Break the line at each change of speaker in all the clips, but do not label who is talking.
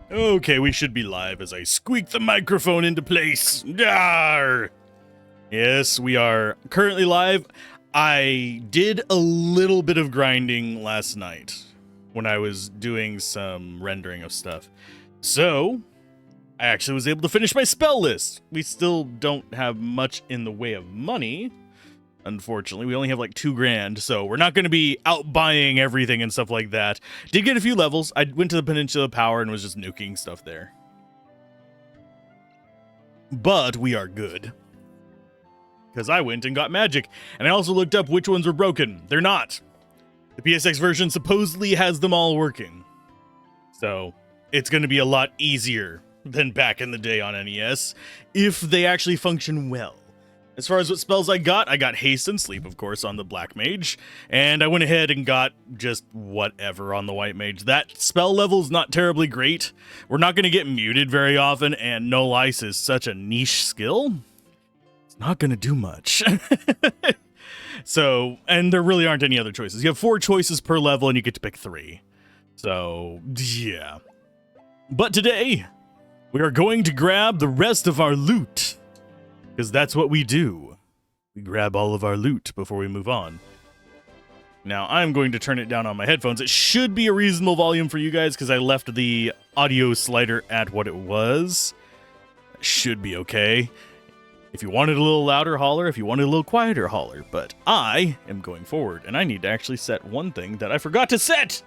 Okay, we should be live as I squeak the microphone into place. Yarr! Yes, we are currently live. I did a little bit of grinding last night when I was doing some rendering of stuff. So, I actually was able to finish my spell list. We still don't have much in the way of money. Unfortunately, we only have like $2,000, so we're not going to be out buying everything and stuff like that. Did get a few levels. I went to the Peninsula Power and was just nuking stuff there. But we are good. Because I went and got magic. And I also looked up which ones were broken. They're not. The PSX version supposedly has them all working. So, it's going to be a lot easier than back in the day on NES, if they actually function well. As far as what spells I got Haste and Sleep, of course, on the Black Mage, and I went ahead and got just whatever on the White Mage. That spell level is not terribly great. We're not going to get muted very often, and No Ice is such a niche skill. It's not going to do much. So, and there really aren't any other choices. You have 4 choices per level, and you get to pick 3. So, yeah. But today, we are going to grab the rest of our loot. Because that's what we do. We grab all of our loot before we move on. Now, I'm going to turn it down on my headphones. It should be a reasonable volume for you guys because I left the audio slider at what it was. It should be okay. If you wanted a little louder, holler. If you wanted a little quieter, holler. But I am going forward, and I need to actually set one thing that I forgot to set.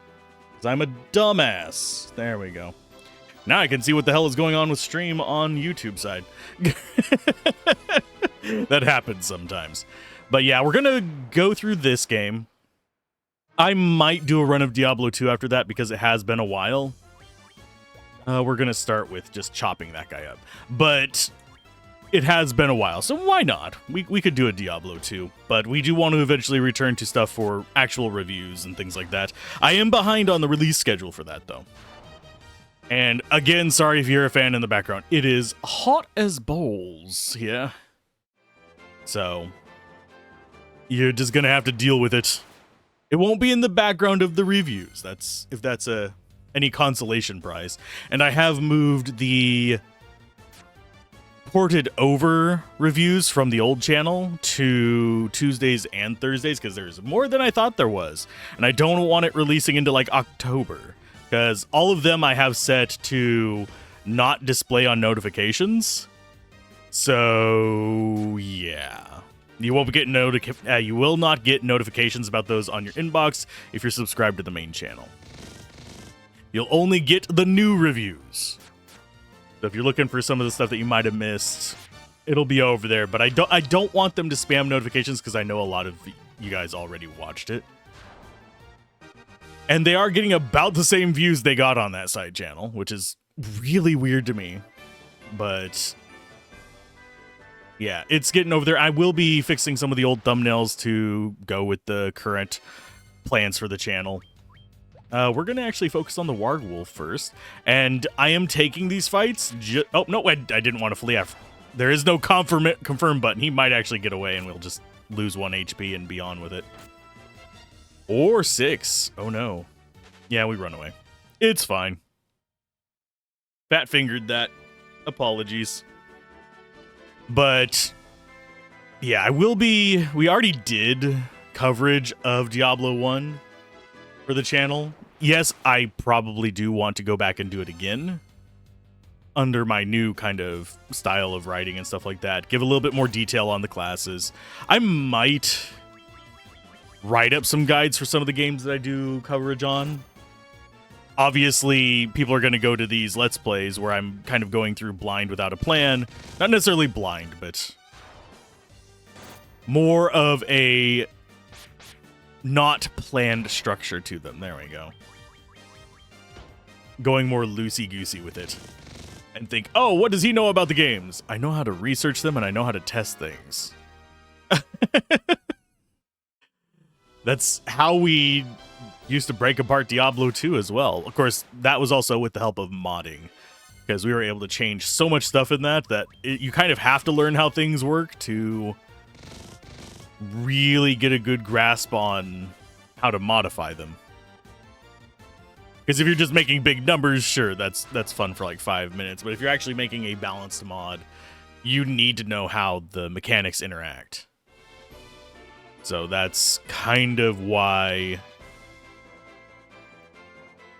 Because I'm a dumbass. There we go. Now I can see what the hell is going on with stream on YouTube side. That happens sometimes. But yeah, we're going to go through this game. I might do a run of Diablo 2 after that because it has been a while. We're going to start with just chopping that guy up. But it has been a while, so why not? We could do a Diablo 2, but we do want to eventually return to stuff for actual reviews and things like that. I am behind on the release schedule for that, though. And again, sorry if you're a fan in the background. It is hot as balls here. So, you're just going to have to deal with it. It won't be in the background of the reviews. That's if that's any consolation prize. And I have moved the ported over reviews from the old channel to Tuesdays and Thursdays because there's more than I thought there was. And I don't want it releasing into like October. Because all of them I have set to not display on notifications. So, yeah. You won't be getting you will not get notifications about those on your inbox if you're subscribed to the main channel. You'll only get the new reviews. So if you're looking for some of the stuff that you might have missed, it'll be over there. But I don't want them to spam notifications because I know a lot of you guys already watched it. And they are getting about the same views they got on that side channel, which is really weird to me. But yeah, it's getting over there. I will be fixing some of the old thumbnails to go with the current plans for the channel. We're going to actually focus on the Wargwolf first. And I am taking these fights. Oh, no, I didn't want to flee. There is no confirm button. He might actually get away and we'll just lose 1 HP and be on with it. Or 6. Oh, no. Yeah, we run away. It's fine. Fat-fingered that. Apologies. But, yeah, we already did coverage of Diablo 1 for the channel. Yes, I probably do want to go back and do it again under my new kind of style of writing and stuff like that. Give a little bit more detail on the classes. I might write up some guides for some of the games that I do coverage on. Obviously, people are going to go to these Let's Plays where I'm kind of going through blind without a plan. Not necessarily blind, but more of a not planned structure to them. There we go. Going more loosey-goosey with it. And think, oh, what does he know about the games? I know how to research them and I know how to test things. That's how we used to break apart Diablo 2 as well. Of course, that was also with the help of modding, because we were able to change so much stuff in that you kind of have to learn how things work to really get a good grasp on how to modify them. Because if you're just making big numbers, sure, that's fun for like 5 minutes. But if you're actually making a balanced mod, you need to know how the mechanics interact. So that's kind of why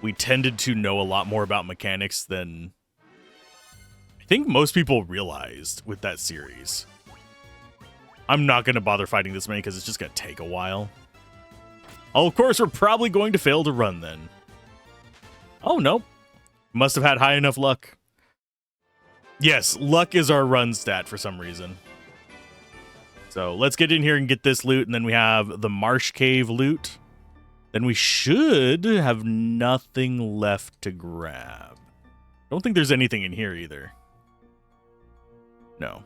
we tended to know a lot more about mechanics than I think most people realized with that series. I'm not going to bother fighting this many because it's just going to take a while. Oh, of course, we're probably going to fail to run then. Oh, nope. Must have had high enough luck. Yes, luck is our run stat for some reason. So let's get in here and get this loot, and then we have the Marsh Cave loot. Then we should have nothing left to grab. Don't think there's anything in here either. No.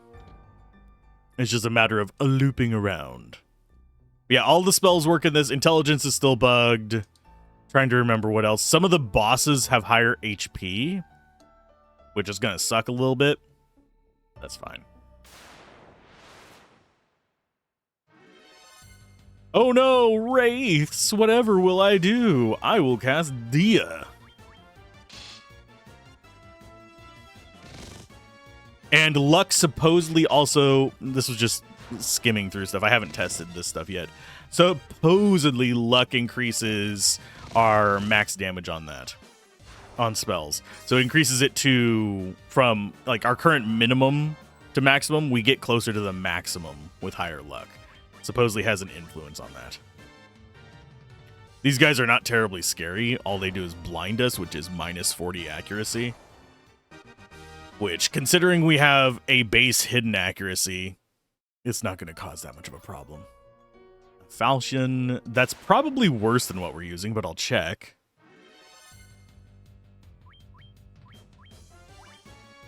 It's just a matter of looping around. Yeah, all the spells work in this. Intelligence is still bugged. Trying to remember what else. Some of the bosses have higher HP, which is going to suck a little bit. That's fine. Oh no, wraiths! Whatever will I do? I will cast Dia. And luck supposedly also, this was just skimming through stuff. I haven't tested this stuff yet. Supposedly luck increases our max damage on that, on spells. So it increases it to, from like our current minimum to maximum, we get closer to the maximum with higher luck. Supposedly has an influence on that. These guys are not terribly scary. All they do is blind us, which is minus 40 accuracy. Which, considering we have a base hidden accuracy, it's not going to cause that much of a problem. Falchion, that's probably worse than what we're using, but I'll check.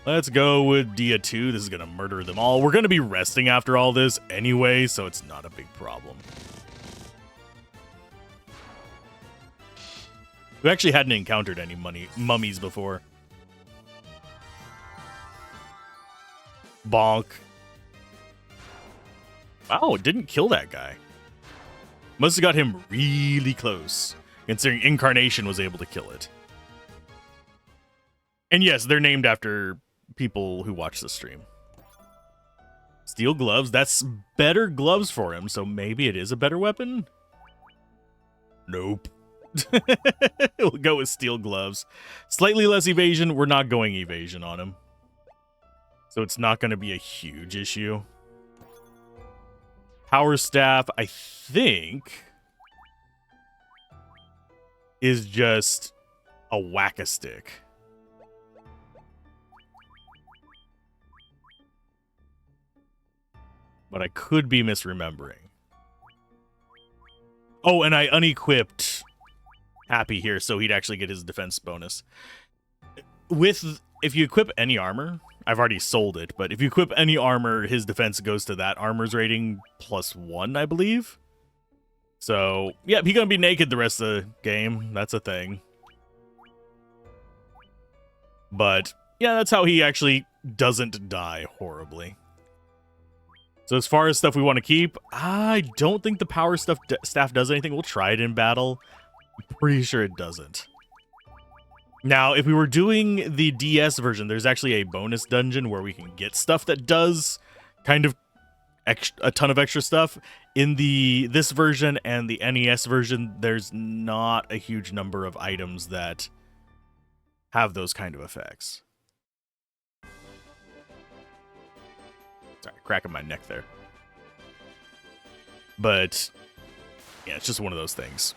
Let's go with Dia 2. This is going to murder them all. We're going to be resting after all this anyway, so it's not a big problem. We actually hadn't encountered any mummies before. Bonk. Wow, it didn't kill that guy. Must have got him really close, considering Incarnation was able to kill it. And yes, they're named after people who watch the stream. Steel gloves, that's better gloves for him, so maybe it is a better weapon? Nope. We'll go with steel gloves. Slightly less evasion, we're not going evasion on him. So it's not going to be a huge issue. Power staff, I think, is just a whack-a-stick. But I could be misremembering. Oh, and I unequipped Happy here, so he'd actually get his defense bonus. If you equip any armor, I've already sold it, but if you equip any armor, his defense goes to that armor's rating +1, I believe. So, yeah, he's gonna be naked the rest of the game. That's a thing. But, yeah, that's how he actually doesn't die horribly. So as far as stuff we want to keep, I don't think the power staff does anything. We'll try it in battle. I'm pretty sure it doesn't. Now, if we were doing the DS version, there's actually a bonus dungeon where we can get stuff that does kind of a ton of extra stuff. In this version and the NES version, there's not a huge number of items that have those kind of effects. Sorry, cracking my neck there. But, yeah, it's just one of those things.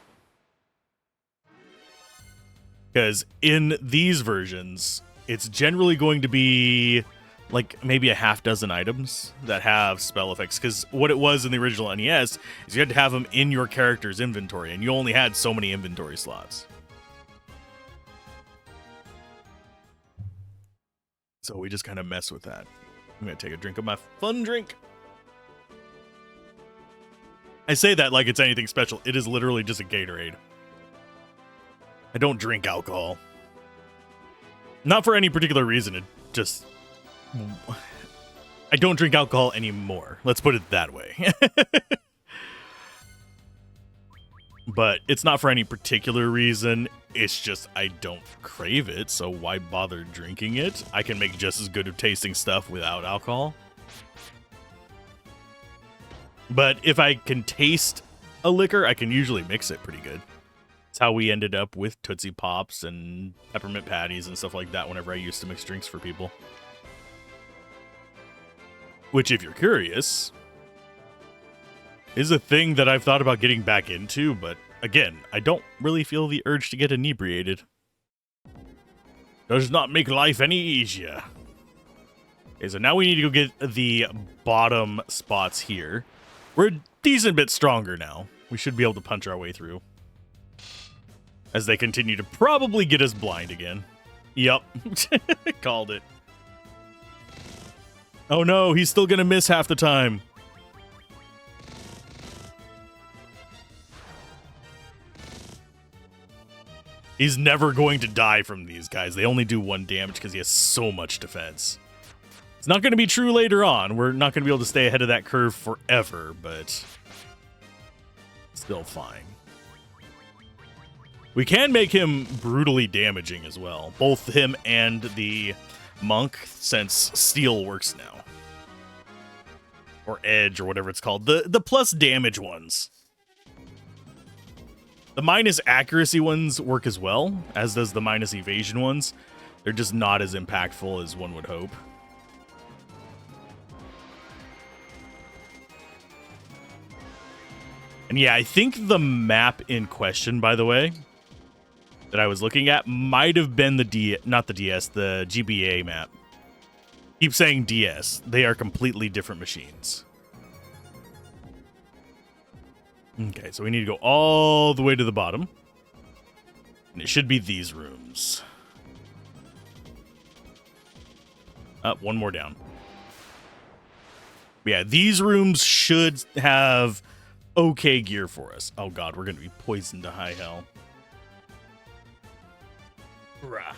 Because in these versions, it's generally going to be like maybe a half dozen items that have spell effects. Because what it was in the original NES is you had to have them in your character's inventory, and you only had so many inventory slots. So we just kind of mess with that. I'm going to take a drink of my fun drink. I say that like it's anything special. It is literally just a Gatorade. I don't drink alcohol. Not for any particular reason. It just... I don't drink alcohol anymore. Let's put it that way. But it's not for any particular reason. It's just I don't crave it, so why bother drinking it? I can make just as good of tasting stuff without alcohol. But if I can taste a liquor, I can usually mix it pretty good. It's how we ended up with Tootsie Pops and peppermint patties and stuff like that whenever I used to mix drinks for people. Which, if you're curious, is a thing that I've thought about getting back into, but again, I don't really feel the urge to get inebriated. Does not make life any easier. Okay, so now we need to go get the bottom spots here. We're a decent bit stronger now. We should be able to punch our way through. As they continue to probably get us blind again. Yup. Called it. Oh no, he's still gonna miss half the time. He's never going to die from these guys. They only do 1 damage because he has so much defense. It's not going to be true later on. We're not going to be able to stay ahead of that curve forever, but still fine. We can make him brutally damaging as well. Both him and the monk, since steel works now. Or edge, or whatever it's called. The plus damage ones. The minus accuracy ones work as well, as does the minus evasion ones. They're just not as impactful as one would hope. And yeah, I think the map in question, by the way, that I was looking at might have been the the GBA map. Keep saying DS. They are completely different machines. Okay, so we need to go all the way to the bottom. And it should be these rooms. Up, one more down. Yeah, these rooms should have okay gear for us. Oh god, we're going to be poisoned to high hell. Rah.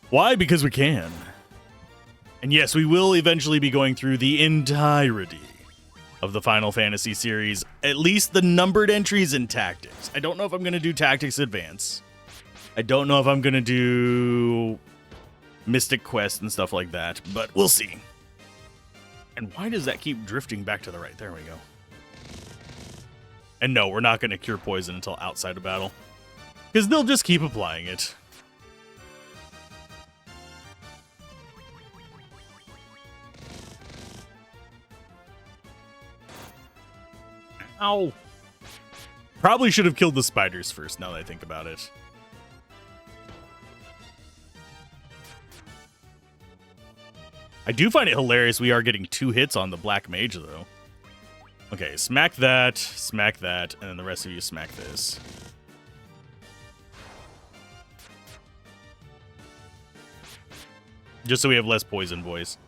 Why? Because we can. And yes, we will eventually be going through the entirety of the Final Fantasy series, at least the numbered entries in Tactics. I don't know if I'm going to do Tactics Advance. I don't know if I'm going to do Mystic Quest and stuff like that, but we'll see. And why does that keep drifting back to the right? There we go. And no, we're not going to cure poison until outside of battle, because they'll just keep applying it. Ow. Probably should have killed the spiders first, now that I think about it. I do find it hilarious we are getting 2 hits on the Black Mage, though. Okay, smack that, and then the rest of you smack this. Just so we have less poison, boys.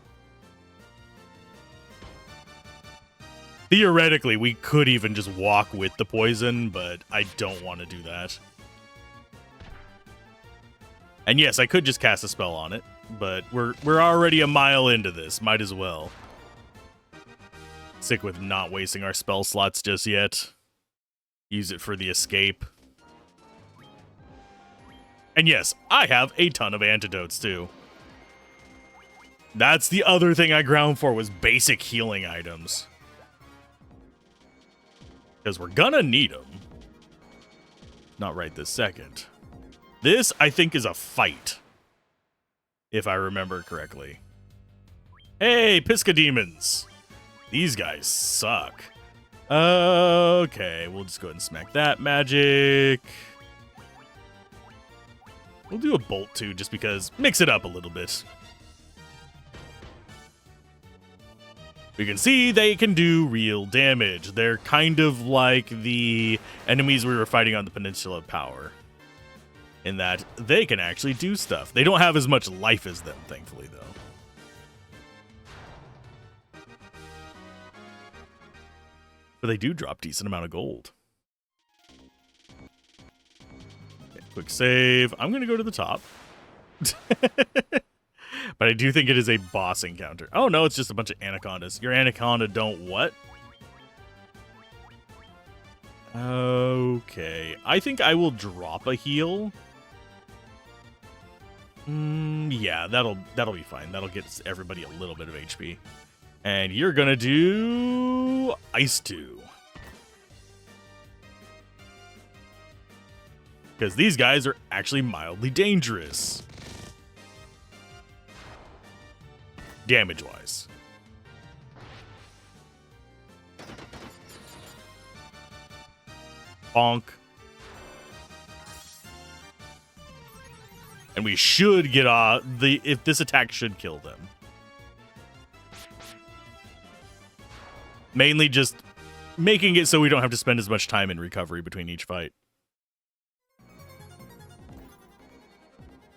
Theoretically, we could even just walk with the poison, but I don't want to do that. And yes, I could just cast a spell on it, but we're already a mile into this. Might as well. Stick with not wasting our spell slots just yet. Use it for the escape. And yes, I have a ton of antidotes too. That's the other thing I ground for, was basic healing items. Because we're gonna need them. Not right this second. This, I think, is a fight. If I remember correctly. Hey, Pisca Demons! These guys suck. Okay, we'll just go ahead and smack that magic. We'll do a bolt too, just because. Mix it up a little bit. We can see they can do real damage. They're kind of like the enemies we were fighting on the Peninsula of Power, in that they can actually do stuff. They don't have as much life as them, thankfully, though. But they do drop a decent amount of gold. Okay, quick save. I'm going to go to the top. But I do think it is a boss encounter. Oh, no, it's just a bunch of anacondas. Your anaconda don't what? Okay. I think I will drop a heal. Yeah, that'll be fine. That'll get everybody a little bit of HP. And you're gonna do Ice 2. Because these guys are actually mildly dangerous. Damage-wise. Bonk. And we should get if this attack should kill them. Mainly just making it so we don't have to spend as much time in recovery between each fight.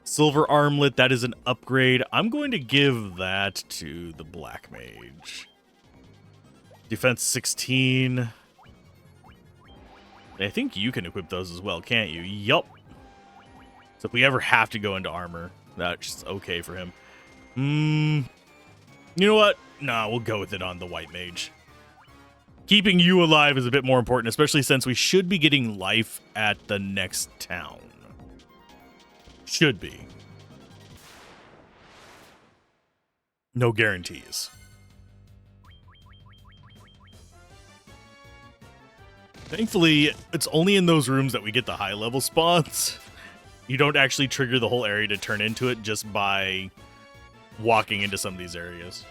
Silver Armlet, that is an upgrade. I'm going to give that to the Black Mage. Defense 16. I think you can equip those as well, can't you? Yup. So if we ever have to go into armor, that's okay for him. You know what? Nah, we'll go with it on the White Mage. Keeping you alive is a bit more important, especially since we should be getting life at the next town. Should be. No guarantees. Thankfully, it's only in those rooms that we get the high-level spawns. You don't actually trigger the whole area to turn into it just by walking into some of these areas.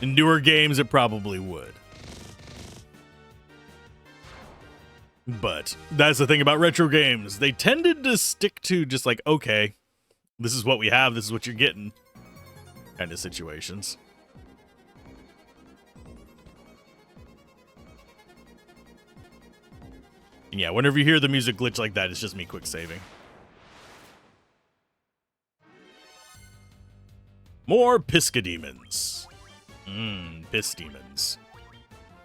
In newer games, it probably would. But that's the thing about retro games. They tended to stick to just like, okay, this is what we have, this is what you're getting kind of situations. And yeah, whenever you hear the music glitch like that, it's just me quick saving. More Pisca Demons. Piss Demons.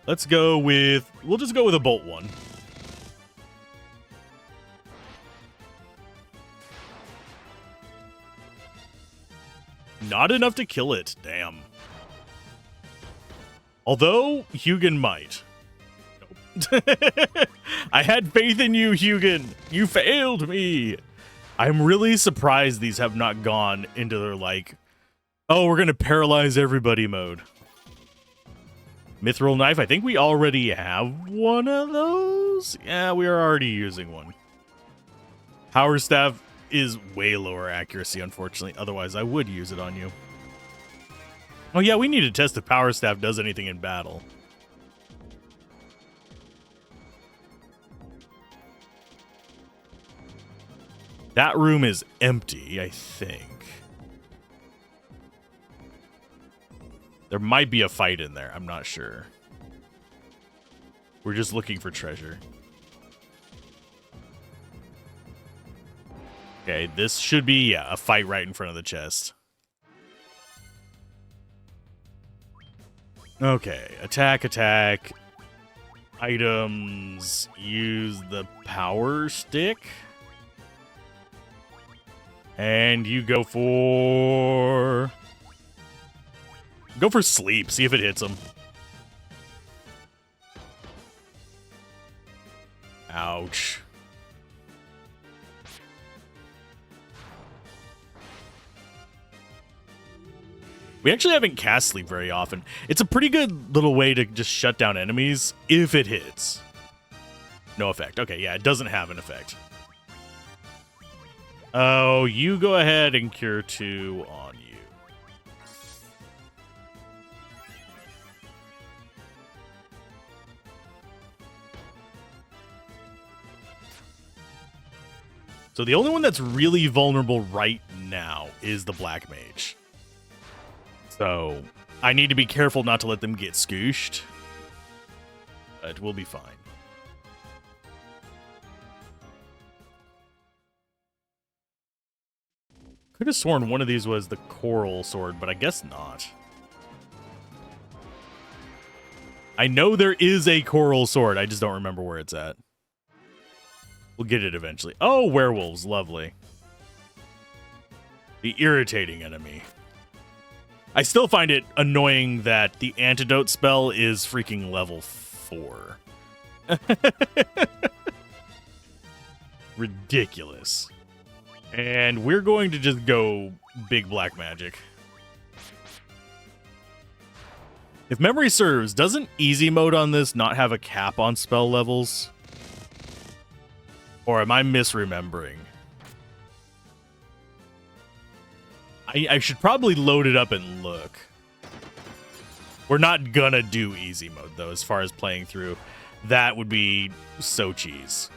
Let's go with... We'll just go with a Bolt one. Not enough to kill it. Damn. Although, Hugin might. Nope. I had faith in you, Hugin. You failed me. I'm really surprised these have not gone into their, like, oh, we're going to paralyze everybody mode. Mithril Knife. I think we already have one of those. Yeah, we are already using one. Power Staff is way lower accuracy, unfortunately. Otherwise, I would use it on you. Oh, yeah, we need to test if Power Staff does anything in battle. That room is empty, I think. There might be a fight in there. I'm not sure. We're just looking for treasure. Okay, this should be, yeah, a fight right in front of the chest. Okay, attack, attack. Items. Use the power stick. And you go for... Go for sleep. See if it hits him. Ouch. We actually haven't cast sleep very often. It's a pretty good little way to just shut down enemies if it hits. No effect. Okay, yeah, it doesn't have an effect. Oh, you go ahead and cure 2 on you. So the only one that's really vulnerable right now is the Black Mage. So I need to be careful not to let them get scooshed. But we'll be fine. Could have sworn one of these was the Coral Sword, but I guess not. I know there is a Coral Sword. I just don't remember where it's at. We'll get it eventually. Oh, werewolves. Lovely. The irritating enemy. I still find it annoying that the antidote spell is freaking level 4. Ridiculous. And we're going to just go big black magic. If memory serves, doesn't easy mode on this not have a cap on spell levels? Or am I misremembering? I should probably load it up and look. We're not gonna do easy mode, though, as far as playing through. That would be so cheese.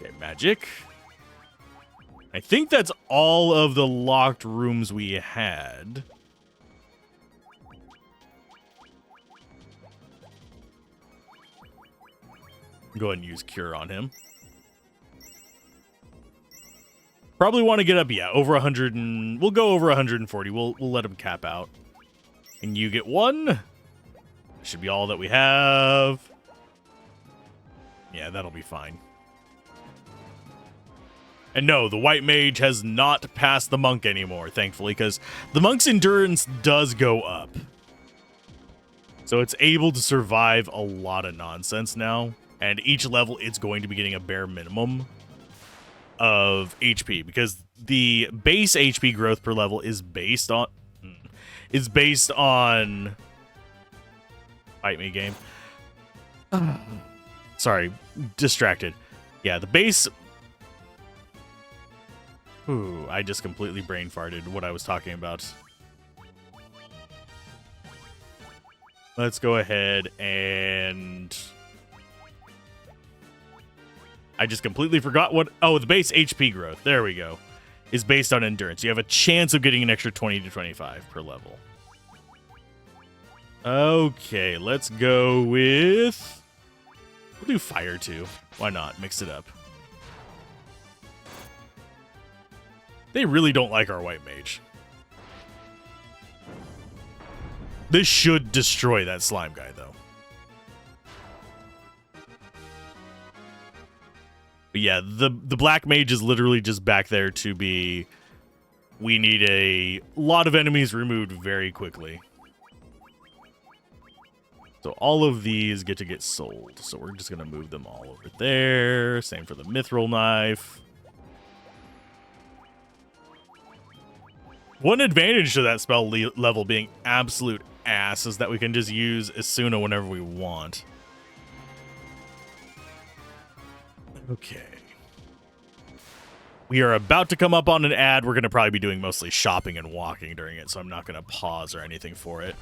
Okay, magic. I think that's all of the locked rooms we had. Go ahead and use Cure on him. Probably want to get up, yeah, over 100 and... We'll go over 140. We'll let him cap out. And you get 1. Should be all that we have. Yeah, that'll be fine. And no, the white mage has not passed the monk anymore, thankfully, because the monk's endurance does go up. So it's able to survive a lot of nonsense now. And each level, it's going to be getting a bare minimum of HP, because the base HP growth per level is based on... Fight me, game. Sorry, distracted. Yeah, the base... Ooh, I just completely brain farted what I was talking about. Let's go ahead and... I just completely forgot what... Oh, the base HP growth. There we go. Is based on endurance. You have a chance of getting an extra 20 to 25 per level. Okay, let's go with... We'll do fire too. Why not? Mix it up. They really don't like our white mage. This should destroy that slime guy, though. But yeah, the black mage is literally just back there to be... We need a lot of enemies removed very quickly. So all of these get sold. So we're just going to move them all over there. Same for the mithril knife. One advantage to that spell level being absolute ass is that we can just use Asuna whenever we want. Okay. We are about to come up on an ad. We're going to probably be doing mostly shopping and walking during it, so I'm not going to pause or anything for it.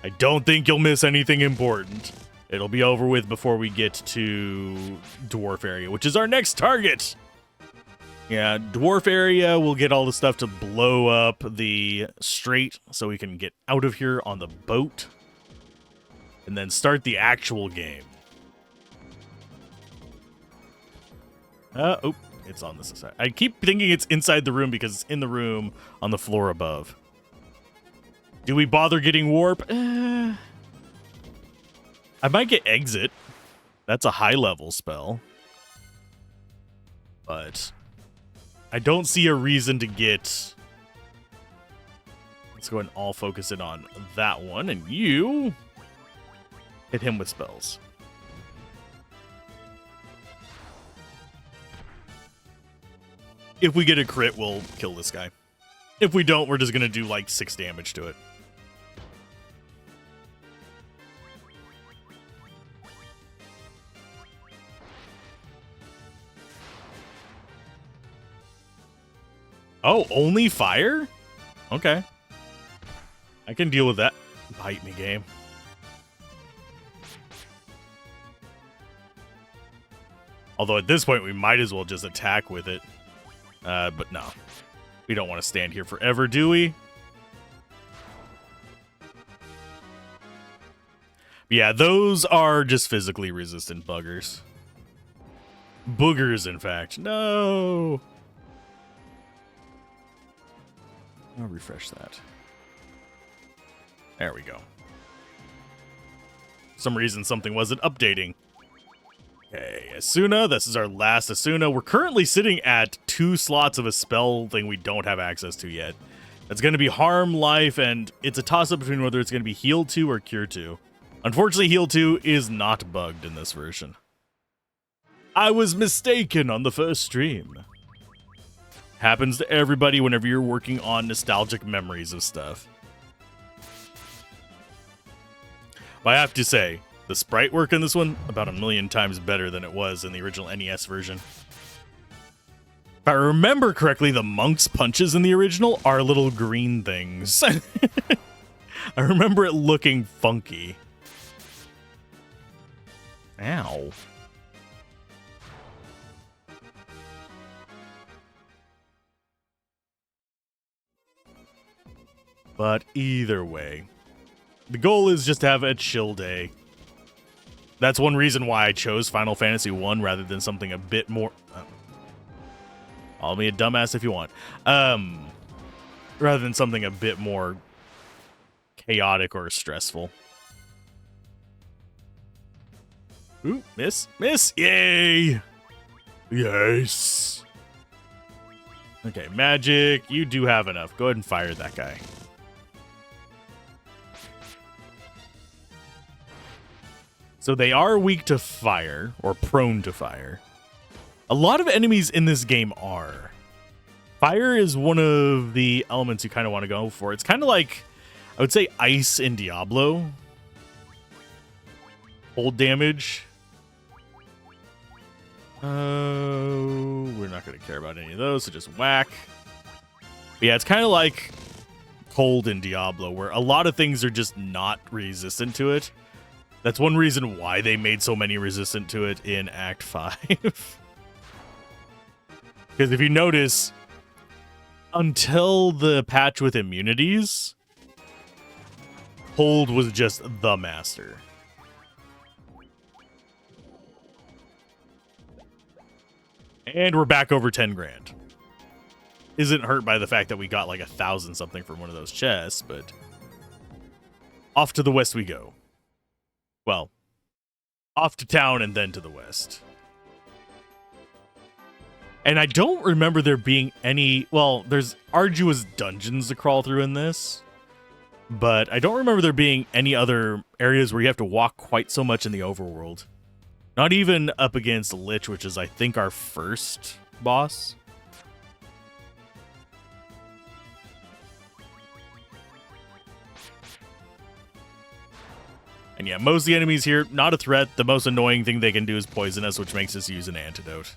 I don't think you'll miss anything important. It'll be over with before we get to Dwarf area, which is our next target. Yeah, Dwarf area, we'll get all the stuff to blow up the strait so we can get out of here on the boat. And then start the actual game. Oh, it's on this side. I keep thinking it's inside the room because it's in the room on the floor above. Do we bother getting warp? I might get exit. That's a high level spell. But... I don't see a reason to get... Let's go ahead and all focus in on that one. And you... hit him with spells. If we get a crit, we'll kill this guy. If we don't, we're just going to do like 6 damage to it. Oh, only fire? Okay. I can deal with that. Bite me, game. Although at this point, we might as well just attack with it. But no. We don't want to stand here forever, do we? Yeah, those are just physically resistant buggers. Boogers, in fact. No! I'll refresh that. There we go. For some reason, something wasn't updating. Okay, Asuna, this is our last Asuna. We're currently sitting at 2 slots of a spell thing we don't have access to yet. It's going to be Harm, Life, and it's a toss-up between whether it's going to be Heal 2 or Cure 2. Unfortunately, Heal 2 is not bugged in this version. I was mistaken on the first stream. Happens to everybody whenever you're working on nostalgic memories of stuff. But I have to say, the sprite work in this one, about 1,000,000 times better than it was in the original NES version. If I remember correctly, the monk's punches in the original are little green things. I remember it looking funky. Ow. But either way, the goal is just to have a chill day. That's one reason why I chose Final Fantasy 1 rather than something a bit more... Call me a dumbass if you want. Rather than something a bit more chaotic or stressful. Ooh, miss, miss, yay! Yes! Okay, magic, you do have enough. Go ahead and fire that guy. So they are weak to fire, or prone to fire. A lot of enemies in this game are. Fire is one of the elements you kind of want to go for. It's kind of like, I would say, ice in Diablo. Hold damage. We're not going to care about any of those, so just whack. But yeah, it's kind of like cold in Diablo, where a lot of things are just not resistant to it. That's one reason why they made so many resistant to it in Act 5. Because if you notice, until the patch with immunities, Hold was just the master. And we're back over 10 grand. Isn't hurt by the fact that we got like 1,000 something from one of those chests, but off to the west we go. Well, off to town and then to the west. And I don't remember there being any... Well, there's arduous dungeons to crawl through in this. But I don't remember there being any other areas where you have to walk quite so much in the overworld. Not even up against Lich, which is, I think, our first boss. And yeah, most of the enemies here, not a threat. The most annoying thing they can do is poison us, which makes us use an antidote.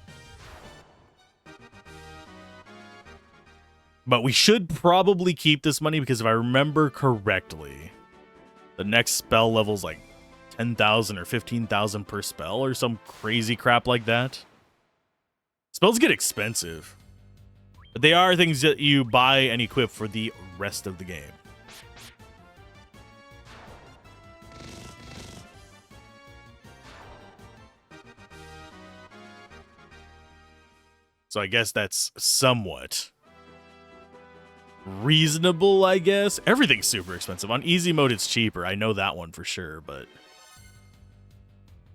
But we should probably keep this money because if I remember correctly, the next spell level's like 10,000 or 15,000 per spell or some crazy crap like that. Spells get expensive, but they are things that you buy and equip for the rest of the game. So I guess that's somewhat reasonable, I guess. Everything's super expensive. On easy mode, it's cheaper. I know that one for sure, but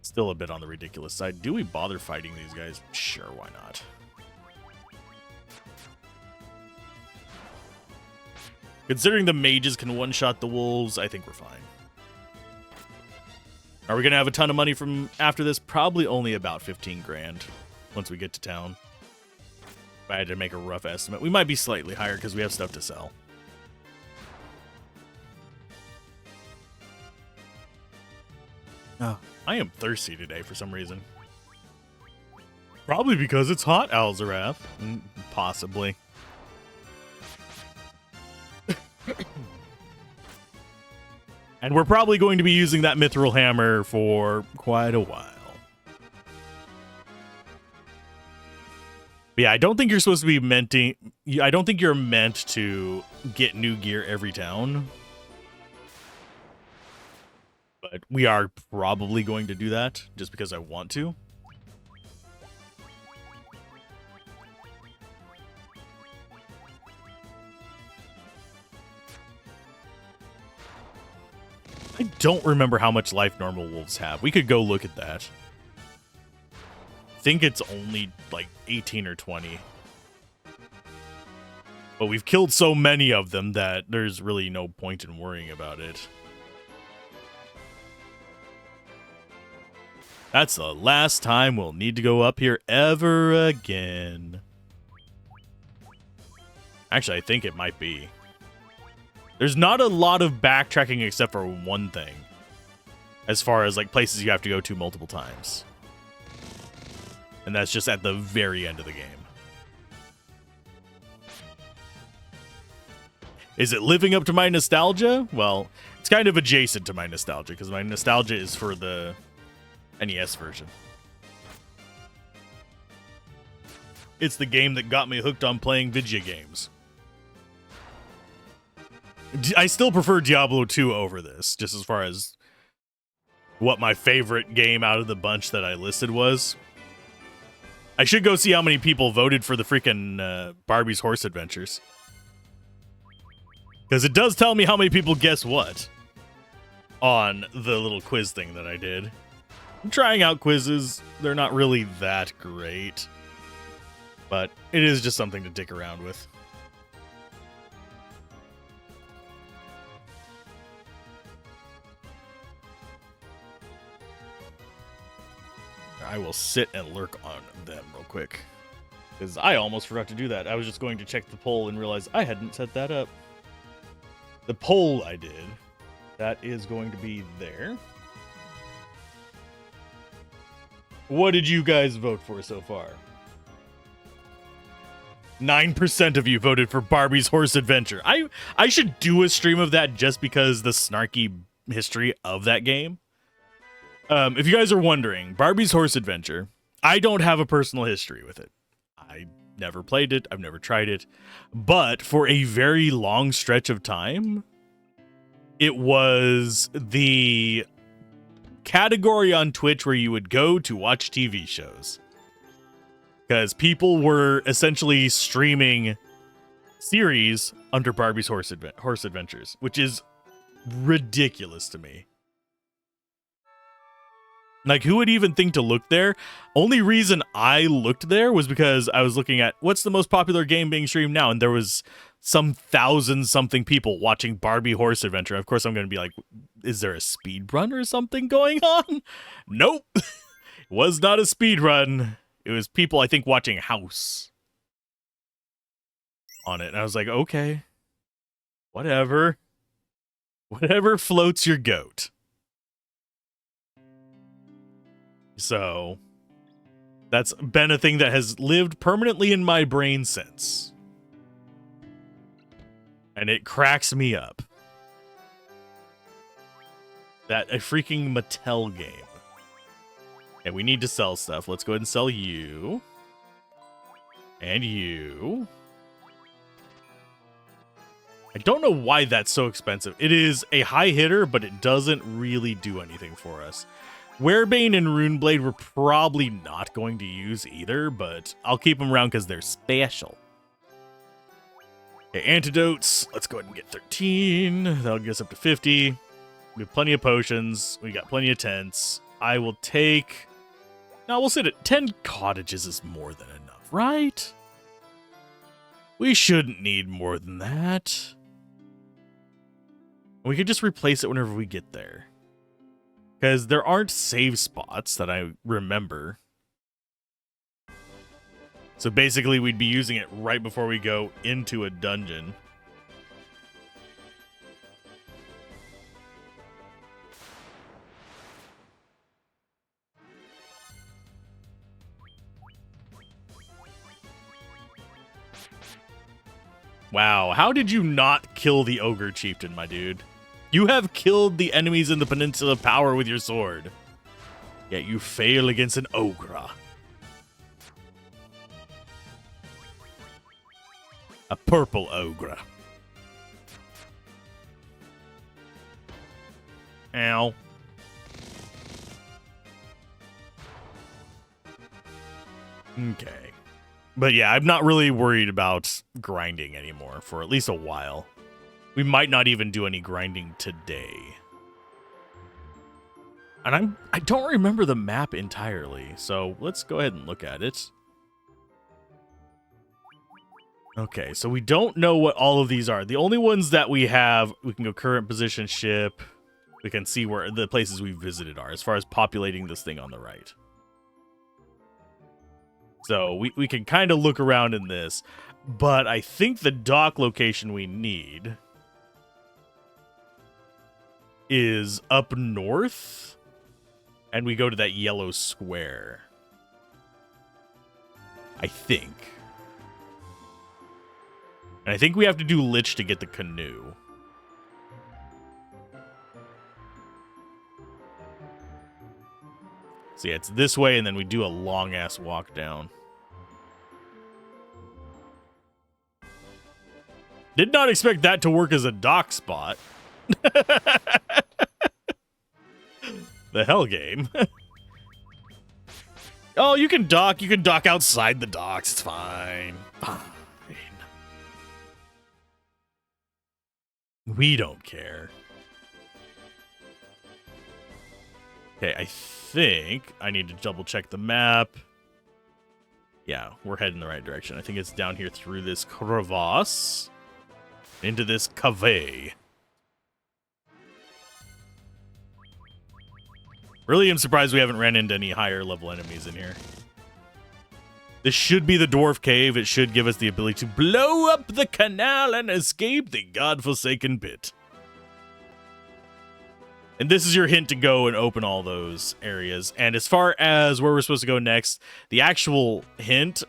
still a bit on the ridiculous side. Do we bother fighting these guys? Sure, why not? Considering the mages can one-shot the wolves, I think we're fine. Are we going to have a ton of money from after this? Probably only about 15 grand once we get to town. If I had to make a rough estimate. We might be slightly higher because we have stuff to sell. Oh, I am thirsty today for some reason. Probably because it's hot, Alzorath. Possibly. And we're probably going to be using that mithril hammer for quite a while. But yeah, I don't think you're supposed to be I don't think you're meant to get new gear every town. But we are probably going to do that just because I want to. I don't remember how much life normal wolves have. We could go look at that. think it's only like 18 or 20. But we've killed so many of them that there's really no point in worrying about it. That's the last time we'll need to go up here ever again. Actually, I think it might be. There's not a lot of backtracking except for one thing. As far as like places you have to go to multiple times. And that's just at the very end of the game. Is it living up to my nostalgia? Well, it's kind of adjacent to my nostalgia, because my nostalgia is for the NES version. It's the game that got me hooked on playing video games. I still prefer Diablo 2 over this, just as far as what my favorite game out of the bunch that I listed was. I should go see how many people voted for the freaking Barbie's Horse Adventures. Because it does tell me how many people guess what on the little quiz thing that I did. I'm trying out quizzes. They're not really that great. But it is just something to dick around with. I will sit and lurk on them real quick. Because I almost forgot to do that. I was just going to check the poll and realize I hadn't set that up. The poll I did, that is going to be there. What did you guys vote for so far? 9% of you voted for Barbie's Horse Adventure. I should do a stream of that just because the snarky history of that game. If you guys are wondering, Barbie's Horse Adventure, I don't have a personal history with it. I never played it. I've never tried it. But for a very long stretch of time, it was the category on Twitch where you would go to watch TV shows. Because people were essentially streaming series under Barbie's Horse Adventures, which is ridiculous to me. Like, who would even think to look there? Only reason I looked there was because I was looking at what's the most popular game being streamed now, and there was some 1,000-something people watching Barbie Horse Adventure. Of course, I'm going to be like, is there a speed run or something going on? Nope. It was not a speed run. It was people, I think, watching House on it. And I was like, okay, whatever. Whatever floats your goat. So that's been a thing that has lived permanently in my brain since. And it cracks me up. That a freaking Mattel game. And we need to sell stuff. Let's go ahead and sell you. And you. I don't know why that's so expensive. It is a high hitter, but it doesn't really do anything for us. Werebane and Runeblade we're probably not going to use either, but I'll keep them around because they're special. Okay, antidotes. Let's go ahead and get 13. That'll get us up to 50. We have plenty of potions. We got plenty of tents. I will take... No, we'll sit at 10 cottages is more than enough, right? We shouldn't need more than that. We could just replace it whenever we get there. Because there aren't save spots that I remember. So basically we'd be using it right before we go into a dungeon. Wow, how did you not kill the Ogre Chieftain, my dude? You have killed the enemies in the Peninsula of Power with your sword. Yet you fail against an Ogre. A purple Ogre. Ow. Okay. But yeah, I'm not really worried about grinding anymore for at least a while. We might not even do any grinding today. And I don't remember the map entirely, so let's go ahead and look at it. Okay, so we don't know what all of these are. The only ones that we have, we can go current position ship. We can see where the places we visited are as far as populating this thing on the right. So we can kind of look around in this, but I think the dock location we need is up north, and we go to that yellow square. I think. And I think we have to do Lich to get the canoe. So yeah, it's this way, and then we do a long-ass walk down. Did not expect that to work as a dock spot. The hell game. Oh, you can dock. You can dock outside the docks. It's fine. Fine. We don't care. Okay, I think I need to double check the map. Yeah, we're heading the right direction. I think it's down here through this crevasse into this cave. Really am surprised we haven't ran into any higher level enemies in here. This should be the dwarf cave. It should give us the ability to blow up the canal and escape the godforsaken pit. And this is your hint to go and open all those areas. And as far as where we're supposed to go next, the actual hint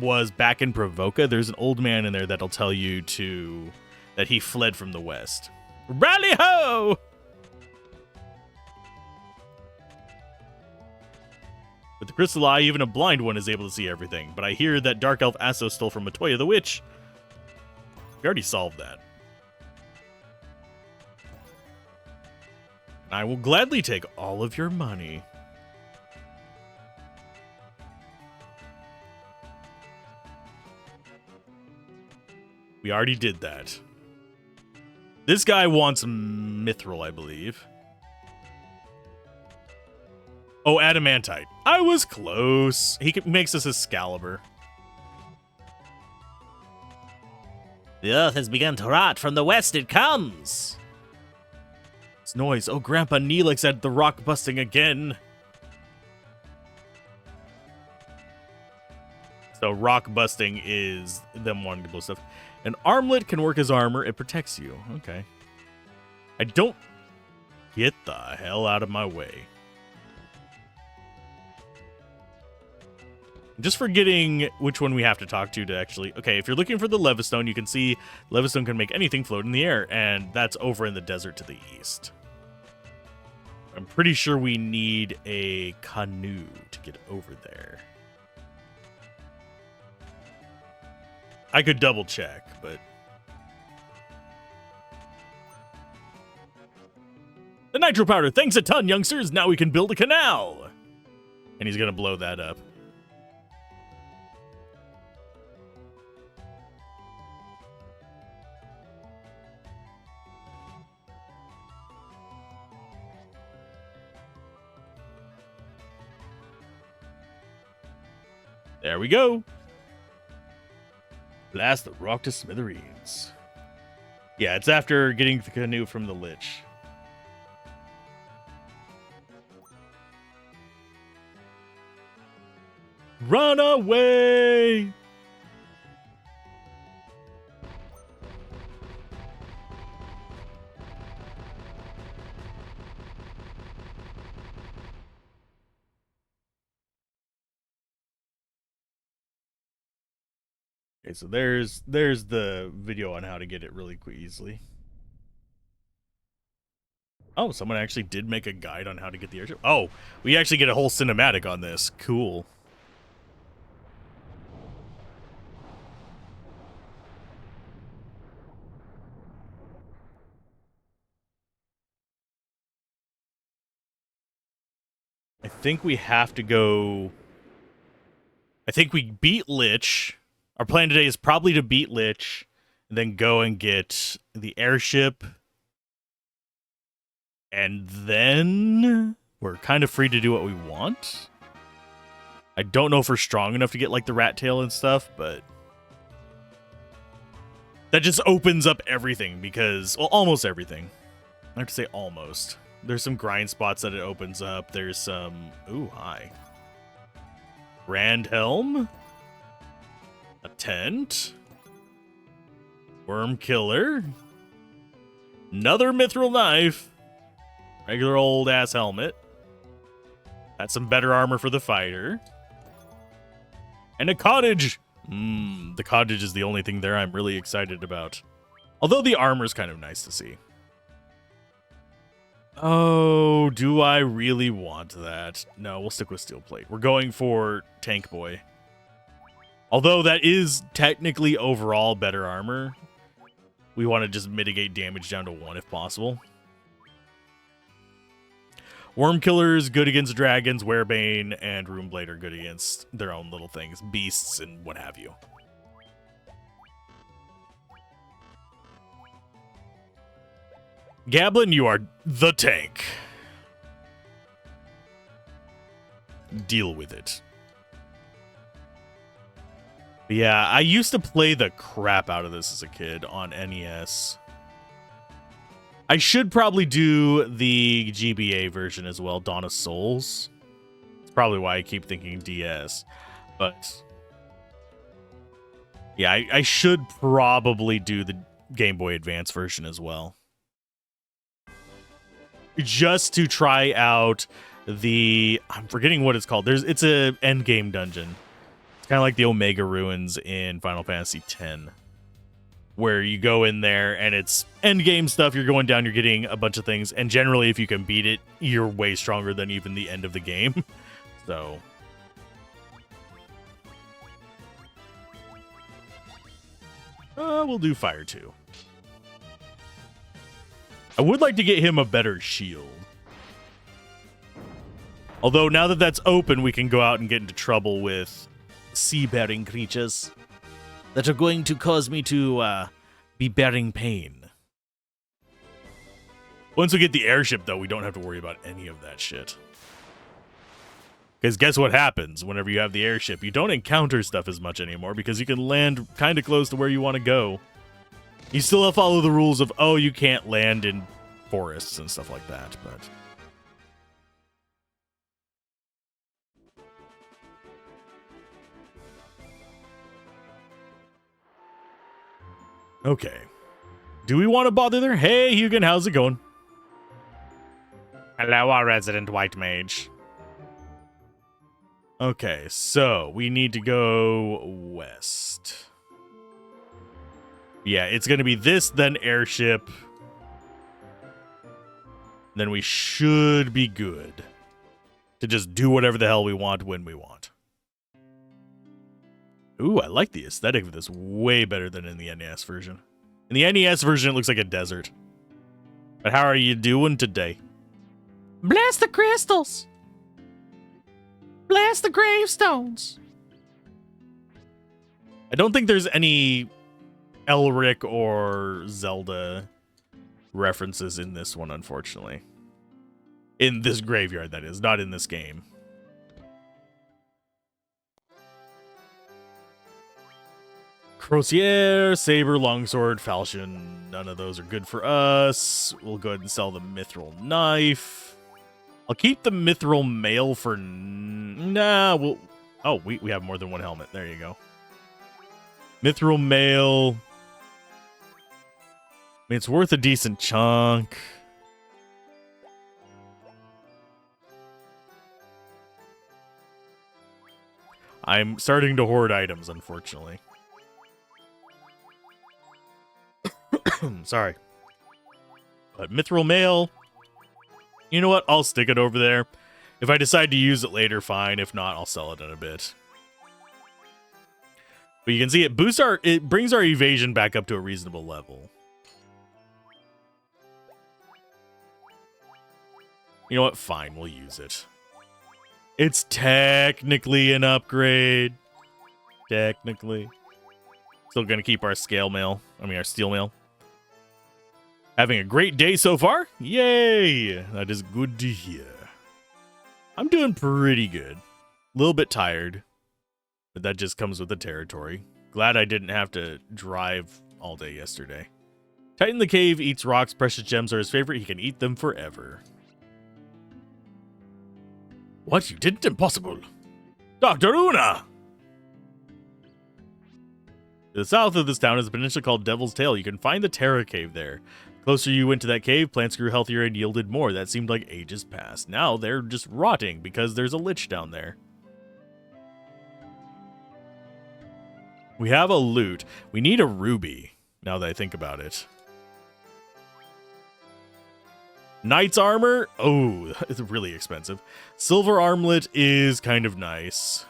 was back in Provoca. There's an old man in there that'll tell you that he fled from the west. Rally ho! With the crystal eye, even a blind one is able to see everything. But I hear that Dark Elf Asso stole from Matoya the Witch. We already solved that. I will gladly take all of your money. We already did that. This guy wants mithril, I believe. Oh, adamantite. I was close. He makes us Excalibur. The earth has begun to rot. From the west it comes. It's noise. Oh, Grandpa Neelix at the rock busting again. So rock busting is them wanting to blow stuff. An armlet can work as armor. It protects you. Okay. I don't... Get the hell out of my way. Just forgetting which one we have to talk to actually... Okay, if you're looking for the Levistone, you can see Levistone can make anything float in the air, and that's over in the desert to the east. I'm pretty sure we need a canoe to get over there. I could double check, but... The nitro powder, thanks a ton, youngsters! Now we can build a canal! And he's gonna blow that up. There we go. Blast the rock to smithereens. Yeah, it's after getting the canoe from the Lich. Run away! Okay, so there's the video on how to get it really easily. Oh, someone actually did make a guide on how to get the airship. Oh, we actually get a whole cinematic on this. Cool. I think we have to go... I think we beat Lich. Our plan today is probably to beat Lich, and then go and get the airship. And then we're kind of free to do what we want. I don't know if we're strong enough to get like the rat tail and stuff, but that just opens up everything because, well, almost everything. I have to say almost. There's some grind spots that it opens up. There's some, ooh, hi. Grand Helm. A tent. Worm Killer. Another Mithril Knife. Regular old ass helmet. That's some better armor for the fighter. And a cottage. The cottage is the only thing there I'm really excited about. Although the armor's kind of nice to see. Oh, do I really want that? No, we'll stick with Steel Plate. We're going for Tank Boy. Although that is technically overall better armor, we want to just mitigate damage down to 1 if possible. Worm Killer is good against dragons, Werebane and Runeblade are good against their own little things, beasts and what have you. Gablin, you are the tank. Deal with it. Yeah, I used to play the crap out of this as a kid on NES. I should probably do the GBA version as well, Dawn of Souls. It's probably why I keep thinking DS. But yeah, I should probably do the Game Boy Advance version as well. Just to try out the, I'm forgetting what it's called. It's a endgame dungeon. It's kind of like the Omega Ruins in Final Fantasy X, where you go in there and it's endgame stuff. You're going down, you're getting a bunch of things, and generally, if you can beat it, you're way stronger than even the end of the game. So, we'll do Fire 2. I would like to get him a better shield. Although now that that's open, we can go out and get into trouble with sea-bearing creatures that are going to cause me to be bearing pain. Once we get the airship, though, we don't have to worry about any of that shit. Because guess what happens whenever you have the airship? You don't encounter stuff as much anymore because you can land kind of close to where you want to go. You still follow the rules of, oh, you can't land in forests and stuff like that, but... Okay. Do we want to bother there? Hey, Hugin, how's it going? Hello, our resident white mage. Okay, so we need to go west. Yeah, it's going to be this, then airship. Then we should be good to just do whatever the hell we want when we want. Ooh, I like the aesthetic of this way better than in the NES version. In the NES version, it looks like a desert. But how are you doing today? Blast the crystals! Blast the gravestones! I don't think there's any Elric or Zelda references in this one, unfortunately. In this graveyard, that is, not in this game. Crosier, Saber, Longsword, Falchion. None of those are good for us. We'll go ahead and sell the Mithril Knife. I'll keep the Mithril Mail for... Nah, we'll... Oh, we have more than one helmet. There you go. Mithril Mail. I mean, it's worth a decent chunk. I'm starting to hoard items, unfortunately. Sorry. But Mithril Mail, you know what? I'll stick it over there. If I decide to use it later, fine. If not, I'll sell it in a bit. But you can see it brings our evasion back up to a reasonable level. You know what? Fine, we'll use it. It's technically an upgrade. Technically. Still gonna keep our scale mail. Our steel mail. Having a great day so far? Yay! That is good to hear. I'm doing pretty good. A little bit tired, but that just comes with the territory. Glad I didn't have to drive all day yesterday. Titan the Cave eats rocks. Precious gems are his favorite. He can eat them forever. What? You did it? Impossible. Dr. Una! To the south of this town is a peninsula called Devil's Tail. You can find the Terra Cave there. The closer you went to that cave, plants grew healthier and yielded more. That seemed like ages past. Now they're just rotting because there's a lich down there. We have a loot. We need a ruby, now that I think about it. Knight's armor? Oh, it's really expensive. Silver armlet is kind of nice.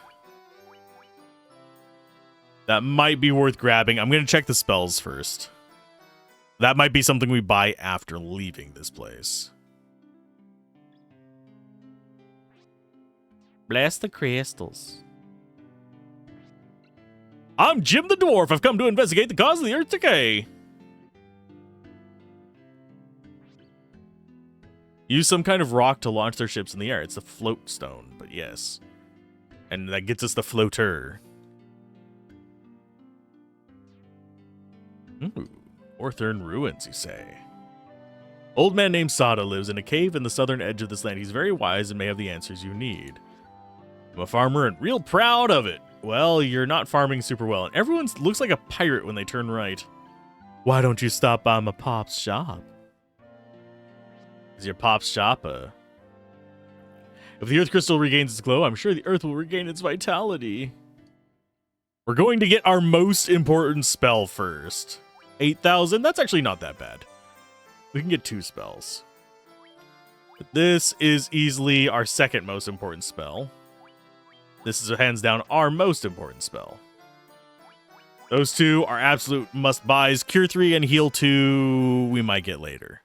That might be worth grabbing. I'm going to check the spells first. That might be something we buy after leaving this place. Bless the crystals. I'm Jim the Dwarf. I've come to investigate the cause of the Earth's decay. Use some kind of rock to launch their ships in the air. It's a float stone, but yes. And that gets us the floater. Ooh, Orthern ruins, you say. Old man named Sada lives in a cave in the southern edge of this land. He's very wise and may have the answers you need. I'm a farmer and real proud of it. Well, you're not farming super well, and everyone looks like a pirate when they turn right. Why don't you stop by my pop's shop? Is your pop's shop a... If the earth crystal regains its glow, I'm sure the earth will regain its vitality. We're going to get our most important spell first. 8,000? That's actually not that bad. We can get 2 spells. But this is easily our second most important spell. This is hands down our most important spell. Those 2 are absolute must-buys. Cure 3 and Heal 2 we might get later.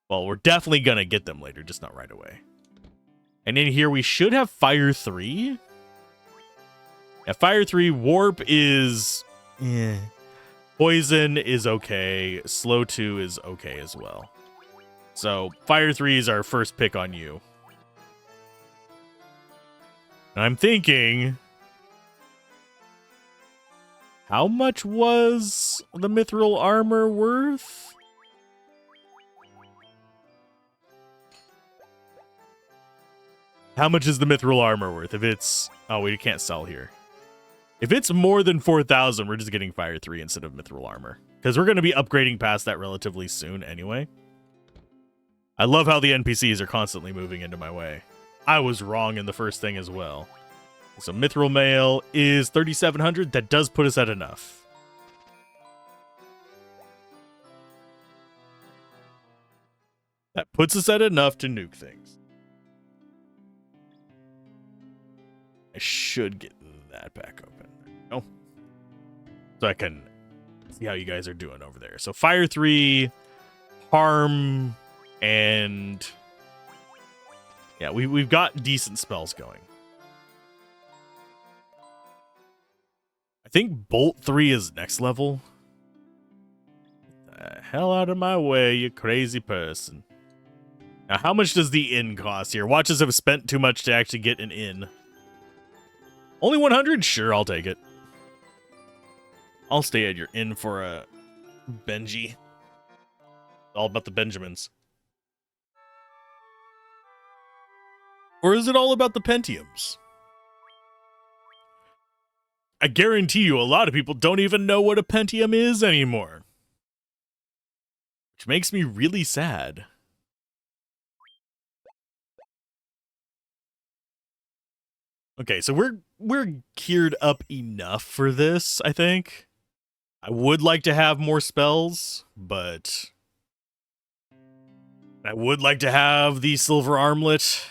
Well, we're definitely going to get them later, just not right away. And in here, we should have Fire 3. Yeah, Fire 3, Warp is... Poison is okay. Slow 2 is okay as well. So, Fire 3 is our first pick on you. And I'm thinking... How much was the mithril armor worth? How much is the mithril armor worth? If it's... Oh, we can't sell here. If it's more than 4,000, we're just getting Fire 3 instead of mithril armor. Because we're going to be upgrading past that relatively soon anyway. I love how the NPCs are constantly moving into my way. I was wrong in the first thing as well. So mithril mail is 3,700. That does put us at enough. That puts us at enough to nuke things. I should get that back open. Oh. So I can see how you guys are doing over there. So Fire 3, Harm, and... Yeah, we've got decent spells going. I think Bolt 3 is next level. Get the hell out of my way, you crazy person. Now, how much does the inn cost here? Watchers have spent too much to actually get an inn. Only 100? Sure, I'll take it. I'll stay at your inn for a Benji. All about the Benjamins. Or is it all about the Pentiums? I guarantee you a lot of people don't even know what a Pentium is anymore. Which makes me really sad. Okay, so we're geared up enough for this, I think. I would like to have more spells, but I would like to have the silver armlet,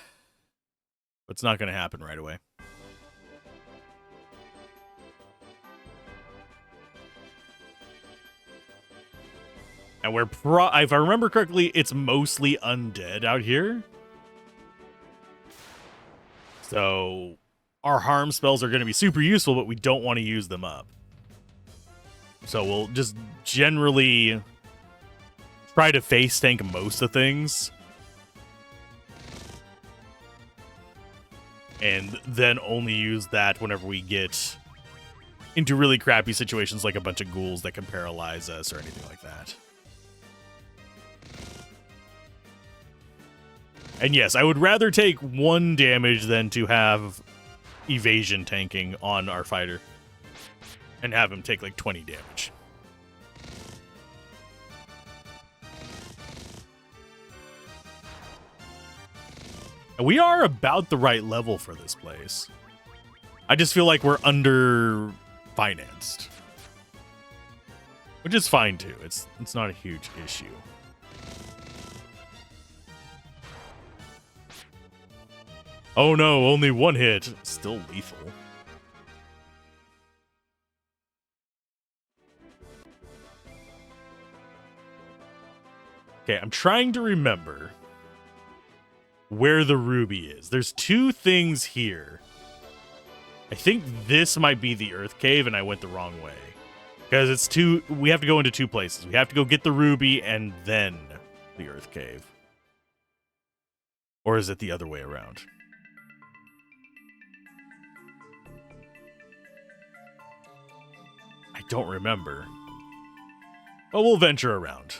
but it's not going to happen right away. And we're if I remember correctly, it's mostly undead out here. So our harm spells are going to be super useful, but we don't want to use them up. So we'll just generally try to face tank most of things. and then only use that whenever we get into really crappy situations like a bunch of ghouls that can paralyze us or anything like that. And yes, I would rather take 1 damage than to have evasion tanking on our fighter and have him take like 20 damage. And we are about the right level for this place. I just feel like we're under-financed. Which is fine too. It's not a huge issue. Oh no, only 1 hit. Still lethal. Okay, I'm trying to remember where the ruby is. There's 2 things here. I think this might be the Earth Cave, and I went the wrong way. Because it's 2... We have to go into 2 places. We have to go get the ruby, and then the Earth Cave. Or is it the other way around? I don't remember. But we'll venture around.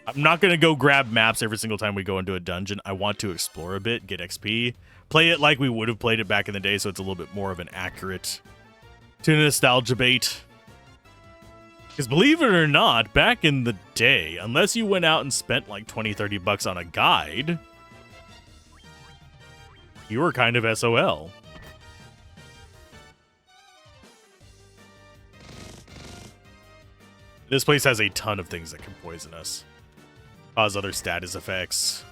I'm not going to go grab maps every single time we go into a dungeon. I want to explore a bit, get XP, play it like we would have played it back in the day, so it's a little bit more of an accurate to nostalgia bait. Because believe it or not, back in the day, unless you went out and spent like 20-30 bucks on a guide, you were kind of SOL. This place has a ton of things that can poison us. Cause other status effects.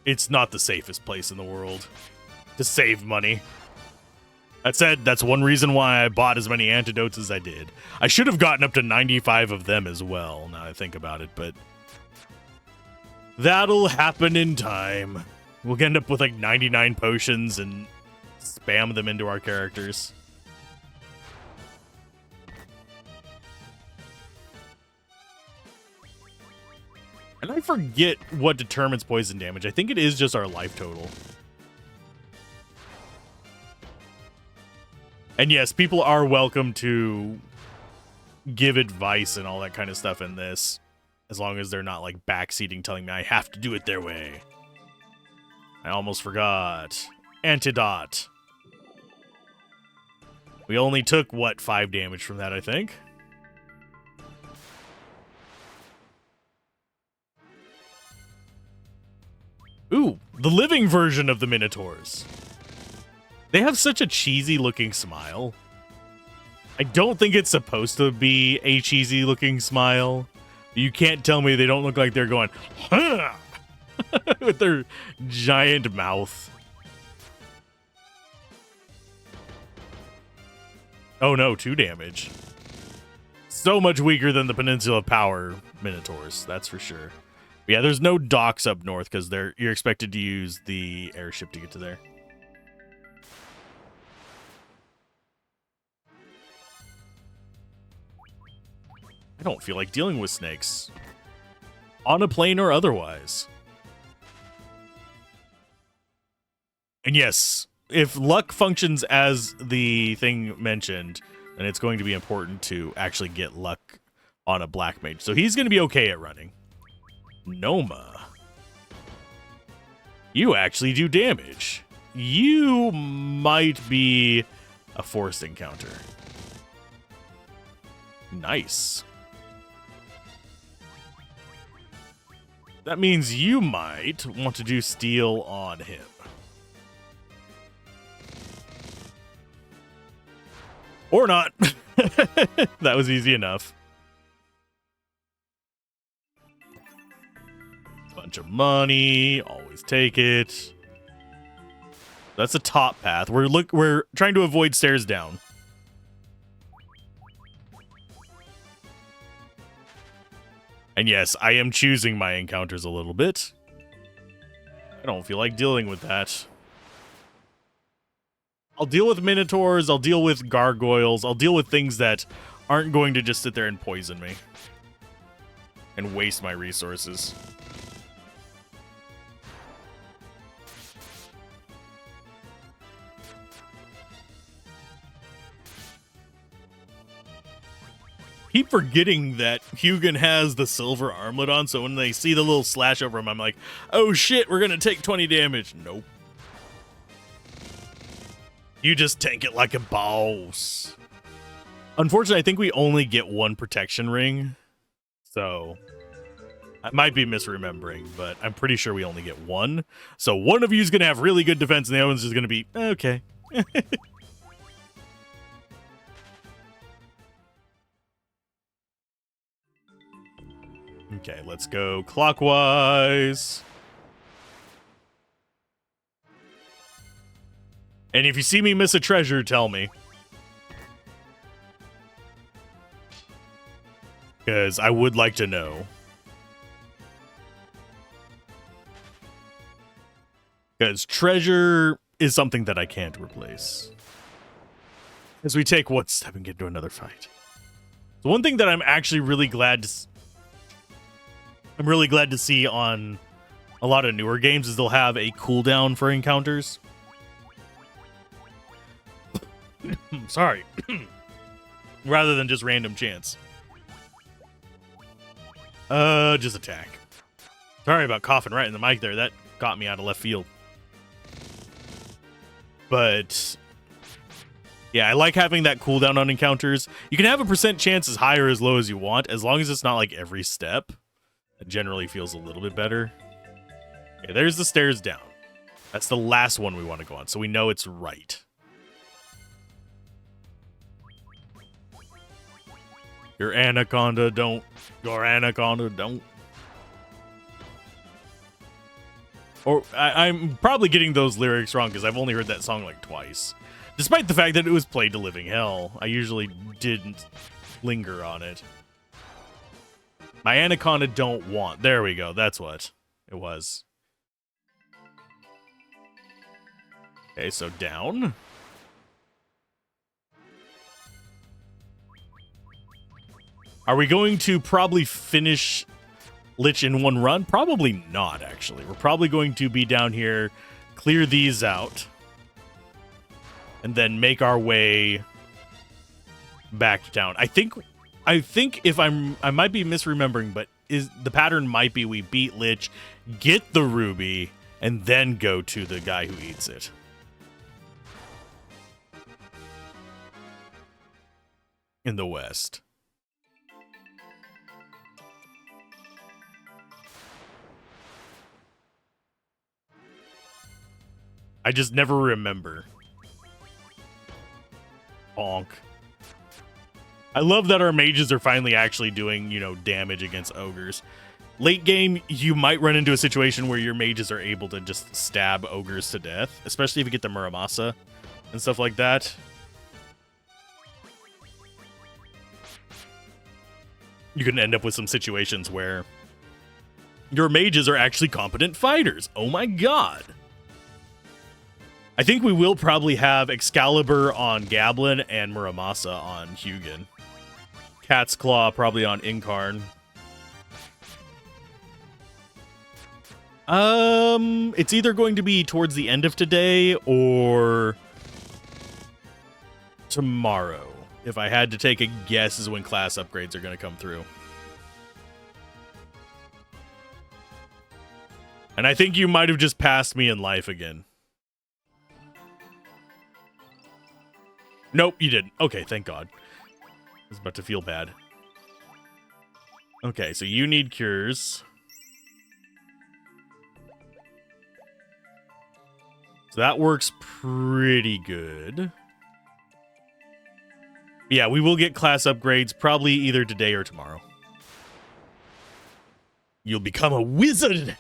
It's not the safest place in the world to save money. That said, that's one reason why I bought as many antidotes as I did. I should have gotten up to 95 of them as well, now that I think about it, but that'll happen in time. We'll end up with like 99 potions and spam them into our characters. And I forget what determines poison damage. I think it is just our life total. And yes, people are welcome to give advice and all that kind of stuff in this, as long as they're not like backseating, telling me I have to do it their way. I almost forgot. Antidote. We only took, what, 5 damage from that, I think? Ooh, the living version of the Minotaurs. They have such a cheesy looking smile. I don't think it's supposed to be a cheesy looking smile. You can't tell me they don't look like they're going, huh! With their giant mouth. Oh no, 2 damage. So much weaker than the Peninsula Power Minotaurs, that's for sure. But yeah, there's no docks up north because you're expected to use the airship to get to there. I don't feel like dealing with snakes. On a plane or otherwise. And yes, if luck functions as the thing mentioned, then it's going to be important to actually get luck on a black mage. So he's going to be okay at running. Noma. You actually do damage. You might be a forced encounter. Nice. That means you might want to do steel on him. Or not. That was easy enough. Bunch of money. Always take it. That's the top path. We're trying to avoid stairs down. And yes, I am choosing my encounters a little bit. I don't feel like dealing with that. I'll deal with minotaurs, I'll deal with gargoyles, I'll deal with things that aren't going to just sit there and poison me. And waste my resources. keep forgetting that Hugin has the silver armlet on, so when they see the little slash over him, I'm like, oh shit, we're gonna take 20 damage. Nope. You just tank it like a boss. Unfortunately, I think we only get one protection ring, so I might be misremembering, but I'm pretty sure we only get one. So one of you is gonna have really good defense, and the other one's just gonna be, okay. Okay, let's go clockwise. And if you see me miss a treasure, tell me. Because I would like to know. Because treasure is something that I can't replace. As we take one step and get into another fight. The one thing that I'm actually really glad to... I'm really glad to see on a lot of newer games is they'll have a cooldown for encounters. Sorry. Rather than just random chance. Just attack. Sorry about coughing right in the mic there. That got me out of left field. But yeah, I like having that cooldown on encounters. You can have a percent chance as high or as low as you want, as long as it's not like every step. It generally feels a little bit better. Okay, there's the stairs down. That's the last one we want to go on, so we know it's right. Your anaconda don't. Your anaconda don't. Or I'm probably getting those lyrics wrong because I've only heard that song like twice. Despite the fact that it was played to living hell, I usually didn't linger on it. My anaconda don't want. There we go. That's what it was. Okay, so down. Are we going to probably finish Lich in one run? Probably not, actually. We're probably going to be down here, clear these out, and then make our way back to town. I think if I might be misremembering, but the pattern might be we beat Lich, get the ruby, and then go to the guy who eats it. In the west. I just never remember. Bonk. I love that our mages are finally actually doing, damage against ogres. Late game, you might run into a situation where your mages are able to just stab ogres to death, especially if you get the Muramasa and stuff like that. You can end up with some situations where your mages are actually competent fighters. Oh my god. I think we will probably have Excalibur on Gablin and Muramasa on Hugin. Cat's Claw probably on Incarn. It's either going to be towards the end of today or tomorrow. If I had to take a guess, is when class upgrades are going to come through. And I think you might have just passed me in life again. Nope, you didn't. Okay, thank God. I was about to feel bad. Okay, so you need cures. So that works pretty good. Yeah, we will get class upgrades probably either today or tomorrow. You'll become a wizard!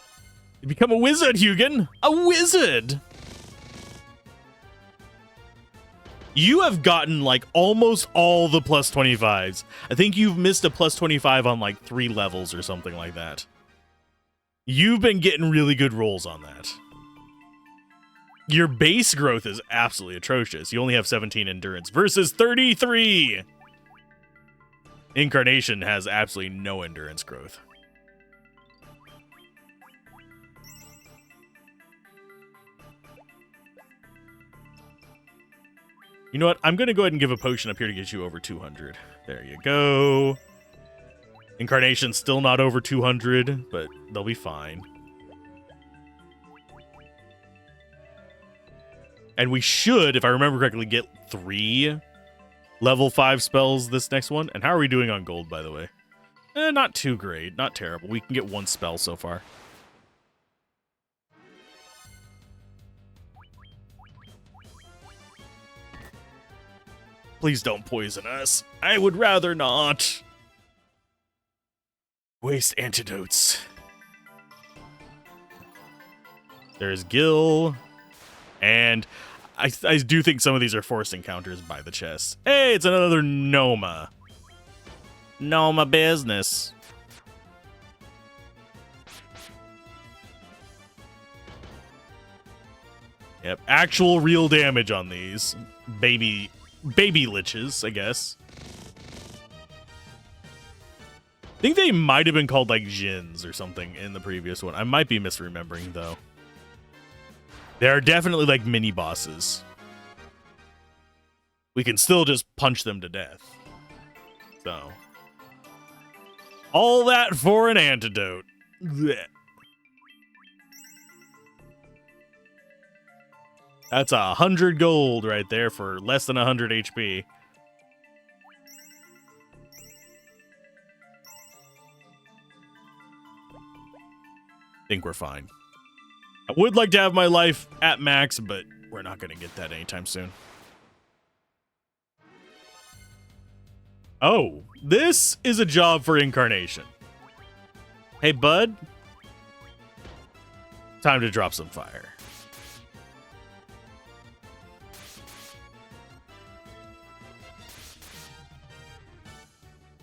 You become a wizard, Hugin! A wizard! You have gotten, like, almost all the plus 25s. I think you've missed a plus 25 on, like, 3 levels or something like that. You've been getting really good rolls on that. Your base growth is absolutely atrocious. You only have 17 endurance versus 33! Incarnation has absolutely no endurance growth. You know what? I'm going to go ahead and give a potion up here to get you over 200. There you go. Incarnation's still not over 200, but they'll be fine. And we should, if I remember correctly, get 3 level 5 spells this next one. And how are we doing on gold, by the way? Not too great. Not terrible. We can get 1 spell so far. Please don't poison us. I would rather not. Waste antidotes. There's Gil. And I do think some of these are forced encounters by the chest. Hey, it's another Noma. Noma business. Yep, actual real damage on these. Baby liches, I guess. I think they might have been called like Jins or something in the previous one. I might be misremembering though. They are definitely like mini bosses. We can still just punch them to death. So. All that for an antidote. Blech. That's 100 gold right there for less than 100 HP. Think we're fine. I would like to have my life at max, but we're not going to get that anytime soon. Oh, this is a job for Incarnation. Hey, bud. Time to drop some fire.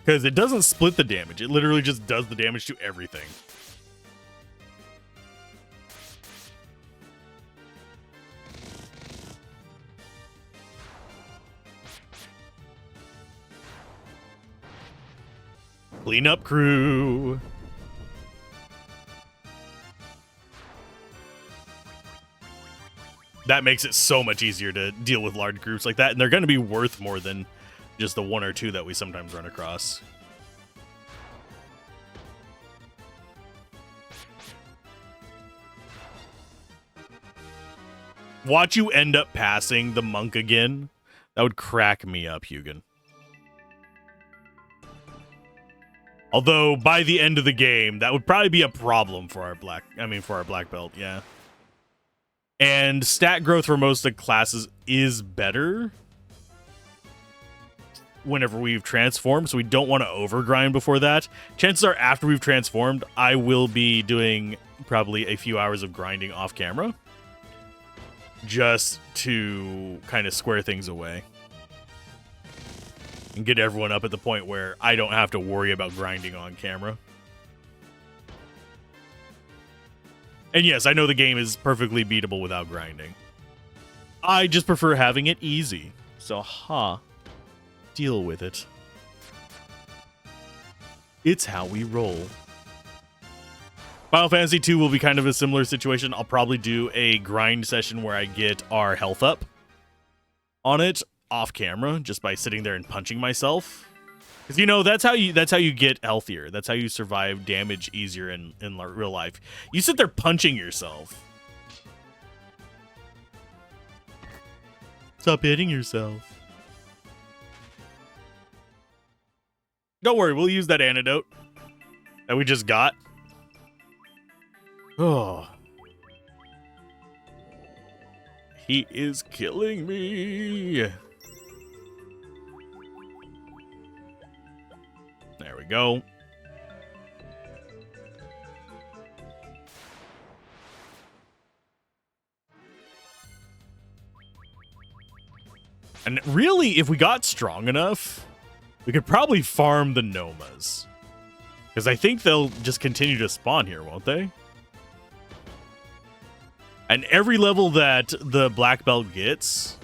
Because it doesn't split the damage. It literally just does the damage to everything. Clean up crew. That makes it so much easier to deal with large groups like that. And they're going to be worth more than just the 1 or 2 that we sometimes run across. Watch you end up passing the monk again. That would crack me up, Hugin. Although by the end of the game, that would probably be a problem for our black belt, yeah. And stat growth for most of the classes is better whenever we've transformed, so we don't want to overgrind before that. Chances are after we've transformed, I will be doing probably a few hours of grinding off camera just to kind of square things away and get everyone up at the point where I don't have to worry about grinding on camera. And yes, I know the game is perfectly beatable without grinding. I just prefer having it easy. So, deal with it. It's how we roll. Final Fantasy 2 will be kind of a similar situation. I'll probably do a grind session where I get our health up on it off camera just by sitting there and punching myself. Because, you know, that's how you get healthier. That's how you survive damage easier in real life. You sit there punching yourself. Stop hitting yourself. Don't worry, we'll use that antidote that we just got. Oh. He is killing me. There we go. And really, if we got strong enough, we could probably farm the Nomas. Because I think they'll just continue to spawn here, won't they? And every level that the black belt gets,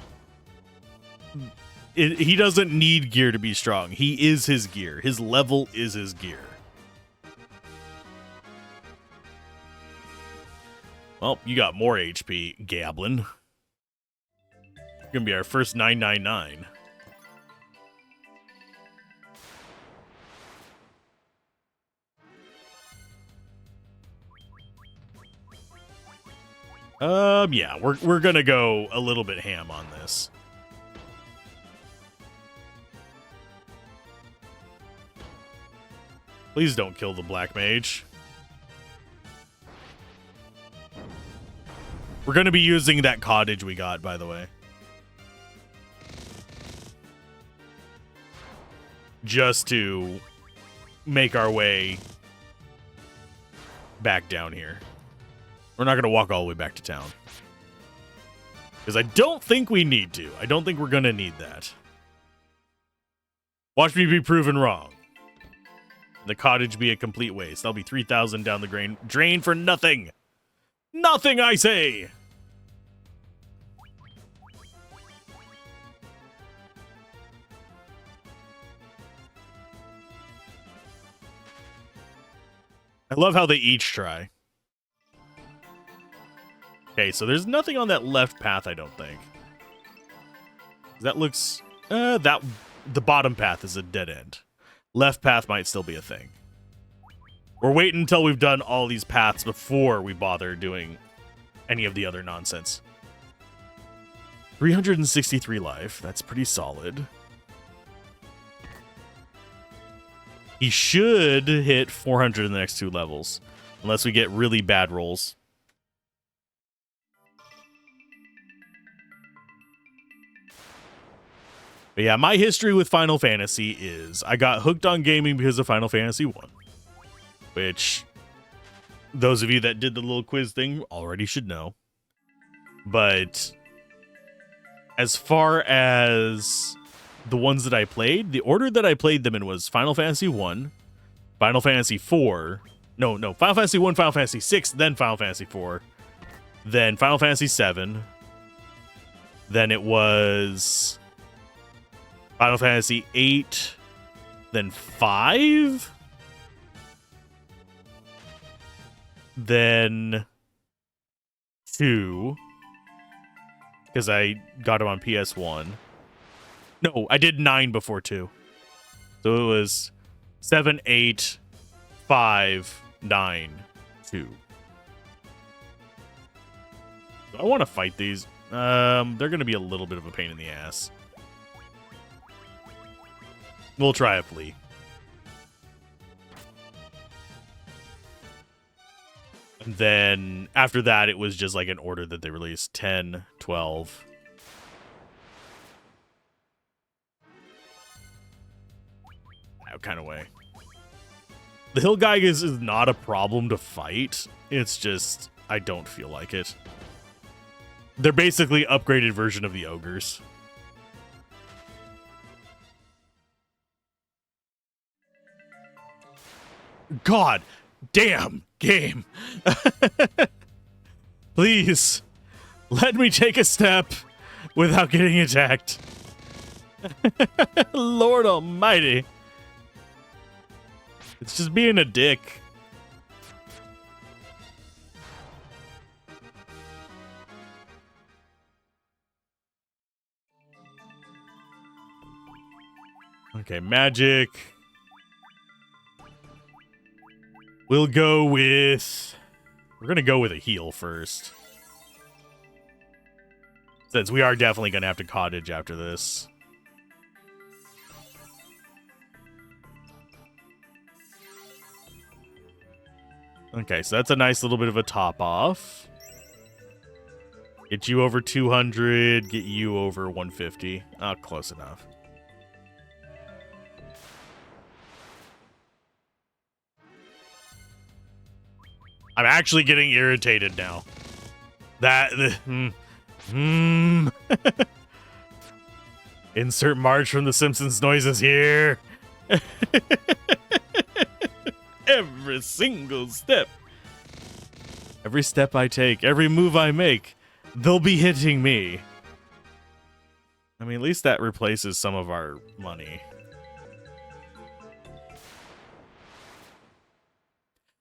he doesn't need gear to be strong. He is his gear. His level is his gear. Well, you got more HP, Gablin. Gonna be our first 999. Yeah, we're gonna go a little bit ham on this. Please don't kill the Black Mage. We're gonna be using that cottage we got, by the way. Just to make our way back down here. We're not going to walk all the way back to town. Because I don't think we need to. I don't think we're going to need that. Watch me be proven wrong. The cottage be a complete waste. That'll be 3,000 down the drain for nothing. Nothing, I say! I love how they each try. Okay, so there's nothing on that left path, I don't think. That looks... the bottom path is a dead end. Left path might still be a thing. We're waiting until we've done all these paths before we bother doing any of the other nonsense. 363 life. That's pretty solid. He should hit 400 in the next 2 levels. Unless we get really bad rolls. But yeah, my history with Final Fantasy is I got hooked on gaming because of Final Fantasy 1. Which, those of you that did the little quiz thing already should know. But, as far as the ones that I played, the order that I played them in was Final Fantasy 1, Final Fantasy 4, no, Final Fantasy 1, Final Fantasy 6, then Final Fantasy 4, then Final Fantasy 7, then it was Final Fantasy 8, then 5, then 2, because I got them on PS1. No, I did 9 before 2. So it was 7, 8, 5, 9, 2. I want to fight these. They're going to be a little bit of a pain in the ass. We'll try a flea. And then after that, it was just like an order that they released. 10, 12... kind of way. The Hill Geigas is not a problem to fight. It's just, I don't feel like it. They're basically upgraded version of the ogres. God damn game. Please, let me take a step without getting attacked. Lord almighty. It's just being a dick. Okay, magic. We'll go with... We're going to go with a heal first. Since we are definitely going to have to cottage after this. Okay, so that's a nice little bit of a top off. Get you over 200, get you over 150. Oh, close enough. I'm actually getting irritated now. Insert Marge from The Simpsons noises here. Every single step. Every step I take, every move I make, they'll be hitting me. I mean, at least that replaces some of our money.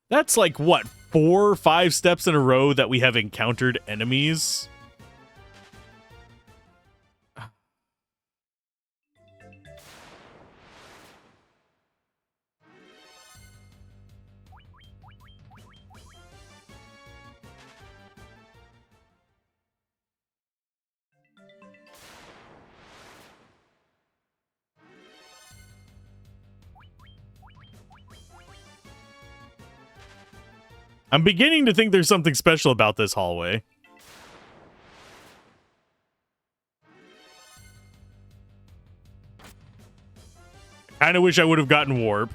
That's like, what, 4 or 5 steps in a row that we have encountered enemies? I'm beginning to think there's something special about this hallway. Kind of wish I would have gotten warp.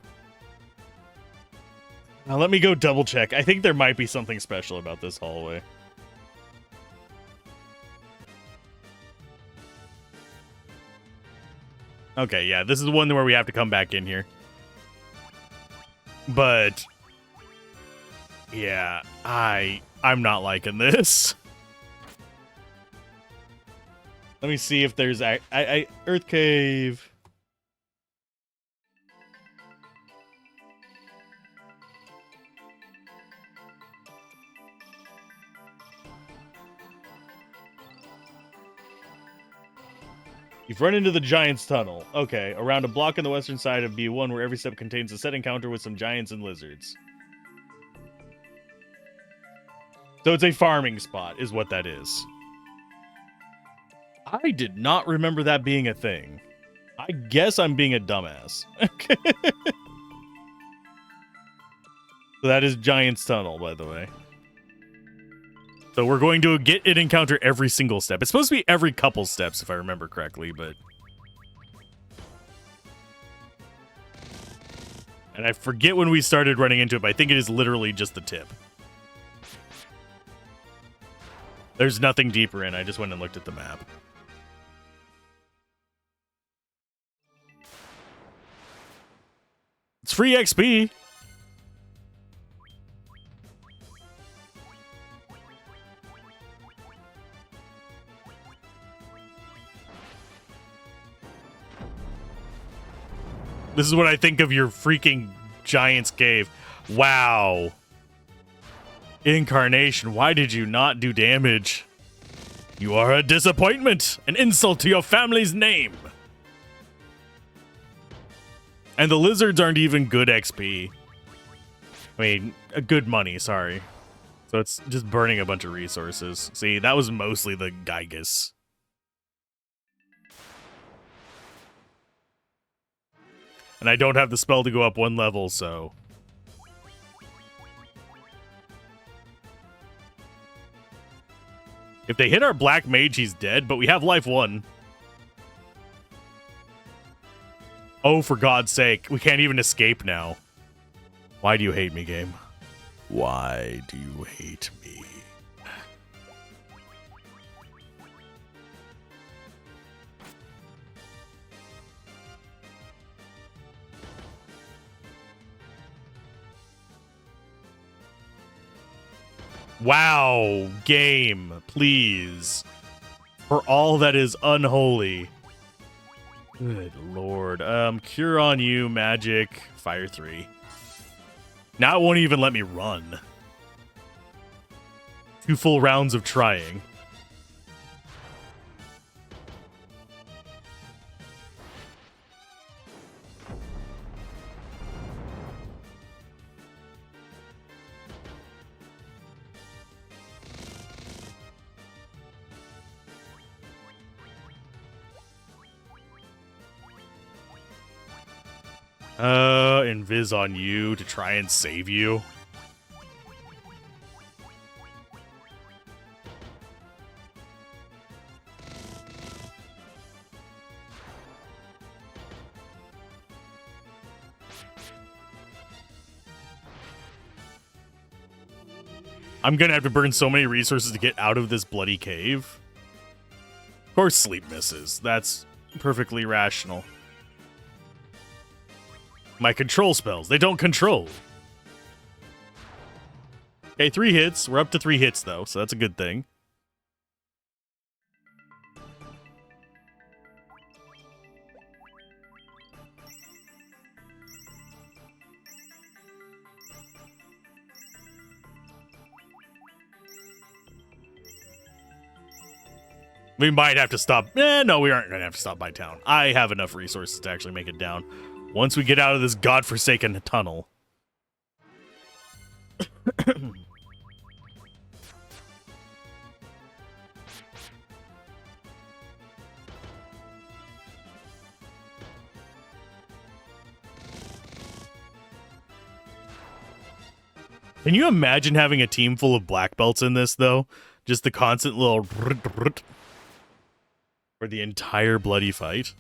Now let me go double check. I think there might be something special about this hallway. Okay, yeah, this is the one where we have to come back in here. But yeah, I'm not liking this. Let me see if there's Earth Cave. You've run into the Giants Tunnel. Okay, around a block on the western side of B1 where every step contains a set encounter with some giants and lizards. So it's a farming spot, is what that is. I did not remember that being a thing. I guess I'm being a dumbass. So that is Giants Tunnel, by the way. So we're going to get an encounter every single step. It's supposed to be every couple steps, if I remember correctly, but... And I forget when we started running into it, but I think it is literally just the tip. There's nothing deeper in. I just went and looked at the map. It's free XP. This is what I think of your freaking Giant's Cave. Wow. Incarnation, why did you not do damage? You are a disappointment, an insult to your family's name. And the lizards aren't even good XP. I mean, good money, sorry. So it's just burning a bunch of resources. See, that was mostly the Gygus. And I don't have the spell to go up one level, so... If they hit our black mage, he's dead, but we have life 1. Oh, for God's sake. We can't even escape now. Why do you hate me, game? Why do you hate me? Wow, game, please. For all that is unholy. Good lord. Cure on you, magic, fire 3. Now it won't even let me run. 2 full rounds of trying. Invis on you to try and save you. I'm gonna have to burn so many resources to get out of this bloody cave. Of course sleep misses. That's perfectly rational. My control spells, they don't control. Okay, 3 hits. We're up to 3 hits, though, so that's a good thing. We might have to stop. No, we aren't going to have to stop by town. I have enough resources to actually make it down. Once we get out of this godforsaken tunnel. Can you imagine having a team full of black belts in this, though? Just the constant little for the entire bloody fight.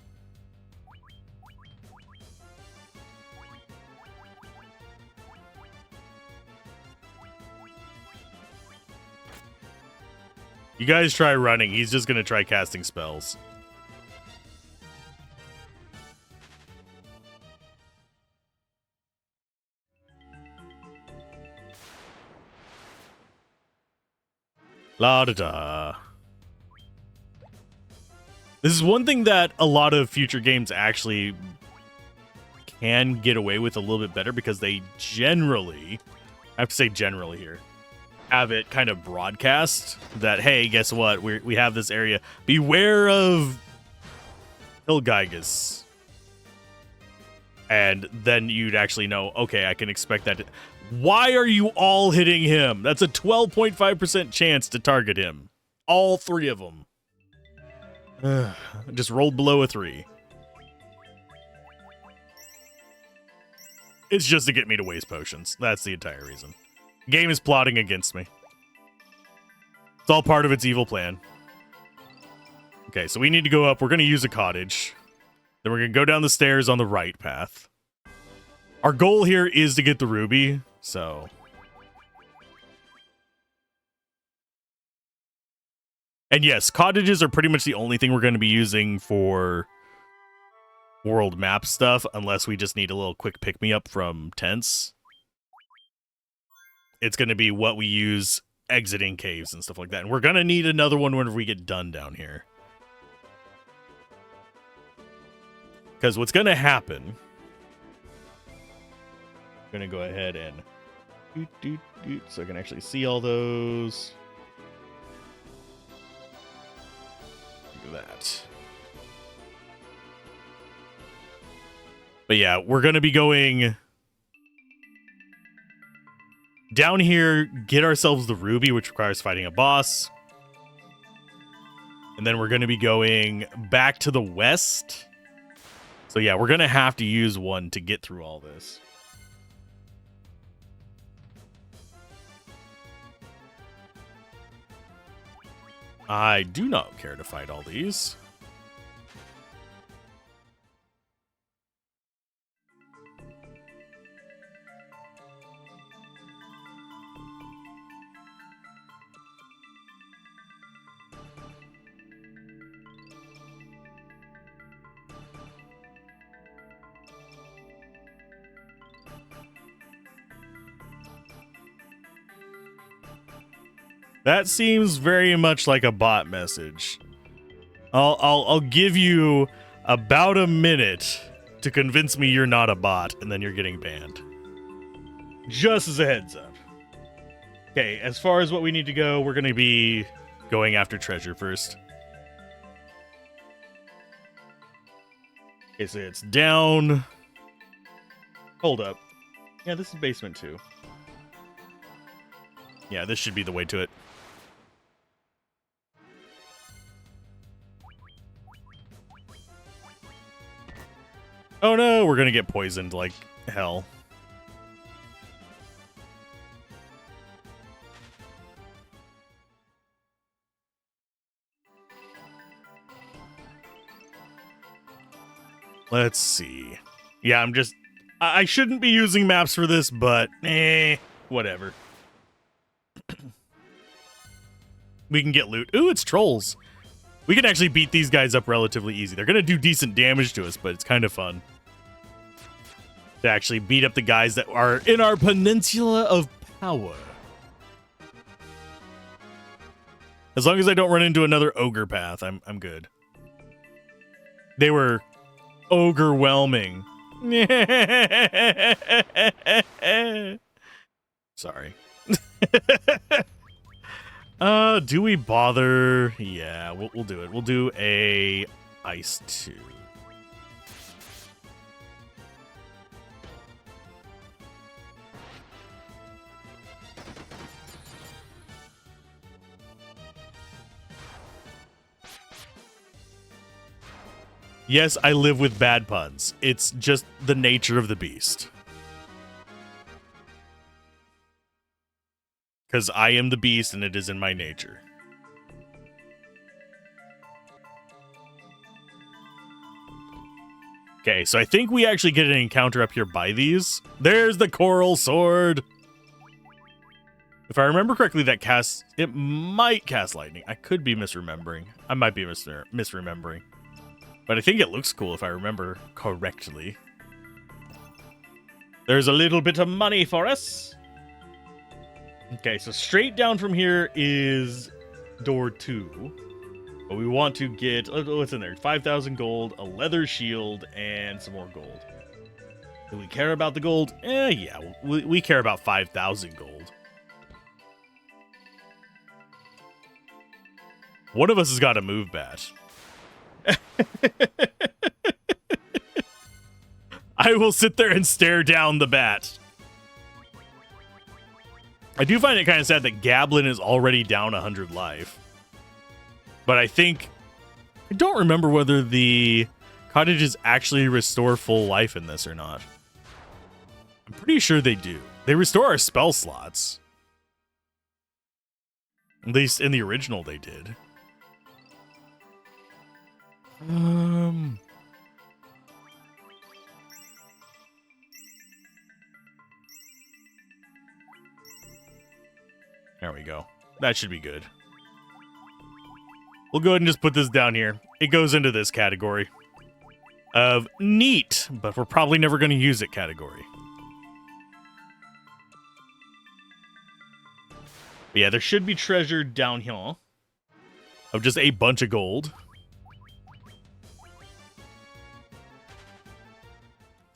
You guys try running. He's just going to try casting spells. La da da. This is one thing that a lot of future games actually can get away with a little bit better, because they generally, I have to say generally here, have it kind of broadcast that, hey, guess what? We have this area. Beware of Hilgigas. And then you'd actually know, okay, I can expect that. Why are you all hitting him? That's a 12.5% chance to target him. All three of them. Just rolled below a 3. It's just to get me to waste potions. That's the entire reason. Game is plotting against me. It's all part of its evil plan. Okay, so we need to go up. We're going to use a cottage. Then we're going to go down the stairs on the right path. Our goal here is to get the ruby, so... And yes, cottages are pretty much the only thing we're going to be using for world map stuff, unless we just need a little quick pick-me-up from tents. It's going to be what we use exiting caves and stuff like that. And we're going to need another one whenever we get done down here. Because what's going to happen... I'm going to go ahead and... so I can actually see all those... that. But yeah, we're going to be going down here, get ourselves the ruby, which requires fighting a boss. And then we're going to be going back to the west. So yeah, we're going to have to use one to get through all this. I do not care to fight all these. That seems very much like a bot message. I'll give you about a minute to convince me you're not a bot, and then you're getting banned. Just as a heads up. Okay, as far as what we need to go, we're going to be going after treasure first. Okay, so it's down. Hold up. Yeah, this is basement 2. Yeah, this should be the way to it. Oh no, we're gonna get poisoned like hell. Let's see. Yeah, I shouldn't be using maps for this, but whatever. We can get loot. Ooh, it's trolls. We can actually beat these guys up relatively easy. They're gonna do decent damage to us, but it's kind of fun to actually beat up the guys that are in our peninsula of power. As long as I don't run into another ogre path, I'm good. They were ogre-whelming. Sorry. Do we bother? Yeah, we'll do it. We'll do a ice 2. Yes, I live with bad puns. It's just the nature of the beast. Because I am the beast and it is in my nature. Okay, so I think we actually get an encounter up here by these. There's the coral sword. If I remember correctly, it might cast lightning. I could be misremembering. I might be misremembering. But I think it looks cool if I remember correctly. There's a little bit of money for us. Okay, so straight down from here is door 2. But we want to get, what's in there? 5,000 gold, a leather shield, and some more gold. Do we care about the gold? Yeah, we care about 5,000 gold. One of us has got a move bat. I will sit there and stare down the bat. I do find it kind of sad that Gablin is already down 100 life. But I don't remember whether the cottages actually restore full life in this or not. I'm pretty sure they do. They restore our spell slots. At least in the original they did. There we go. That should be good. We'll go ahead and just put this down here. It goes into this category of neat, but we're probably never going to use it category. But yeah, there should be treasure down here of just a bunch of gold.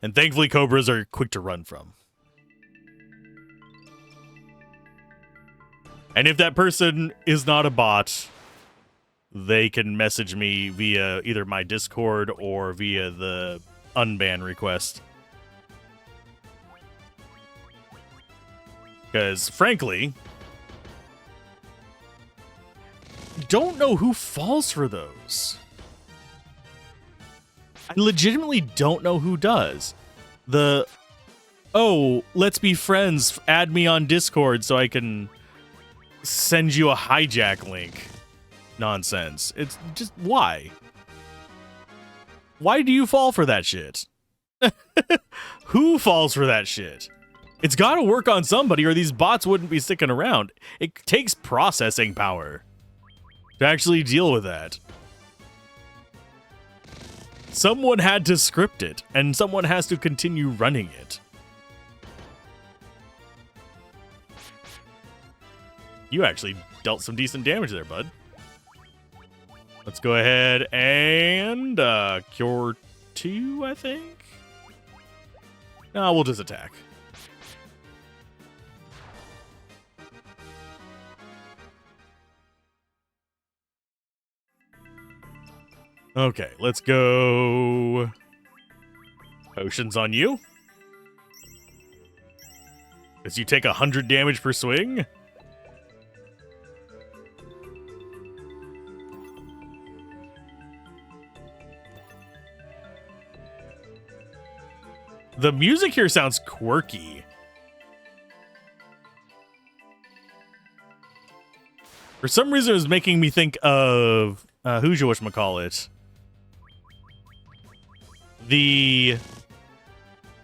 And thankfully, cobras are quick to run from. And if that person is not a bot, they can message me via either my Discord or via the unban request. Because, frankly, don't know who falls for those. I legitimately don't know who does. Oh, let's be friends, add me on Discord so I can send you a hijack link. Nonsense. It's just, why? Why do you fall for that shit? Who falls for that shit? It's got to work on somebody or these bots wouldn't be sticking around. It takes processing power to actually deal with that. Someone had to script it, and someone has to continue running it. You actually dealt some decent damage there, bud. Let's go ahead and cure 2, I think. No, we'll just attack. Okay, let's go. Potions on you. As you take 100 damage per swing. The music here sounds quirky. For some reason, it was making me think of who's your whatchamacallit? The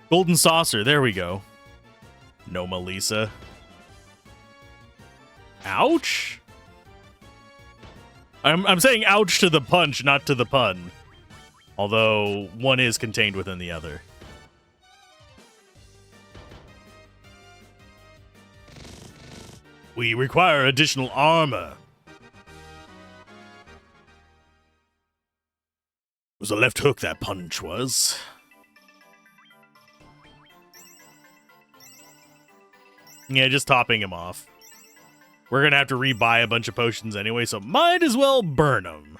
Golden Saucer. There we go. No, Melissa. Ouch. I'm saying ouch to the punch, not to the pun. Although one is contained within the other. We require additional armor. It was a left hook, that punch was. Yeah, just topping him off. We're gonna have to rebuy a bunch of potions anyway, so might as well burn them.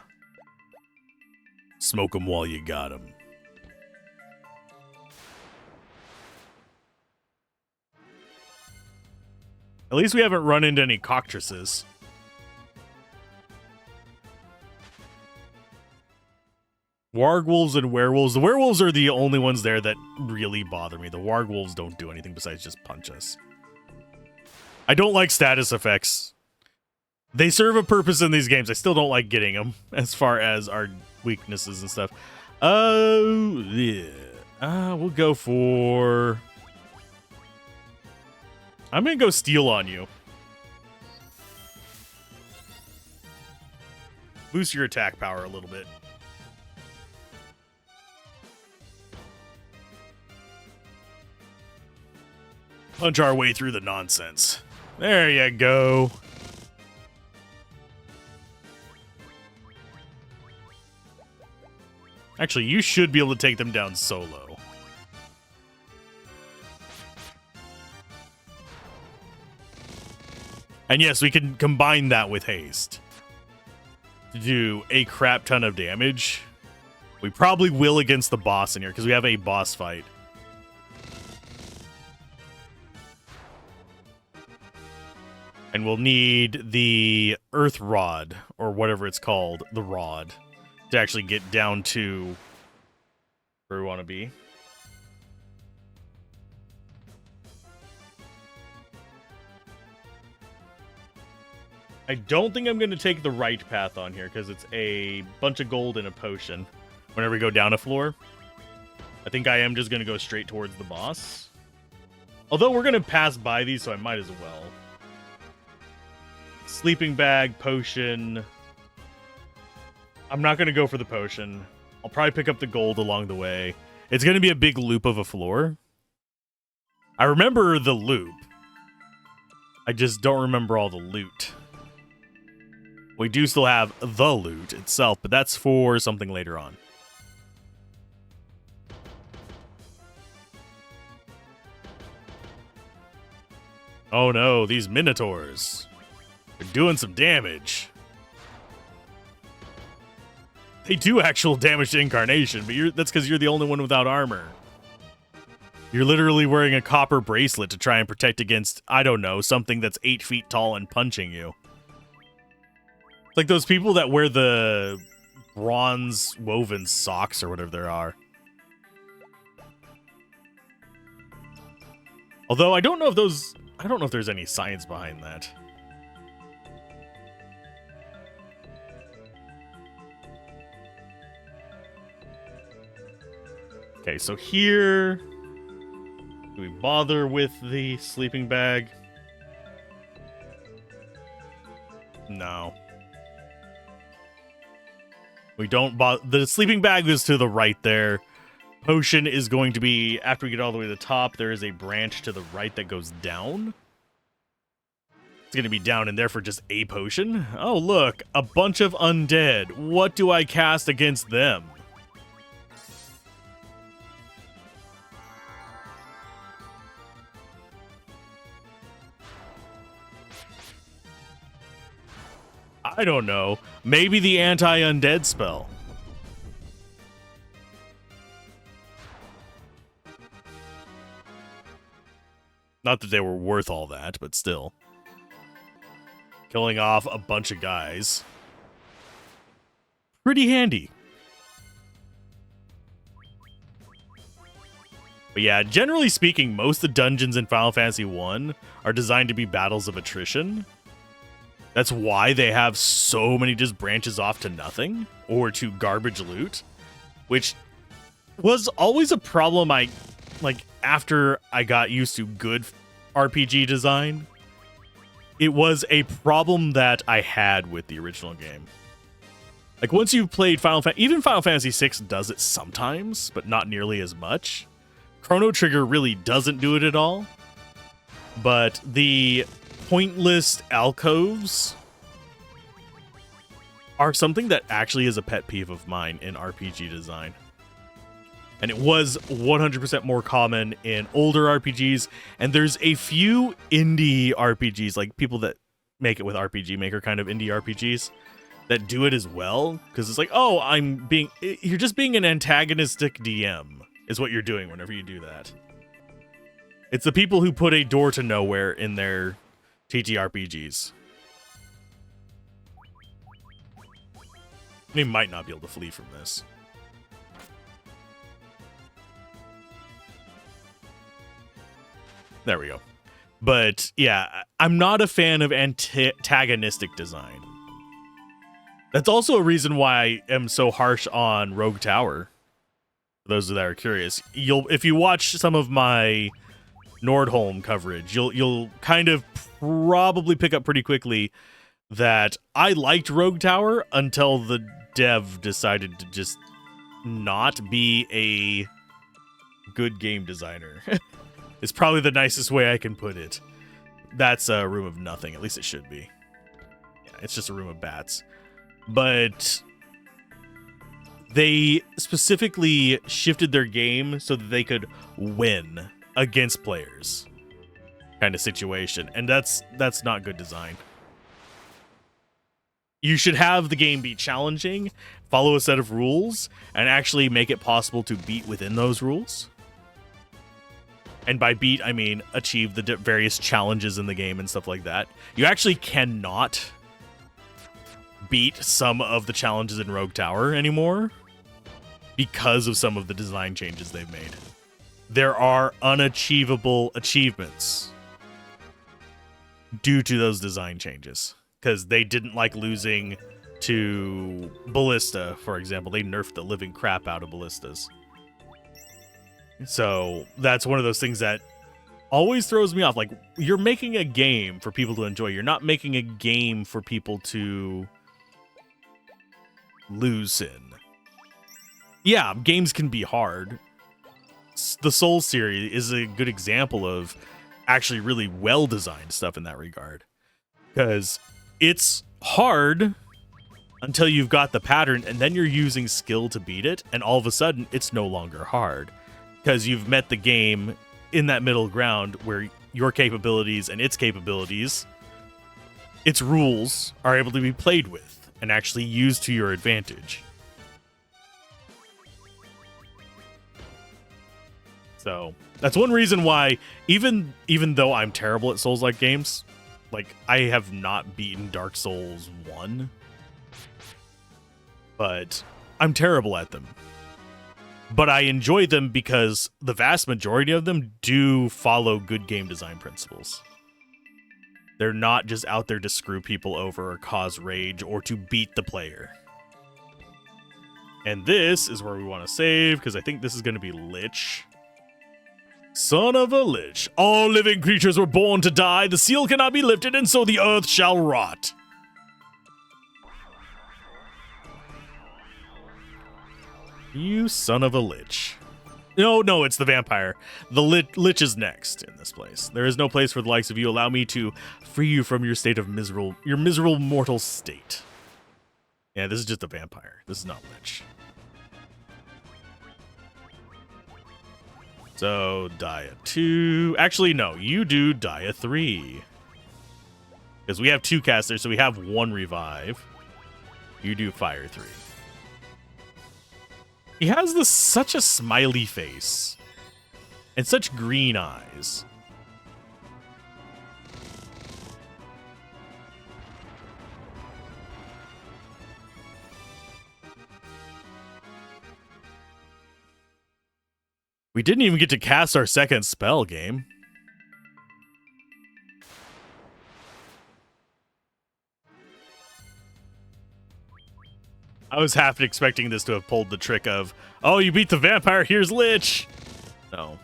Smoke them while you got them. At least we haven't run into any cockatrices. Wargwolves and werewolves. The werewolves are the only ones there that really bother me. The wargwolves don't do anything besides just punch us. I don't like status effects. They serve a purpose in these games. I still don't like getting them as far as our weaknesses and stuff. Yeah. We'll go for... I'm going to go steal on you. Boost your attack power a little bit. Punch our way through the nonsense. There you go. Actually, you should be able to take them down solo. And yes, we can combine that with haste to do a crap ton of damage. We probably will against the boss in here because we have a boss fight. And we'll need the earth rod, or whatever it's called, the rod, to actually get down to where we want to be. I don't think I'm going to take the right path on here because it's a bunch of gold and a potion whenever we go down a floor. I think I am just going to go straight towards the boss. Although we're going to pass by these, so I might as well. Sleeping bag, potion. I'm not going to go for the potion. I'll probably pick up the gold along the way. It's going to be a big loop of a floor. I remember the loop. I just don't remember all the loot. We do still have the loot itself, but that's for something later on. Oh no, these minotaurs. They're doing some damage. They do actual damage to Incarnation, but that's because you're the only one without armor. You're literally wearing a copper bracelet to try and protect against, I don't know, something that's 8 feet tall and punching you. It's like those people that wear the bronze woven socks or whatever there are. Although I don't know if there's any science behind that. Okay, so here, do we bother with the sleeping bag? No. We don't bother. The sleeping bag is to the right there. Potion is going to be, after we get all the way to the top, there is a branch to the right that goes down. It's going to be down in there for just a potion. Oh, look, a bunch of undead. What do I cast against them? I don't know. Maybe the anti-undead spell. Not that they were worth all that, but still. Killing off a bunch of guys. Pretty handy. But yeah, generally speaking, most of the dungeons in Final Fantasy 1 are designed to be battles of attrition. That's why they have so many just branches off to nothing or to garbage loot, which was always a problem after I got used to good RPG design. It was a problem that I had with the original game. Like once you've played even Final Fantasy VI does it sometimes, but not nearly as much. Chrono Trigger really doesn't do it at all. But the pointless alcoves are something that actually is a pet peeve of mine in RPG design. And it was 100% more common in older RPGs, and there's a few indie RPGs, like people that make it with RPG Maker kind of indie RPGs, that do it as well, because it's like, oh, you're just being an antagonistic DM, is what you're doing whenever you do that. It's the people who put a door to nowhere in their TTRPGs. They might not be able to flee from this. There we go. But yeah, I'm not a fan of antagonistic design. That's also a reason why I am so harsh on Rogue Tower. For those that are curious, if you watch some of my Nordholm coverage, you'll kind of probably pick up pretty quickly that I liked Rogue Tower until the dev decided to just not be a good game designer. It's probably the nicest way I can put it. That's a room of nothing. At least it should be. Yeah, it's just a room of bats. But they specifically shifted their game so that they could win against players kind of situation. And that's not good design. You should have the game be challenging, follow a set of rules, and actually make it possible to beat within those rules. And by beat, I mean achieve the various challenges in the game and stuff like that. You actually cannot beat some of the challenges in Rogue Tower anymore because of some of the design changes they've made. There are unachievable achievements due to those design changes because they didn't like losing to Ballista, for example. They nerfed the living crap out of Ballistas. So that's one of those things that always throws me off. Like, you're making a game for people to enjoy. You're not making a game for people to lose in. Yeah, games can be hard. The Souls series is a good example of actually really well-designed stuff in that regard. Because it's hard until you've got the pattern, and then you're using skill to beat it, and all of a sudden, it's no longer hard. Because you've met the game in that middle ground where your capabilities and its capabilities, its rules, are able to be played with and actually used to your advantage. So that's one reason why, even though I'm terrible at Souls-like games, like, I have not beaten Dark Souls 1, but I'm terrible at them. But I enjoy them because the vast majority of them do follow good game design principles. They're not just out there to screw people over or cause rage or to beat the player. And this is where we want to save, because I think this is going to be Lich. Son of a Lich. All living creatures were born to die. The seal cannot be lifted, and so the earth shall rot. You son of a Lich. No, it's the vampire. The Lich is next in this place. There is no place for the likes of you. Allow me to free you from your state of your miserable mortal state. Yeah, this is just a vampire. This is not Lich. So, die a 2. Actually, no, you do die a 3. Because we have 2 casters, so we have 1 revive. You do fire 3. He has such a smiley face and such green eyes. We didn't even get to cast our second spell, game. I was half expecting this to have pulled the trick of, oh, you beat the vampire, here's Lich. No.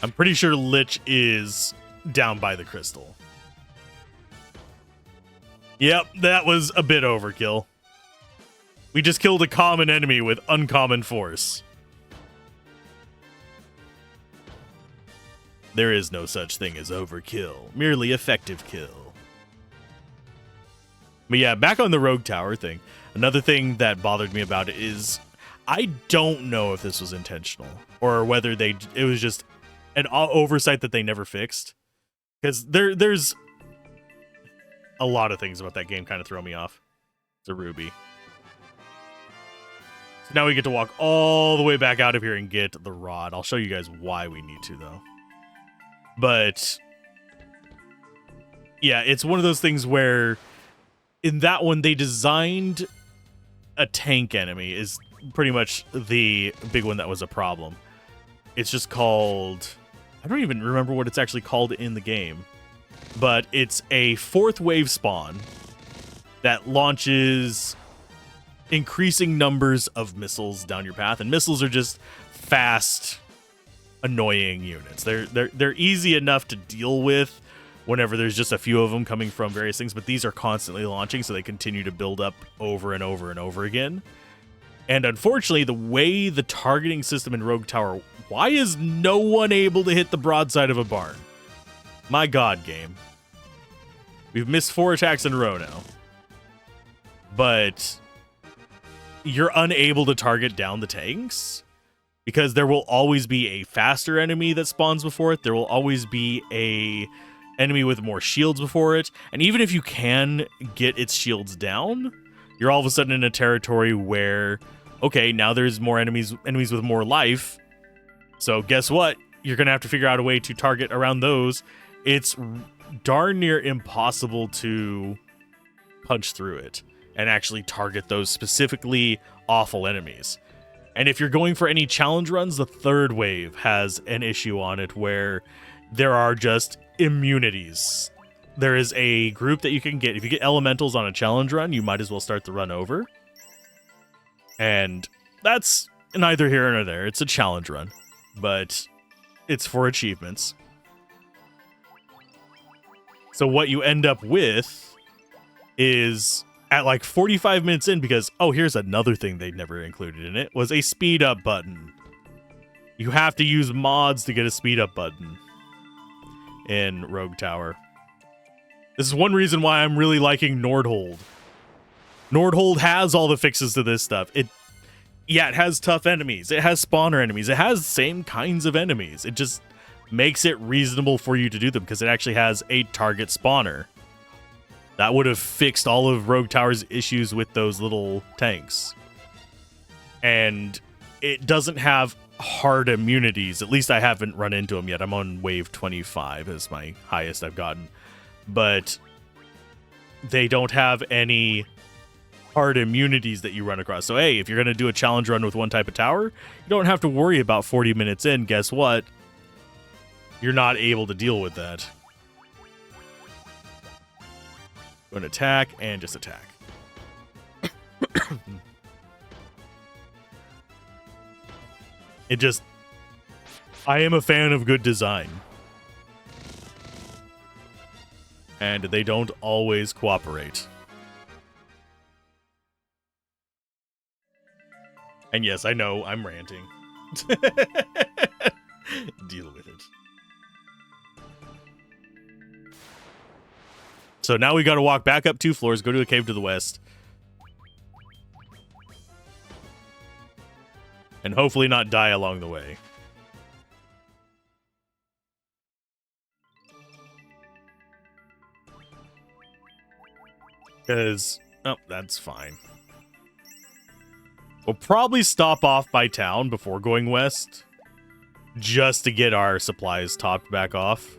I'm pretty sure Lich is down by the crystal. Yep, that was a bit overkill. We just killed a common enemy with uncommon force. There is no such thing as overkill, merely effective kill. But yeah, back on the Rogue Tower thing, another thing that bothered me about it is I don't know if this was intentional or whether it was just an oversight that they never fixed. Because there's a lot of things about that game kind of throw me off. It's a ruby. So now we get to walk all the way back out of here and get the rod. I'll show you guys why we need to, though. But yeah, it's one of those things where in that one, they designed a tank enemy is pretty much the big one that was a problem. It's just called... I don't even remember what it's actually called in the game. But it's a 4th wave spawn that launches increasing numbers of missiles down your path. And missiles are just fast, annoying units. They're easy enough to deal with whenever there's just a few of them coming from various things, but these are constantly launching, so they continue to build up over and over and over again. And unfortunately, the way the targeting system in Rogue Tower, why is no one able to hit the broadside of a barn? My God, game. We've missed 4 attacks in a row now. But you're unable to target down the tanks because there will always be a faster enemy that spawns before it. There will always be a enemy with more shields before it. And even if you can get its shields down, you're all of a sudden in a territory where, okay, now there's more enemies with more life. So guess what? You're going to have to figure out a way to target around those. It's darn near impossible to punch through it and actually target those specifically awful enemies. And if you're going for any challenge runs, the 3rd wave has an issue on it where there are just immunities. There is a group that you can get. If you get elementals on a challenge run, you might as well start the run over. And that's neither here nor there. It's a challenge run, but it's for achievements. So what you end up with is at like 45 minutes in, because, oh, here's another thing they never included in it, was a speed up button. You have to use mods to get a speed up button in Rogue Tower. This is one reason why I'm really liking Nordhold. Nordhold has all the fixes to this stuff. It has tough enemies. It has spawner enemies. It has the same kinds of enemies. It just makes it reasonable for you to do them because it actually has a target spawner. That would have fixed all of Rogue Tower's issues with those little tanks. And it doesn't have hard immunities. At least I haven't run into them yet. I'm on wave 25 as my highest I've gotten. But they don't have any hard immunities that you run across. So, hey, if you're going to do a challenge run with one type of tower, you don't have to worry about 40 minutes in. Guess what? You're not able to deal with that. Go and attack and just attack. I am a fan of good design. And they don't always cooperate. And yes, I know, I'm ranting. Deal with it. So now we got to walk back up 2 floors, go to a cave to the west. And hopefully not die along the way. Because, oh, that's fine. We'll probably stop off by town before going west, just to get our supplies topped back off.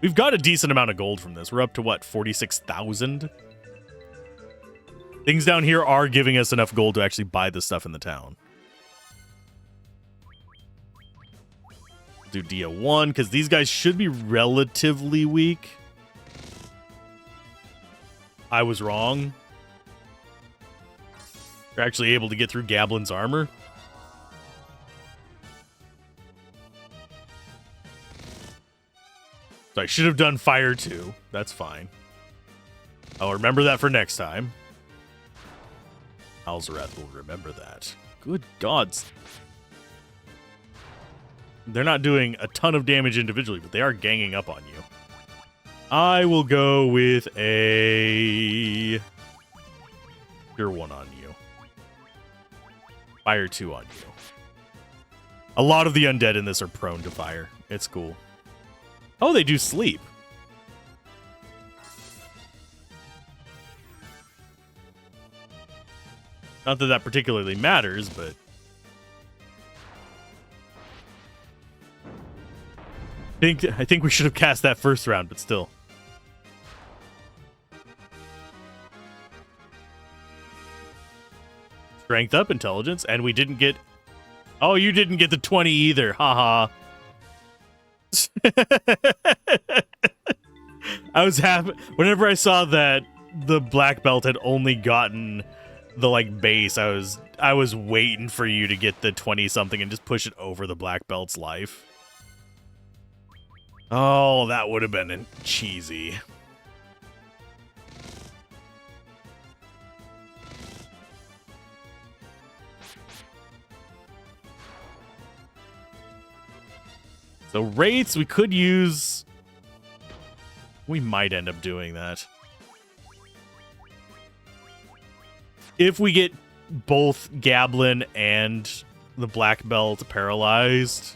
We've got a decent amount of gold from this. We're up to, what, 46,000? Things down here are giving us enough gold to actually buy the stuff in the town. Do Dia 1, because these guys should be relatively weak. I was wrong. They're actually able to get through Gablin's armor. So I should have done fire too. That's fine. I'll remember that for next time. Alzorath will remember that. Good gods. They're not doing a ton of damage individually, but they are ganging up on you. I will go with a Pure 1 on you. Fire 2 on you. A lot of the undead in this are prone to fire. It's cool. Oh, they do sleep. Not that that particularly matters, but... I think we should have cast that first round, but still. Strength up, intelligence, and we didn't get Oh, you didn't get the 20 either. Haha. I was happy whenever I saw that the black belt had only gotten the like base. I was waiting for you to get the 20 something and just push it over the black belt's life. Oh, that would have been cheesy. So rates, we could use... We might end up doing that. If we get both Gablin and the black belt paralyzed,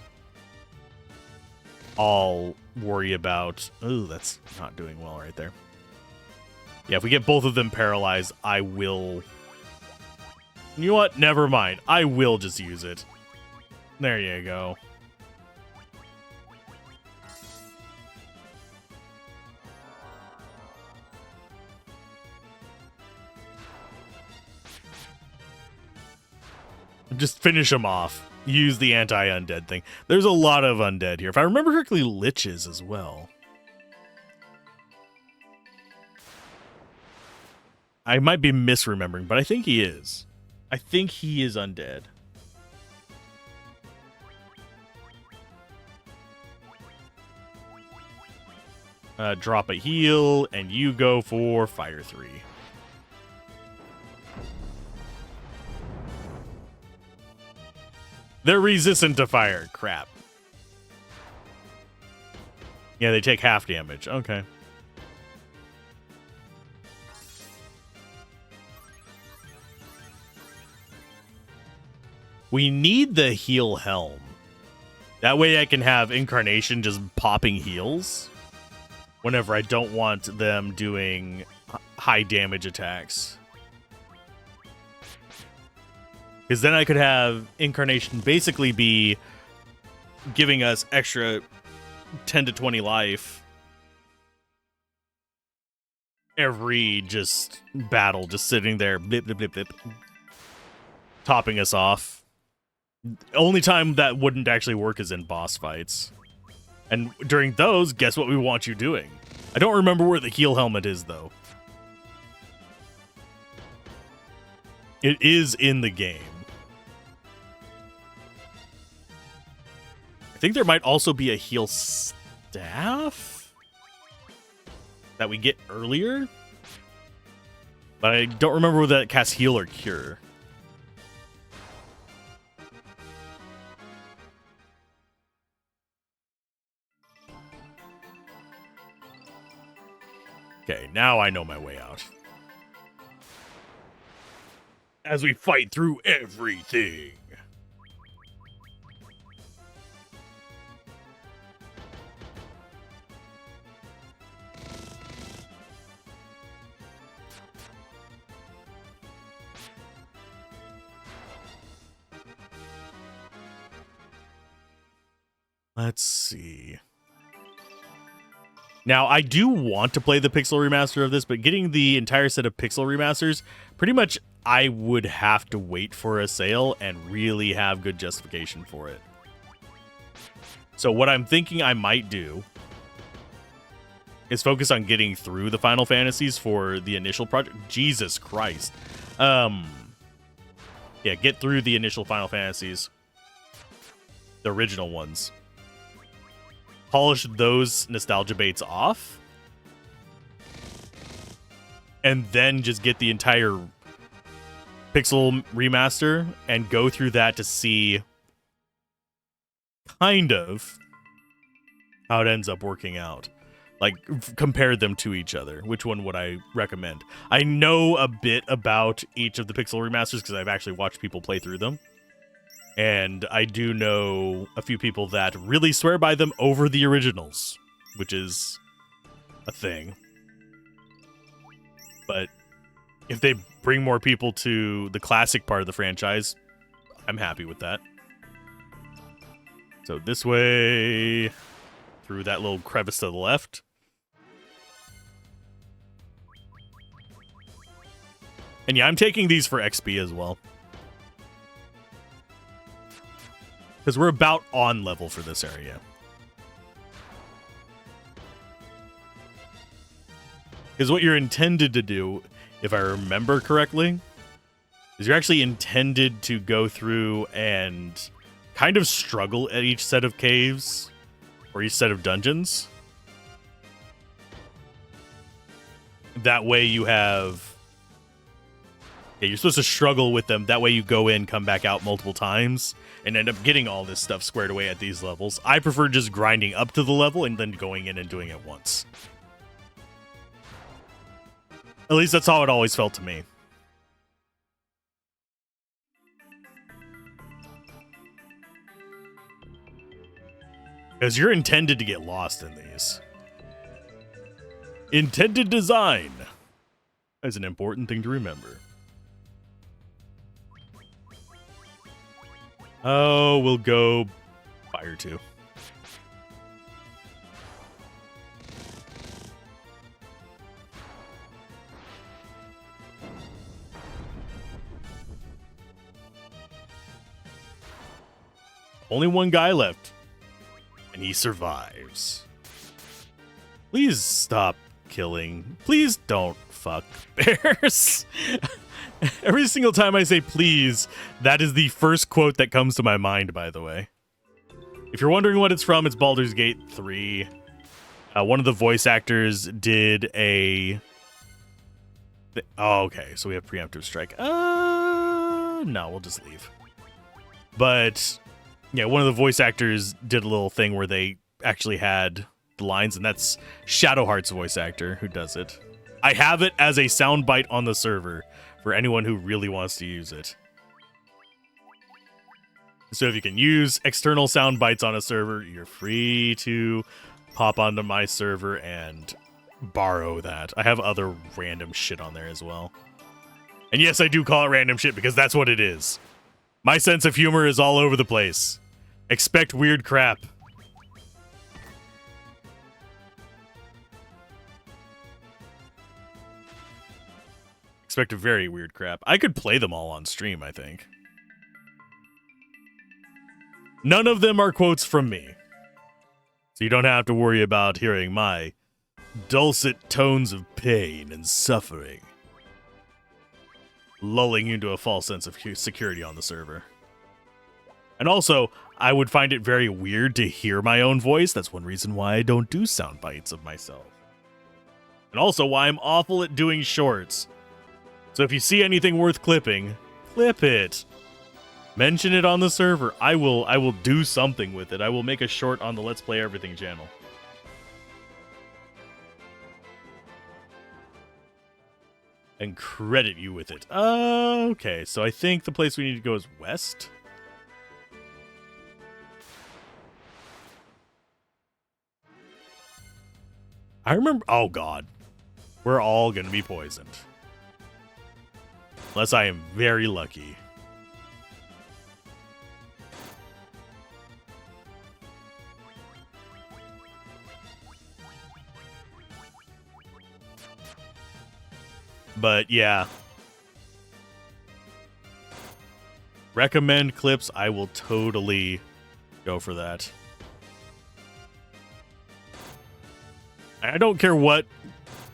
I'll worry about... Ooh, that's not doing well right there. Yeah, if we get both of them paralyzed, I will... You know what? Never mind. I will just use it. There you go. Just finish them off. Use the anti-undead thing. There's a lot of undead here. If I remember correctly, liches as well. I might be misremembering, but I think he is. I think he is undead. Drop a heal, and you go for Fire 3. They're resistant to fire. Crap. Yeah, they take half damage. Okay. We need the heal helm. That way I can have Incarnation just popping heals whenever I don't want them doing high damage attacks. Because then I could have Incarnation basically be giving us extra 10 to 20 life every just battle, just sitting there, blip, blip, blip, blip, topping us off. Only time that wouldn't actually work is in boss fights. And during those, guess what we want you doing? I don't remember where the heal helmet is, though. It is in the game. I think there might also be a heal staff that we get earlier. But I don't remember whether that casts heal or cure. Okay, now I know my way out. As we fight through everything. Let's see. Now, I do want to play the pixel remaster of this, but getting the entire set of pixel remasters, pretty much I would have to wait for a sale and really have good justification for it. So what I'm thinking I might do is focus on getting through the Final Fantasies for the initial project. Jesus Christ. Yeah, get through the initial Final Fantasies. The original ones. Polish those nostalgia baits off. And then just get the entire pixel remaster and go through that to see kind of how it ends up working out. Like, compare them to each other. Which one would I recommend? I know a bit about each of the pixel remasters because I've actually watched people play through them. And I do know a few people that really swear by them over the originals, which is a thing. But if they bring more people to the classic part of the franchise, I'm happy with that. So this way, through that little crevice to the left. And yeah, I'm taking these for XP as well. because we're about on level for this area. Because what you're intended to do, if I remember correctly, is you're actually intended to go through and kind of struggle at each set of caves or each set of dungeons. That way you have... Yeah, you're supposed to struggle with them. That way you go in, come back out multiple times, and end up getting all this stuff squared away at these levels. I prefer just grinding up to the level and then going in and doing it once. At least that's how it always felt to me. Because you're intended to get lost in these. Intended design is an important thing to remember. Oh, we'll go Fire 2. Only one guy left. And he survives. Please stop killing. Please don't fuck bears. Every single time I say please, that is the first quote that comes to my mind, by the way. If you're wondering what it's from, it's Baldur's Gate 3. One of the voice actors did a... Oh, okay, so we have preemptive strike. No, we'll just leave. But, yeah, one of the voice actors did a little thing where they actually had the lines, and that's Shadowheart's voice actor who does it. I have it as a soundbite on the server for anyone who really wants to use it. So if you can use external sound bites on a server, you're free to pop onto my server and borrow that. I have other random shit on there as well. And yes, I do call it random shit because that's what it is. My sense of humor is all over the place. Expect weird crap. Expect a very weird crap. I could play them all on stream, I think. None of them are quotes from me. So you don't have to worry about hearing my dulcet tones of pain and suffering, lulling you into a false sense of security on the server. And also, I would find it very weird to hear my own voice. That's one reason why I don't do sound bites of myself. And also why I'm awful at doing shorts. So if you see anything worth clipping, clip it. Mention it on the server. I will do something with it. I will make a short on the Let's Play Everything channel. And credit you with it. Okay, so I think the place we need to go is west. I remember... Oh, God. We're all going to be poisoned. Unless I am very lucky. But, yeah. Recommend clips. I will totally go for that. I don't care what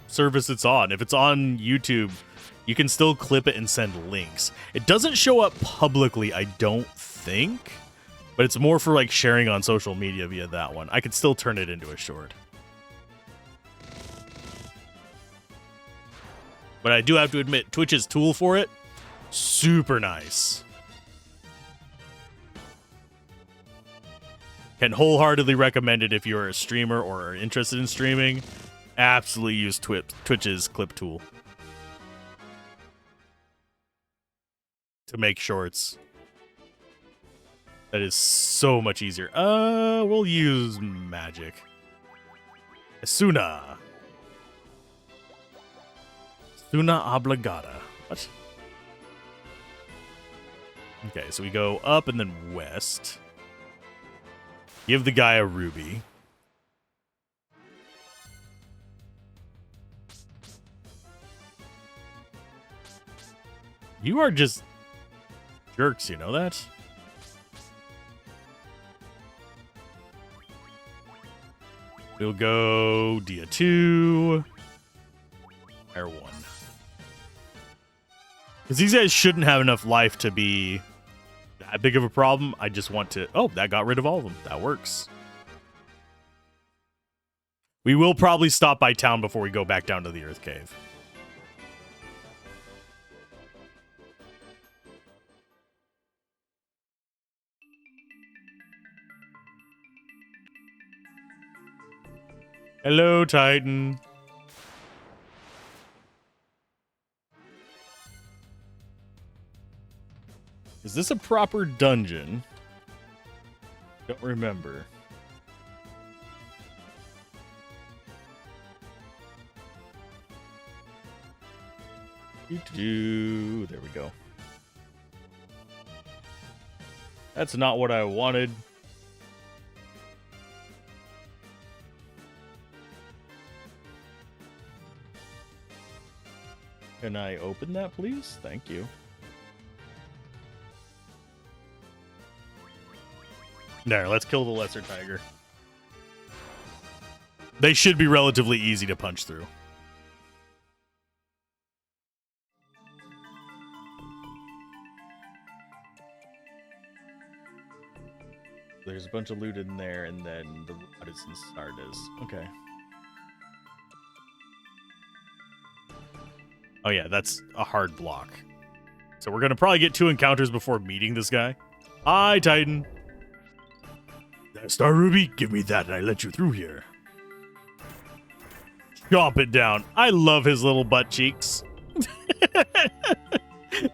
service it's on. If it's on YouTube, you can still clip it and send links. It doesn't show up publicly, I don't think. But it's more for like sharing on social media via that one. I could still turn it into a short. But I do have to admit, Twitch's tool for it, super nice. Can wholeheartedly recommend it if you're a streamer or are interested in streaming. Absolutely use Twitch's clip tool to make shorts. That is so much easier. We'll use magic. Asuna. Asuna obligata. What? Okay, so we go up and then west. Give the guy a ruby. You are just jerks, you know that? We'll go Dia 2. Air 1. Because these guys shouldn't have enough life to be that big of a problem. I just want to... Oh, that got rid of all of them. That works. We will probably stop by town before we go back down to the Earth Cave. Hello, Titan. Is this a proper dungeon? Don't remember. There we go. That's not what I wanted. Can I open that, please? Thank you. There, let's kill the lesser tiger. They should be relatively easy to punch through. There's a bunch of loot in there, and then the Rotters and Sardas. Okay. Oh yeah, that's a hard block. So we're gonna probably get 2 encounters before meeting this guy. Hi, Titan. That Star Ruby, give me that and I let you through here. Chomp it down. I love his little butt cheeks.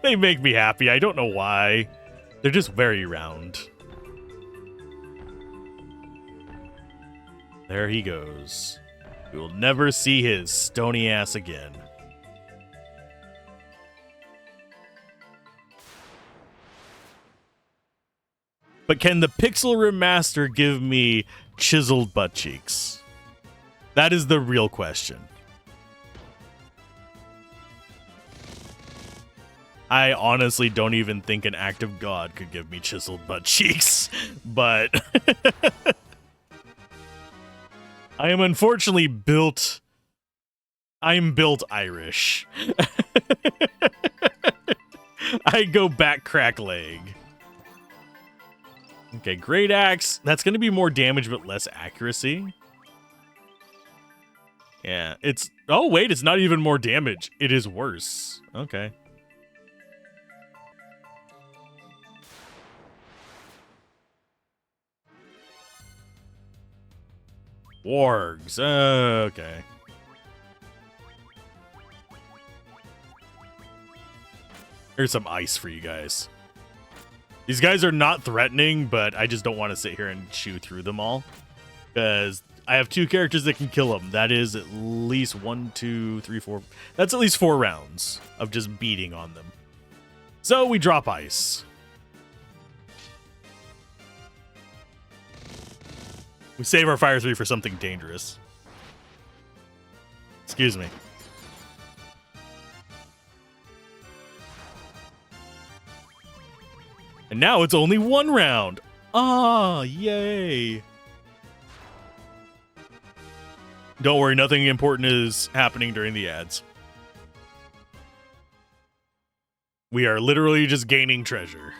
They make me happy. I don't know why. They're just very round. There he goes. We will never see his stony ass again. But can the Pixel Remaster give me chiseled butt cheeks? That is the real question. I honestly don't even think an act of God could give me chiseled butt cheeks, but I am unfortunately built... I'm built Irish. I go back crack leg. Okay, Great Axe. That's going to be more damage, but less accuracy. Yeah, it's... Oh, wait, it's not even more damage. It is worse. Okay. Wargs. Okay. Here's some ice for you guys. These guys are not threatening, but I just don't want to sit here and chew through them all. Because I have 2 characters that can kill them. That is at least 1, 2, 3, 4. That's at least 4 rounds of just beating on them. So we drop ice. We save our Fire 3 for something dangerous. Excuse me. And now it's only 1 round. Ah, yay. Don't worry, nothing important is happening during the ads. We are literally just gaining treasure.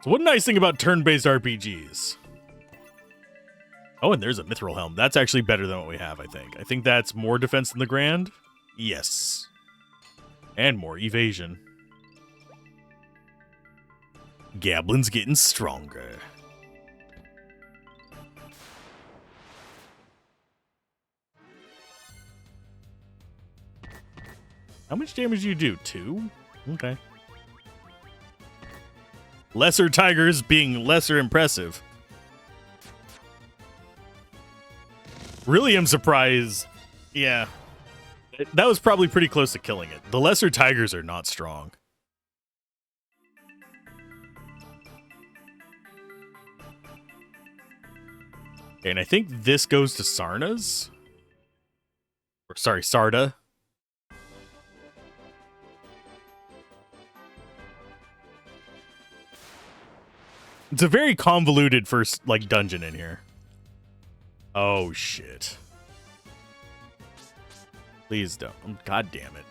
So one nice thing about turn-based RPGs. Oh, and there's a Mithril Helm. That's actually better than what we have, I think. I think that's more defense than the Grand. Yes. And more evasion. Gablin's getting stronger. How much damage do you do? 2? Okay. Lesser tigers being lesser impressive. Really am surprised. Yeah. That was probably pretty close to killing it. The lesser tigers are not strong. Okay, and I think this goes to Sarna's. Or sorry, Sarda. It's a very convoluted first, like, dungeon in here. Oh, shit. Please don't. God damn it.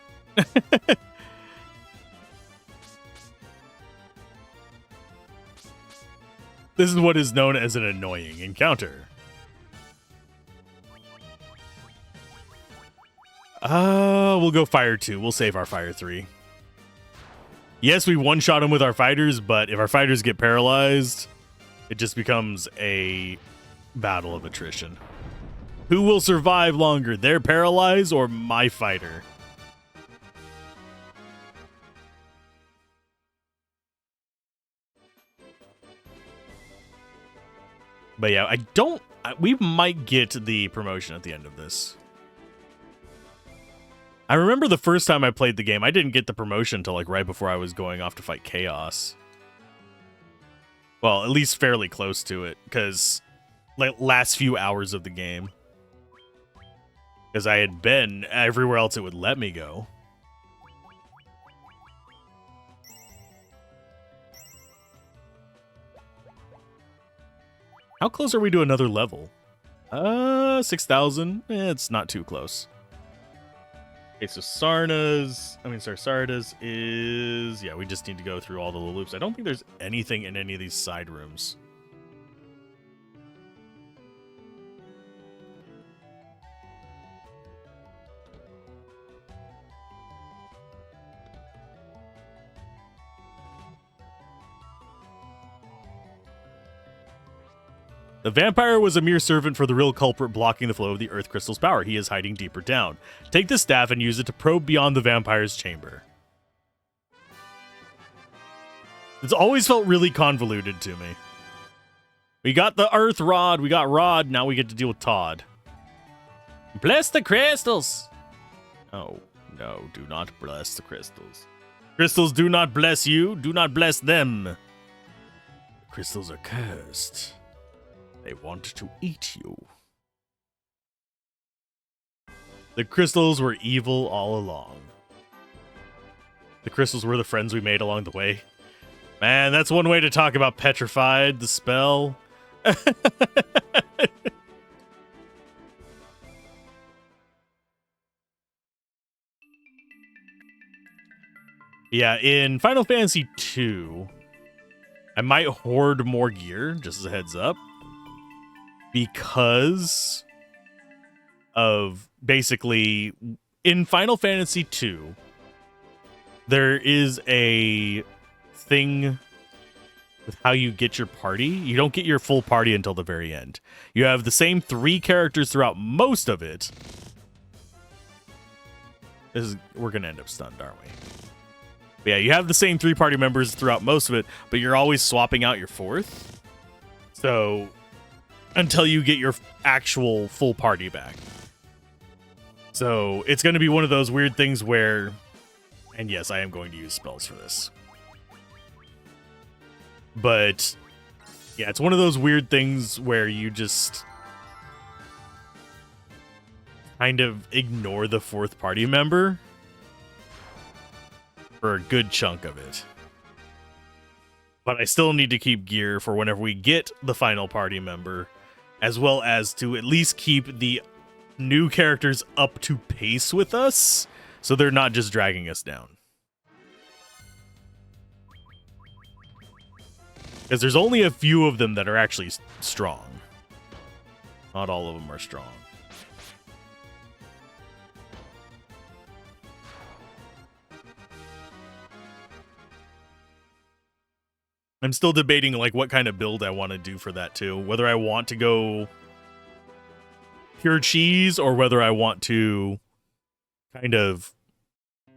This is what is known as an annoying encounter. We'll go Fire 2. We'll save our Fire 3. Yes, we one-shot them with our fighters, but if our fighters get paralyzed, it just becomes a battle of attrition. Who will survive longer, their paralyzed or my fighter? But yeah, we might get the promotion at the end of this. I remember the first time I played the game, I didn't get the promotion until like right before I was going off to fight Chaos. Well, at least fairly close to it, because like last few hours of the game. Because I had been everywhere else it would let me go. How close are we to another level? 6,000. It's not too close. Okay, so Sarda's is... Yeah, we just need to go through all the loops. I don't think there's anything in any of these side rooms. The vampire was a mere servant for the real culprit blocking the flow of the earth crystal's power. He is hiding deeper down. Take the staff and use it to probe beyond the vampire's chamber. It's always felt really convoluted to me. We got the earth rod, we got Rod, now we get to deal with Todd. Bless the crystals! Oh, no, do not bless the crystals. Crystals do not bless you, do not bless them. The crystals are cursed. They want to eat you. The crystals were evil all along. The crystals were the friends we made along the way. Man, that's one way to talk about Petrified, the spell. Yeah, in Final Fantasy II, I might hoard more gear, just as a heads up. Because of basically in Final Fantasy II, there is a thing with how you get your party. You don't get your full party until the very end. You have the same 3 characters throughout most of it. We're gonna end up stunned, aren't we? But yeah, you have the same 3 party members throughout most of it, but you're always swapping out your 4th. So until you get your actual full party back. So it's going to be one of those weird things where, and yes, I am going to use spells for this. But yeah, it's one of those weird things where you just kind of ignore the 4th party member for a good chunk of it. But I still need to keep gear for whenever we get the final party member, as well as to at least keep the new characters up to pace with us, so they're not just dragging us down. Because there's only a few of them that are actually strong. Not all of them are strong. I'm still debating like what kind of build I want to do for that too. Whether I want to go pure cheese or whether I want to kind of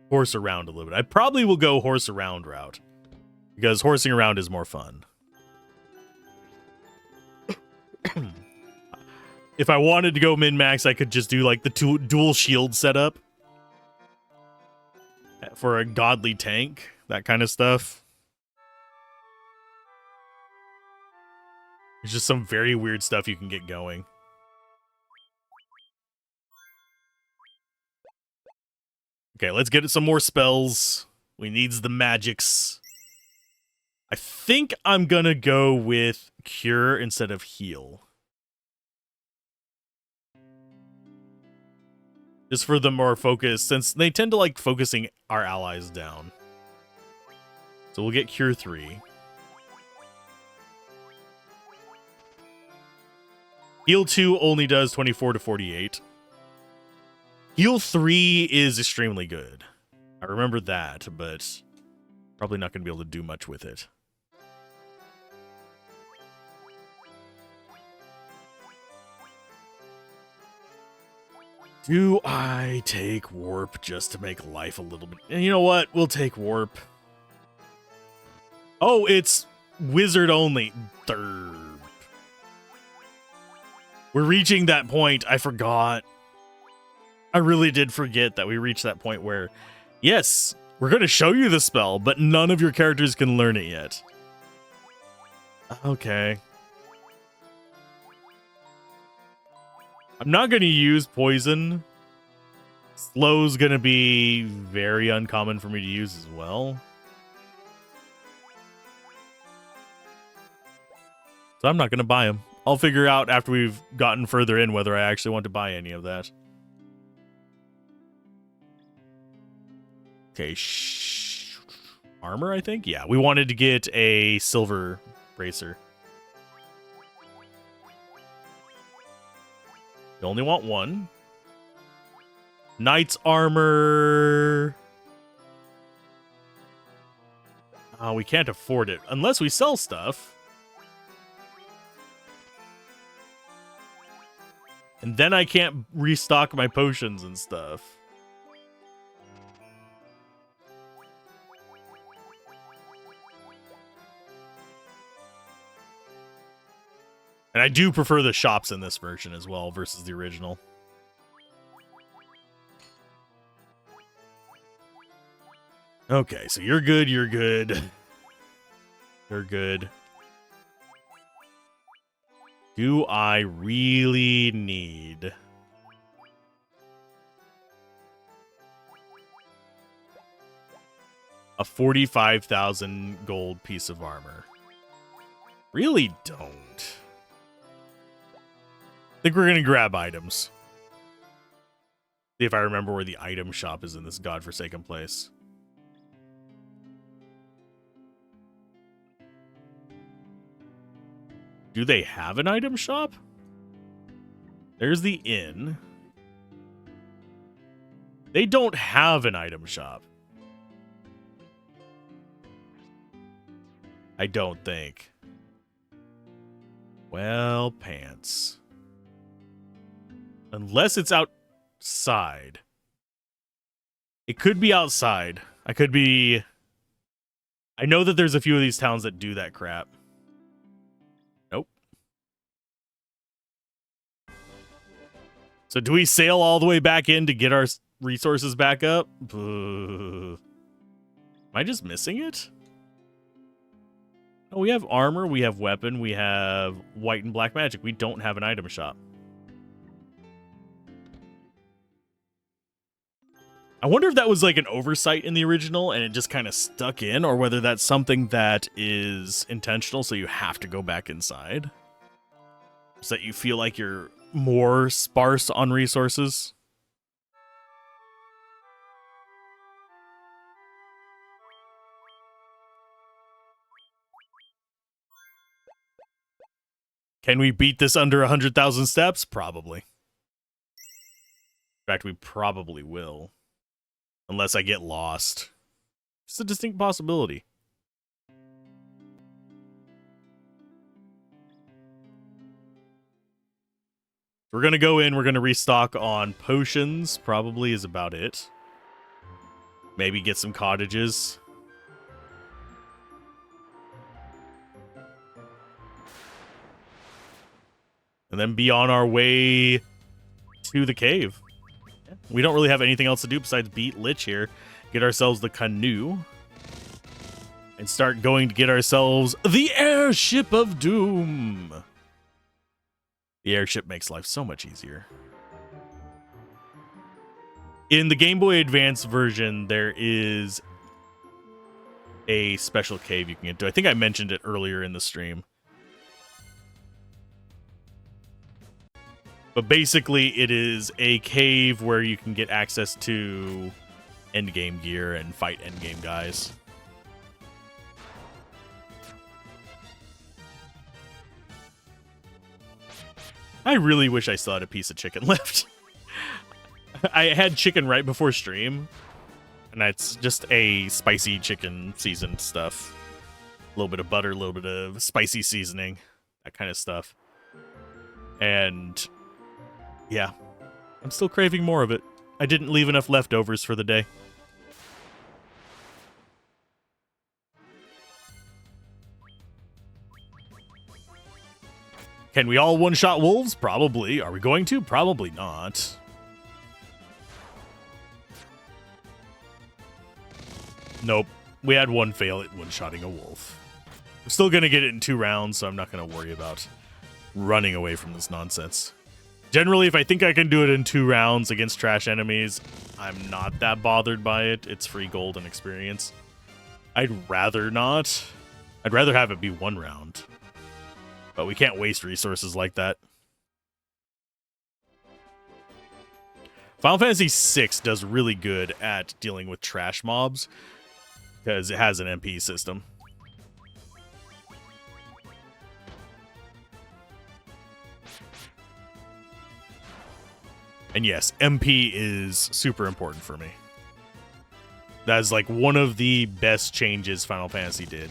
horse around a little bit. I probably will go horse around route because horsing around is more fun. If I wanted to go min-max, I could just do like the dual shield setup for a godly tank, that kind of stuff. There's just some very weird stuff you can get going. Okay, let's get some more spells. We needs the magics. I think I'm gonna go with Cure instead of Heal. Just for the more focus, since they tend to like focusing our allies down. So we'll get Cure 3. Heal 2 only does 24 to 48. Heal 3 is extremely good. I remember that, but probably not going to be able to do much with it. Do I take Warp just to make life a little bit... And you know what? We'll take Warp. Oh, it's Wizard only. Derp. We're reaching that point. I forgot. I really did forget that we reached that point where, yes, we're going to show you the spell, but none of your characters can learn it yet. Okay. I'm not going to use Poison. Slow's going to be very uncommon for me to use as well. So I'm not going to buy them. I'll figure out after we've gotten further in whether I actually want to buy any of that. Okay, armor, I think? Yeah, we wanted to get a silver bracer. You only want one. Knight's armor. We can't afford it unless we sell stuff. And then I can't restock my potions and stuff. And I do prefer the shops in this version as well versus the original. Okay, so you're good, you're good. You're good. Do I really need... a 45,000 gold piece of armor? Really don't. I think we're going to grab items. See if I remember where the item shop is in this godforsaken place. Do they have an item shop? There's the inn. They don't have an item shop. I don't think. Well, pants. Unless it's outside. It could be outside. I know that there's a few of these towns that do that crap. Nope. So do we sail all the way back in to get our resources back up? Am I just missing it? Oh, we have armor, we have weapon, we have white and black magic. We don't have an item shop. I wonder if that was like an oversight in the original and it just kind of stuck in, or whether that's something that is intentional, so you have to go back inside. So that you feel like you're more sparse on resources. Can we beat this under 100,000 steps? Probably. In fact, we probably will. Unless I get lost. It's a distinct possibility. We're going to go in. We're going to restock on potions. Probably is about it. Maybe get some cottages. And then be on our way to the cave. We don't really have anything else to do besides beat Lich here. Get ourselves the canoe. And start going to get ourselves the Airship of Doom. The airship makes life so much easier. In the Game Boy Advance version, there is a special cave you can get to. I think I mentioned it earlier in the stream. But basically, it is a cave where you can get access to endgame gear and fight endgame guys. I really wish I still had a piece of chicken left. I had chicken right before stream, and that's just a spicy chicken seasoned stuff. A little bit of butter, a little bit of spicy seasoning, that kind of stuff. And yeah, I'm still craving more of it. I didn't leave enough leftovers for the day. Can we all one-shot wolves? Probably. Are we going to? Probably not. Nope. We had one fail at one-shotting a wolf. We're still going to get it in 2 rounds, so I'm not going to worry about running away from this nonsense. Generally, if I think I can do it in 2 rounds against trash enemies, I'm not that bothered by it. It's free gold and experience. I'd rather not. I'd rather have it be 1 round. But we can't waste resources like that. Final Fantasy VI does really good at dealing with trash mobs because it has an MP system. And yes, MP is super important for me. That is like one of the best changes Final Fantasy did.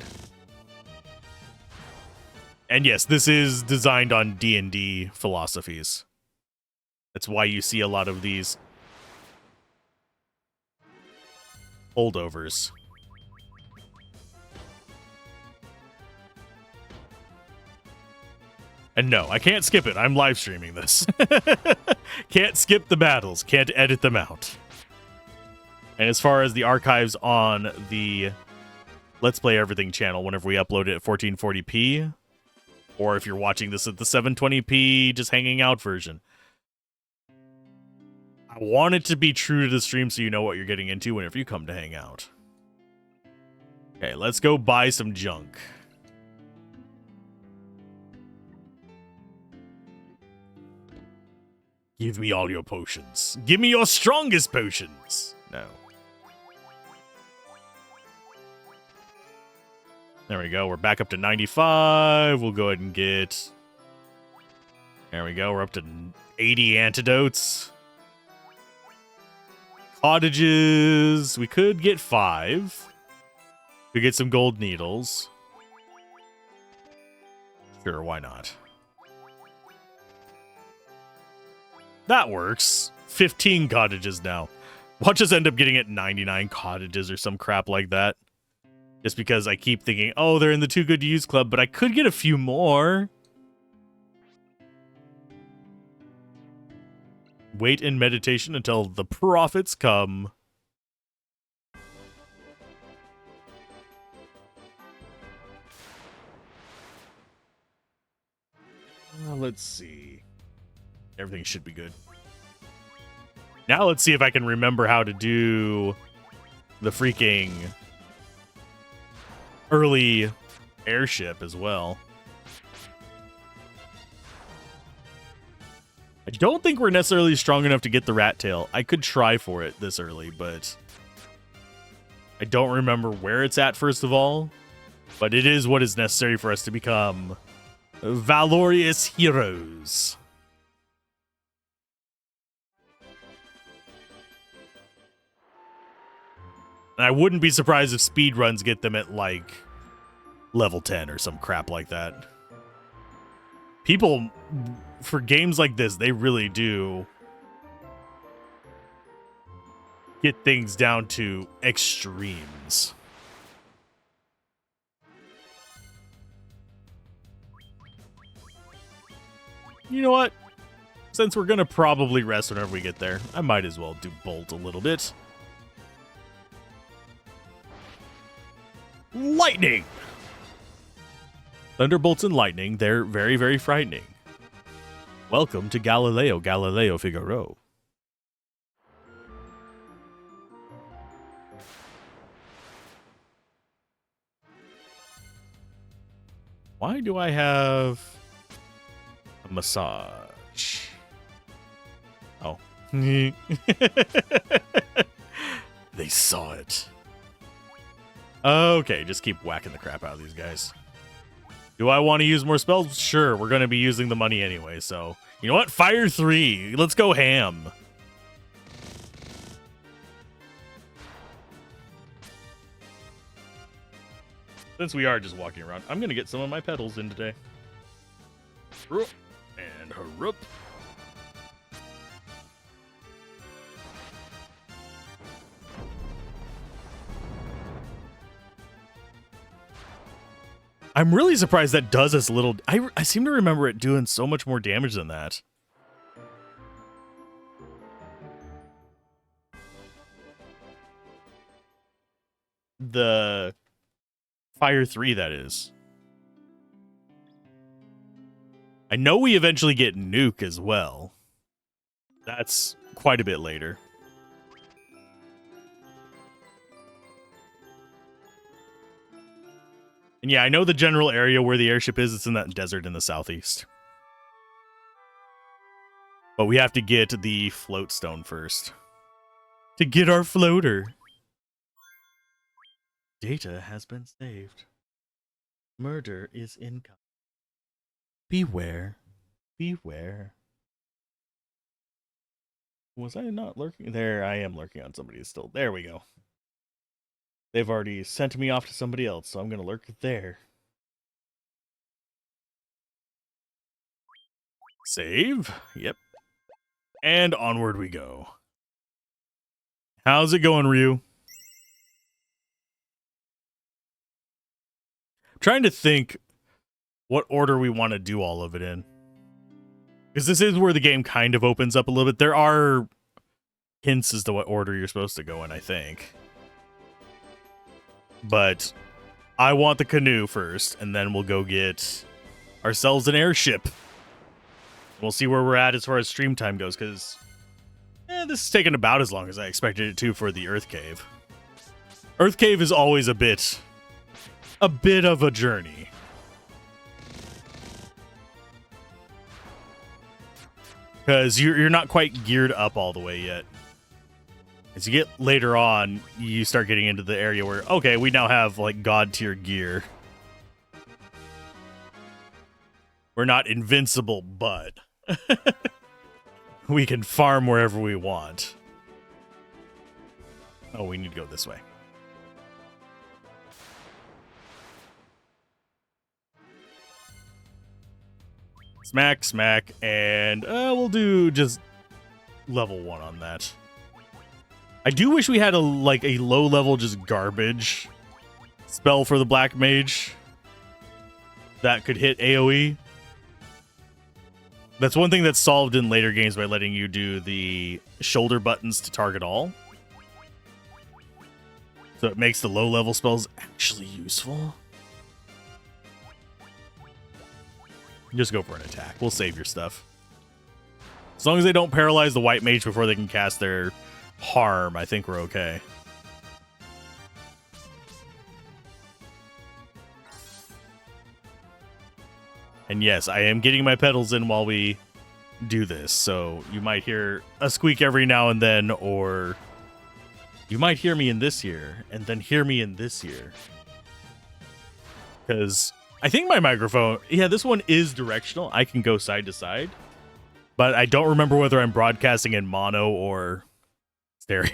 And yes, this is designed on D&D philosophies. That's why you see a lot of these holdovers. And no, I can't skip it. I'm live streaming this. Can't skip the battles. Can't edit them out. And as far as the archives on the Let's Play Everything channel, whenever we upload it at 1440p, or if you're watching this at the 720p just hanging out version, I want it to be true to the stream so you know what you're getting into whenever you come to hang out. Okay, let's go buy some junk. Give me all your potions. Give me your strongest potions. No. There we go. We're back up to 95. We'll go ahead and get... There we go. We're up to 80 antidotes. Cottages. We could get 5. We get some gold needles. Sure, why not? That works. 15 cottages now. Watch us end up getting at 99 cottages or some crap like that. Just because I keep thinking, oh, they're in the Too Good to Use Club, but I could get a few more. Wait in meditation until the profits come. Let's see. Everything should be good. Now let's see if I can remember how to do the freaking early airship as well. I don't think we're necessarily strong enough to get the rat tail. I could try for it this early, but I don't remember where it's at, first of all. But it is what is necessary for us to become valorous heroes. And I wouldn't be surprised if speedruns get them at, like, level 10 or some crap like that. People, for games like this, they really do get things down to extremes. You know what? Since we're going to probably rest whenever we get there, I might as well do Bolt a little bit. Lightning! Thunderbolts and lightning, they're very, very frightening. Welcome to Galileo Figaro. Why do I have a massage? Oh. They saw it. Okay, just keep whacking the crap out of these guys. Do I want to use more spells? Sure, we're going to be using the money anyway, so... You know what? Fire 3. Let's go ham. Since we are just walking around, I'm going to get some of my petals in today. And hurrup. I'm really surprised that does as little. I seem to remember it doing so much more damage than that. The Fire 3, that is. I know we eventually get Nuke as well. That's quite a bit later. And yeah, I know the general area where the airship is. It's in that desert in the southeast. But we have to get the float stone first. To get our floater. Data has been saved. Murder is incoming. Beware. Beware. Was I not lurking? There, I am lurking on somebody still. There we go. They've already sent me off to somebody else, so I'm going to lurk there. Save. Yep. And onward we go. How's it going, Ryu? I'm trying to think what order we want to do all of it in. Because this is where the game kind of opens up a little bit. There are hints as to what order you're supposed to go in, I think. But I want the canoe first, and then we'll go get ourselves an airship. We'll see where we're at as far as stream time goes, because this is taking about as long as I expected it to for the Earth Cave. Earth Cave is always a bit of a journey. Because you're not quite geared up all the way yet. As you get later on, you start getting into the area where, okay, we now have, like, god-tier gear. We're not invincible, but we can farm wherever we want. Oh, we need to go this way. Smack, smack, and we'll do just level 1 on that. I do wish we had a low level just garbage spell for the Black Mage that could hit AoE. That's one thing that's solved in later games by letting you do the shoulder buttons to target all. So it makes the low level spells actually useful. Just go for an attack. We'll save your stuff. As long as they don't paralyze the white mage before they can cast their harm, I think we're okay. And yes, I am getting my pedals in while we do this, so you might hear a squeak every now and then, or you might hear me in this ear, and then hear me in this ear. Because I think my microphone, yeah, this one is directional. I can go side to side, but I don't remember whether I'm broadcasting in mono or stereo.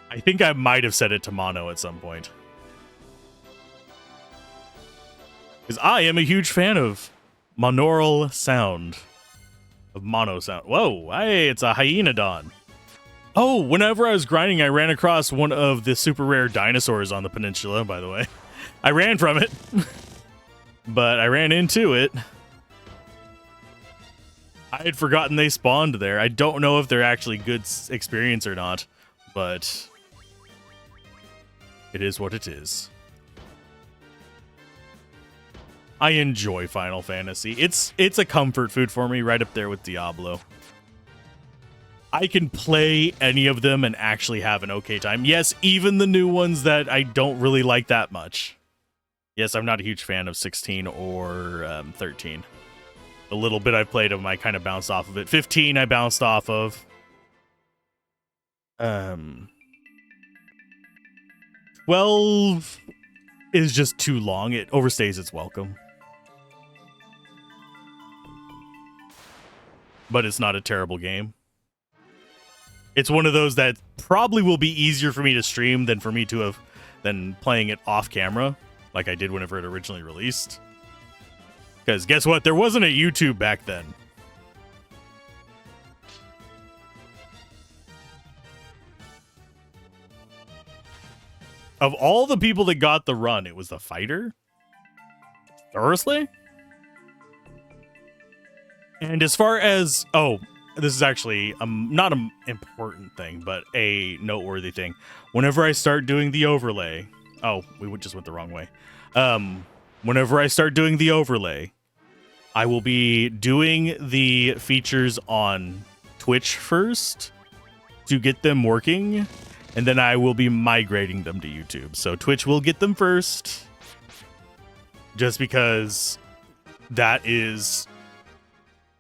I think I might have set it to mono at some point. Because I am a huge fan of monaural sound. Of mono sound. Whoa, hey, it's a Hyenodon. Oh, whenever I was grinding, I ran across one of the super rare dinosaurs on the peninsula, by the way. I ran from it. But I ran into it. I had forgotten they spawned there. I don't know if they're actually good experience or not, but it is what it is. I enjoy Final Fantasy. It's a comfort food for me, right up there with Diablo. I can play any of them and actually have an okay time. Yes, even the new ones that I don't really like that much. Yes, I'm not a huge fan of 16 or 13. The little bit I played of them, I kind of bounced off of it. 15, I bounced off of. 12 is just too long. It overstays its welcome. But it's not a terrible game. It's one of those that probably will be easier for me to stream than for me to have than playing it off camera, like I did whenever it originally released. Because guess what? There wasn't a YouTube back then. Of all the people that got the run, it was the fighter? Seriously? And as far as... Oh, this is actually not an important thing, but a noteworthy thing. Whenever I start doing the overlay... Oh, we just went the wrong way. Whenever I start doing the overlay, I will be doing the features on Twitch first to get them working, and then I will be migrating them to YouTube. So Twitch will get them first, just because that is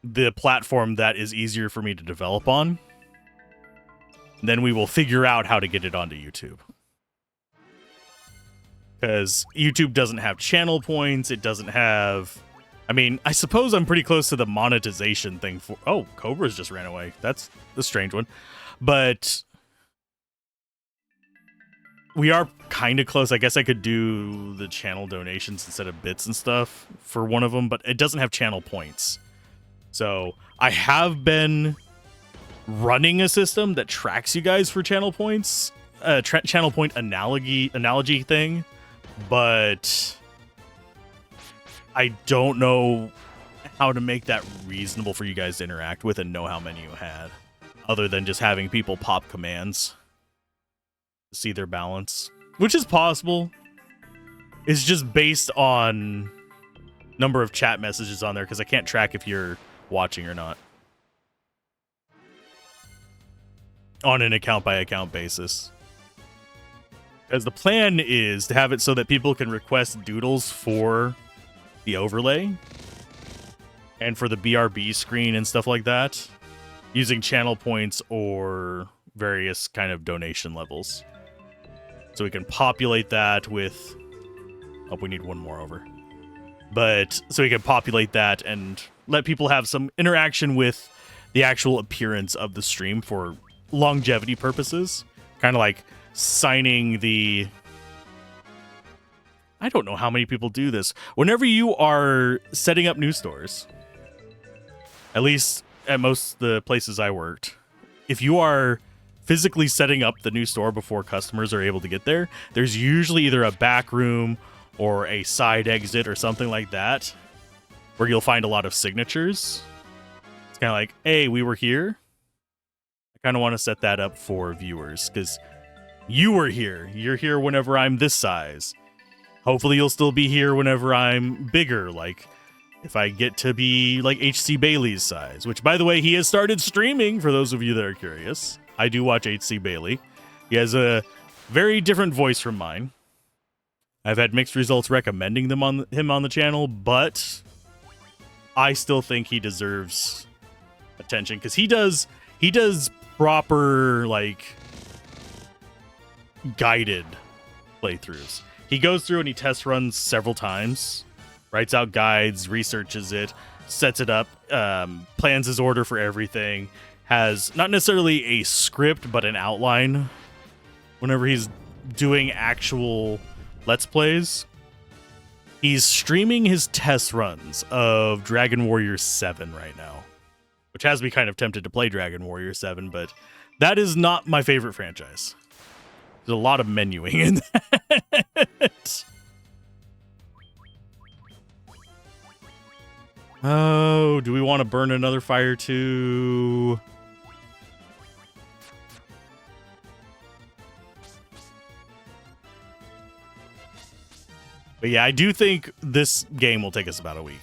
the platform that is easier for me to develop on. Then we will figure out how to get it onto YouTube. Because YouTube doesn't have channel points, it doesn't have... I mean, I suppose I'm pretty close to the monetization thing for... Oh, Cobra's just ran away. That's a strange one. But we are kind of close. I guess I could do the channel donations instead of bits and stuff for one of them, but it doesn't have channel points. So I have been running a system that tracks you guys for channel points, channel point analogy thing, but I don't know how to make that reasonable for you guys to interact with and know how many you had, other than just having people pop commands to see their balance, which is possible. It's just based on number of chat messages on there, because I can't track if you're watching or not on an account by account basis. As the plan is to have it so that people can request doodles for the overlay and for the BRB screen and stuff like that, using channel points or various kind of donation levels. So we can populate that with... Oh, we need one more over. But so we can populate that and let people have some interaction with the actual appearance of the stream for longevity purposes. Kind of like signing the... I don't know how many people do this. Whenever you are setting up new stores, at least at most the places I worked, if you are physically setting up the new store before customers are able to get there, there's usually either a back room or a side exit or something like that where you'll find a lot of signatures. It's kind of like, hey, we were here. I kind of want to set that up for viewers because you were here. You're here whenever I'm this size. Hopefully you'll still be here whenever I'm bigger, like if I get to be like HC Bailey's size, which, by the way, he has started streaming, for those of you that are curious. I do watch HC Bailey. He has a very different voice from mine. I've had mixed results recommending him on the channel, but I still think he deserves attention because he does proper, like, guided playthroughs. He goes through and he test runs several times, writes out guides, researches it, sets it up, plans his order for everything, has not necessarily a script, but an outline whenever he's doing actual Let's Plays. He's streaming his test runs of Dragon Warrior 7 right now, which has me kind of tempted to play Dragon Warrior 7, but that is not my favorite franchise. There's a lot of menuing in that. Oh, do we want to burn another fire too? But yeah, I do think this game will take us about a week.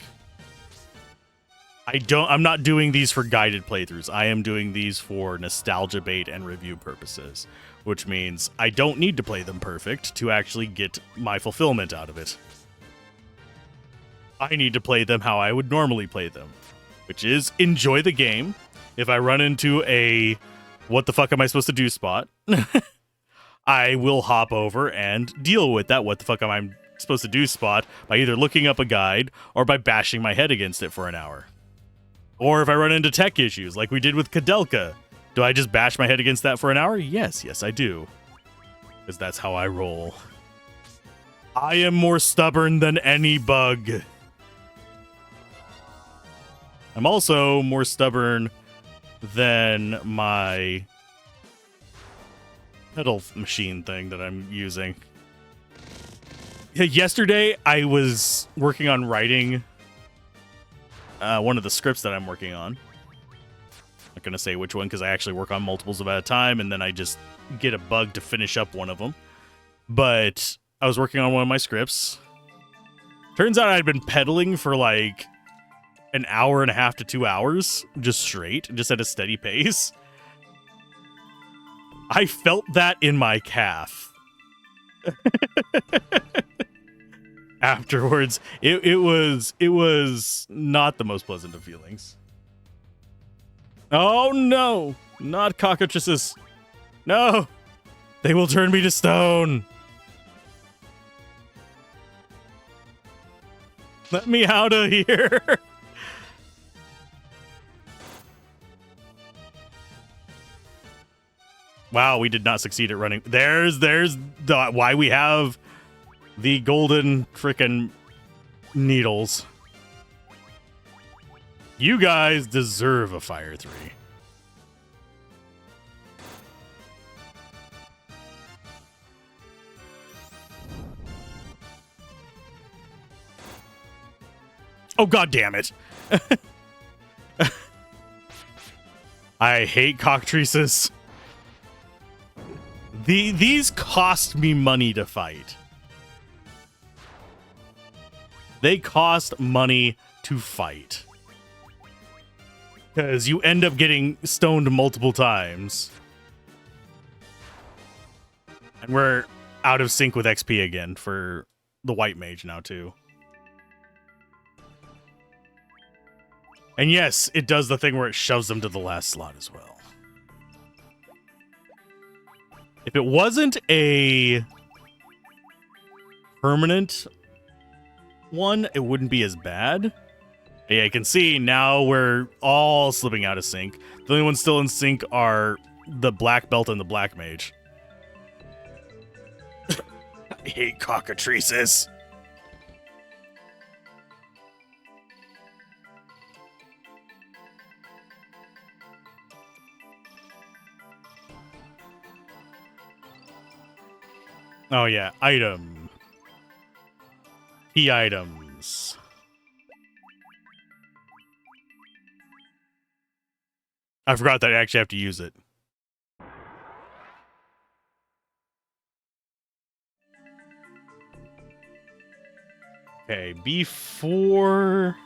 I'm not doing these for guided playthroughs. I am doing these for nostalgia bait and review purposes, which means I don't need to play them perfect to actually get my fulfillment out of it. I need to play them how I would normally play them, which is enjoy the game. If I run into a what the fuck am I supposed to do spot, I will hop over and deal with that what the fuck am I supposed to do spot by either looking up a guide or by bashing my head against it for an hour. Or if I run into tech issues like we did with Kadelka, do I just bash my head against that for an hour? Yes, I do. Because that's how I roll. I am more stubborn than any bug. I'm also more stubborn than my pedal machine thing that I'm using. Yesterday, I was working on writing one of the scripts that I'm working on. I'm not going to say which one because I actually work on multiples at a time, and then I just get a bug to finish up one of them. But I was working on one of my scripts. Turns out I'd been pedaling for like an hour and a half to 2 hours, just straight, just at a steady pace. I felt that in my calf. Afterwards, it was not the most pleasant of feelings. Oh no, not cockatrices. No, they will turn me to stone. Let me out of here. Wow, we did not succeed at running. There's the why we have the golden frickin' needles. You guys deserve a Fire 3. Oh, god damn it. I hate cockatrices. These cost me money to fight. They cost money to fight. Because you end up getting stoned multiple times. And we're out of sync with XP again for the white mage now, too. And yes, it does the thing where it shoves them to the last slot as well. If it wasn't a permanent one, it wouldn't be as bad. Yeah, you can see now we're all slipping out of sync. The only ones still in sync are the black belt and the black mage. I hate cockatrices. Oh yeah, item. Key items. I forgot that I actually have to use it. Okay, before...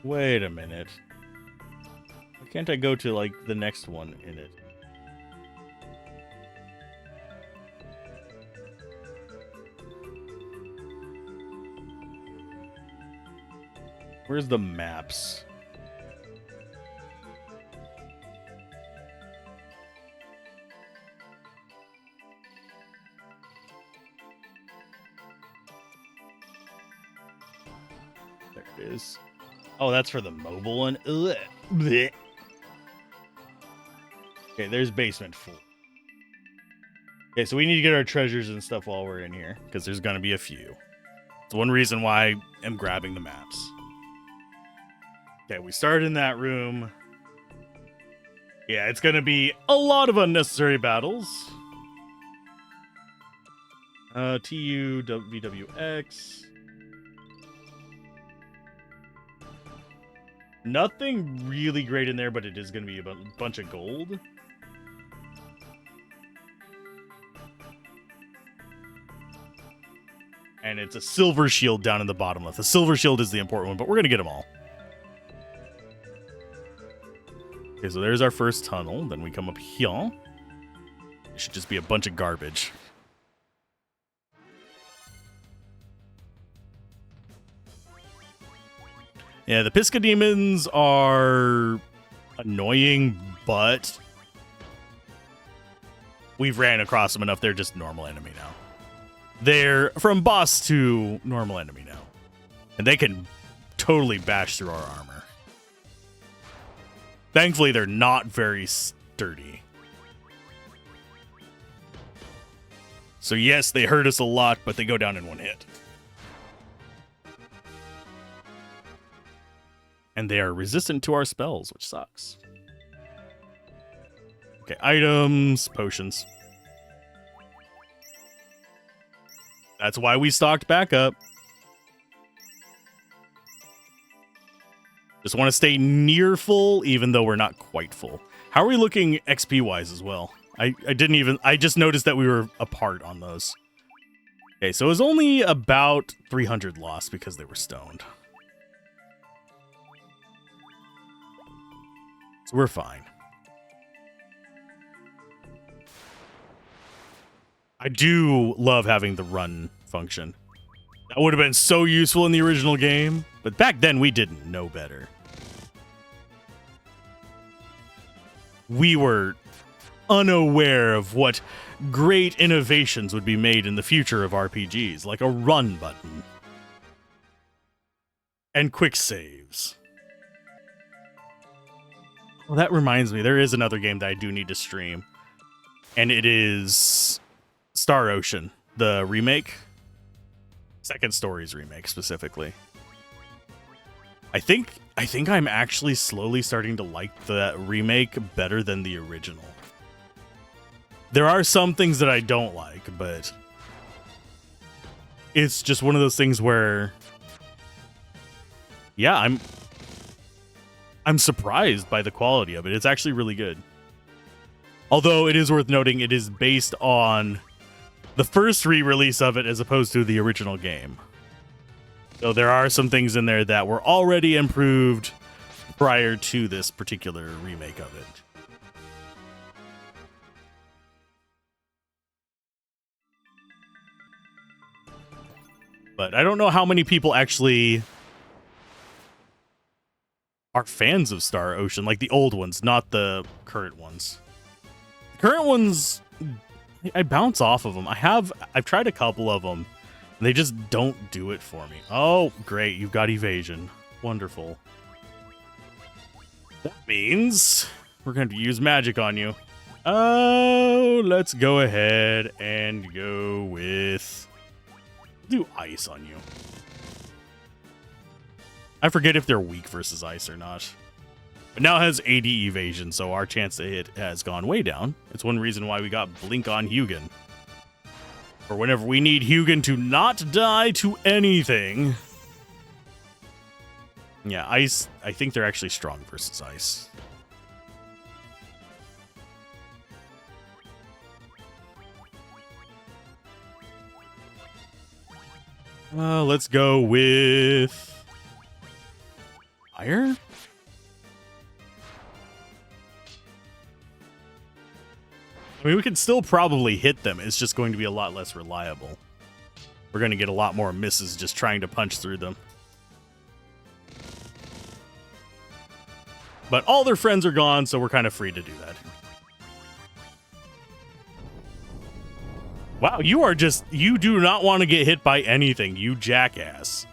Wait a minute. Why can't I go to, like, the next one in it? Where's the maps? There it is. Oh, that's for the mobile one. Ugh. Blech. Okay, there's basement 4. Okay, so we need to get our treasures and stuff while we're in here, because there's going to be a few. It's one reason why I'm grabbing the maps. Okay, we started in that room. Yeah, it's going to be a lot of unnecessary battles. TU, VWX. Nothing really great in there, but it is going to be a bunch of gold. And it's a silver shield down in the bottom left. The silver shield is the important one, but we're going to get them all. Okay, so there's our first tunnel. Then we come up here. It should just be a bunch of garbage. Yeah, the Pisca demons are annoying, but we've ran across them enough. They're just normal enemy now. They're from boss to normal enemy now. And they can totally bash through our armor. Thankfully, they're not very sturdy. So yes, they hurt us a lot, but they go down in one hit. And they are resistant to our spells, which sucks. Okay, items, potions. That's why we stocked back up. Just want to stay near full, even though we're not quite full. How are we looking XP-wise as well? I just noticed that we were apart on those. Okay, so it was only about 300 lost because they were stoned. So we're fine. I do love having the run function. That would have been so useful in the original game, but back then we didn't know better. We were unaware of what great innovations would be made in the future of RPGs, like a run button. And quick saves. Well, that reminds me, there is another game that I do need to stream. And it is Star Ocean, the remake. Second Stories remake, specifically. I think I'm actually slowly starting to like the remake better than the original. There are some things that I don't like, but it's just one of those things where, yeah, I'm surprised by the quality of it. It's actually really good. Although it is worth noting it is based on the first re-release of it as opposed to the original game. So there are some things in there that were already improved prior to this particular remake of it. But I don't know how many people actually are fans of Star Ocean, like the old ones, not the current ones. The current ones, I bounce off of them. I've tried a couple of them. They just don't do it for me. Oh, great. You've got evasion. Wonderful. That means we're going to use magic on you. Oh, let's go ahead and go with... do ice on you. I forget if they're weak versus ice or not. But now it has 80 evasion, so our chance to hit has gone way down. It's one reason why we got Blink on Hugin. For whenever we need Hugin to not die to anything. Yeah, ice, I think they're actually strong versus ice. Let's go with fire? I mean, we can still probably hit them. It's just going to be a lot less reliable. We're going to get a lot more misses just trying to punch through them. But all their friends are gone, so we're kind of free to do that. Wow, you do not want to get hit by anything, you jackass.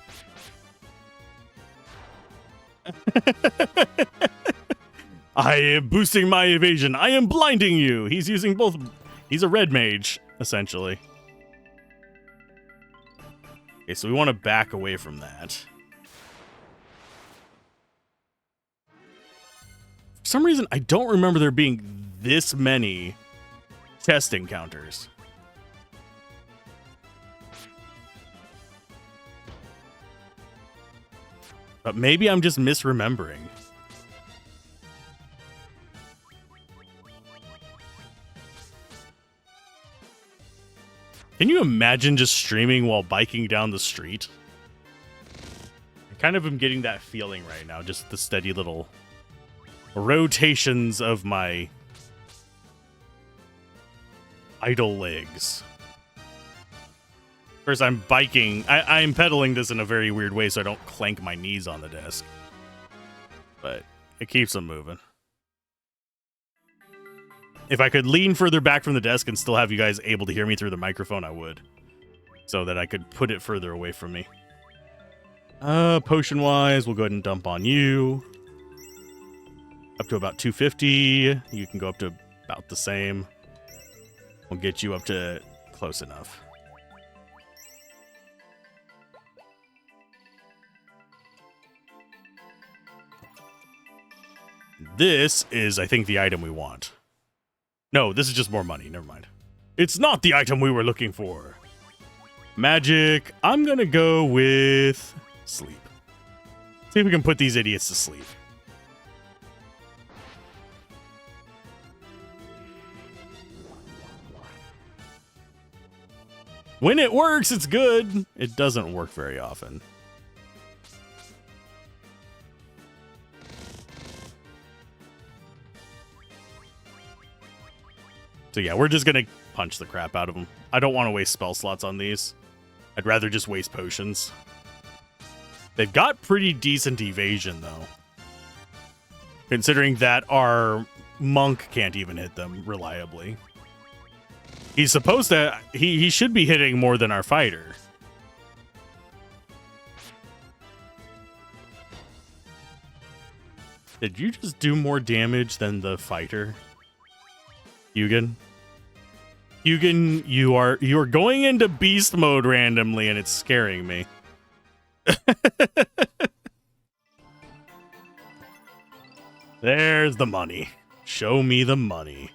I am boosting my evasion. I am blinding you. He's using both. He's a red mage, essentially. Okay, so we want to back away from that. For some reason, I don't remember there being this many chest encounters. But maybe I'm just misremembering. Can you imagine just streaming while biking down the street? I kind of am getting that feeling right now, just the steady little rotations of my idle legs. First, I'm biking. I'm pedaling this in a very weird way so I don't clank my knees on the desk. But it keeps them moving. If I could lean further back from the desk and still have you guys able to hear me through the microphone, I would. So that I could put it further away from me. Potion-wise, we'll go ahead and dump on you. Up to about 250. You can go up to about the same. We'll get you up to close enough. This is, I think, the item we want. No, this is just more money. Never mind. It's not the item we were looking for. Magic. I'm going to go with sleep. See if we can put these idiots to sleep. When it works, it's good. It doesn't work very often. So yeah, we're just going to punch the crap out of them. I don't want to waste spell slots on these. I'd rather just waste potions. They've got pretty decent evasion, though. Considering that our monk can't even hit them reliably. He's supposed to... He should be hitting more than our fighter. Did you just do more damage than the fighter? Hugin? Hugin, you are going into beast mode randomly, and it's scaring me. There's the money. Show me the money.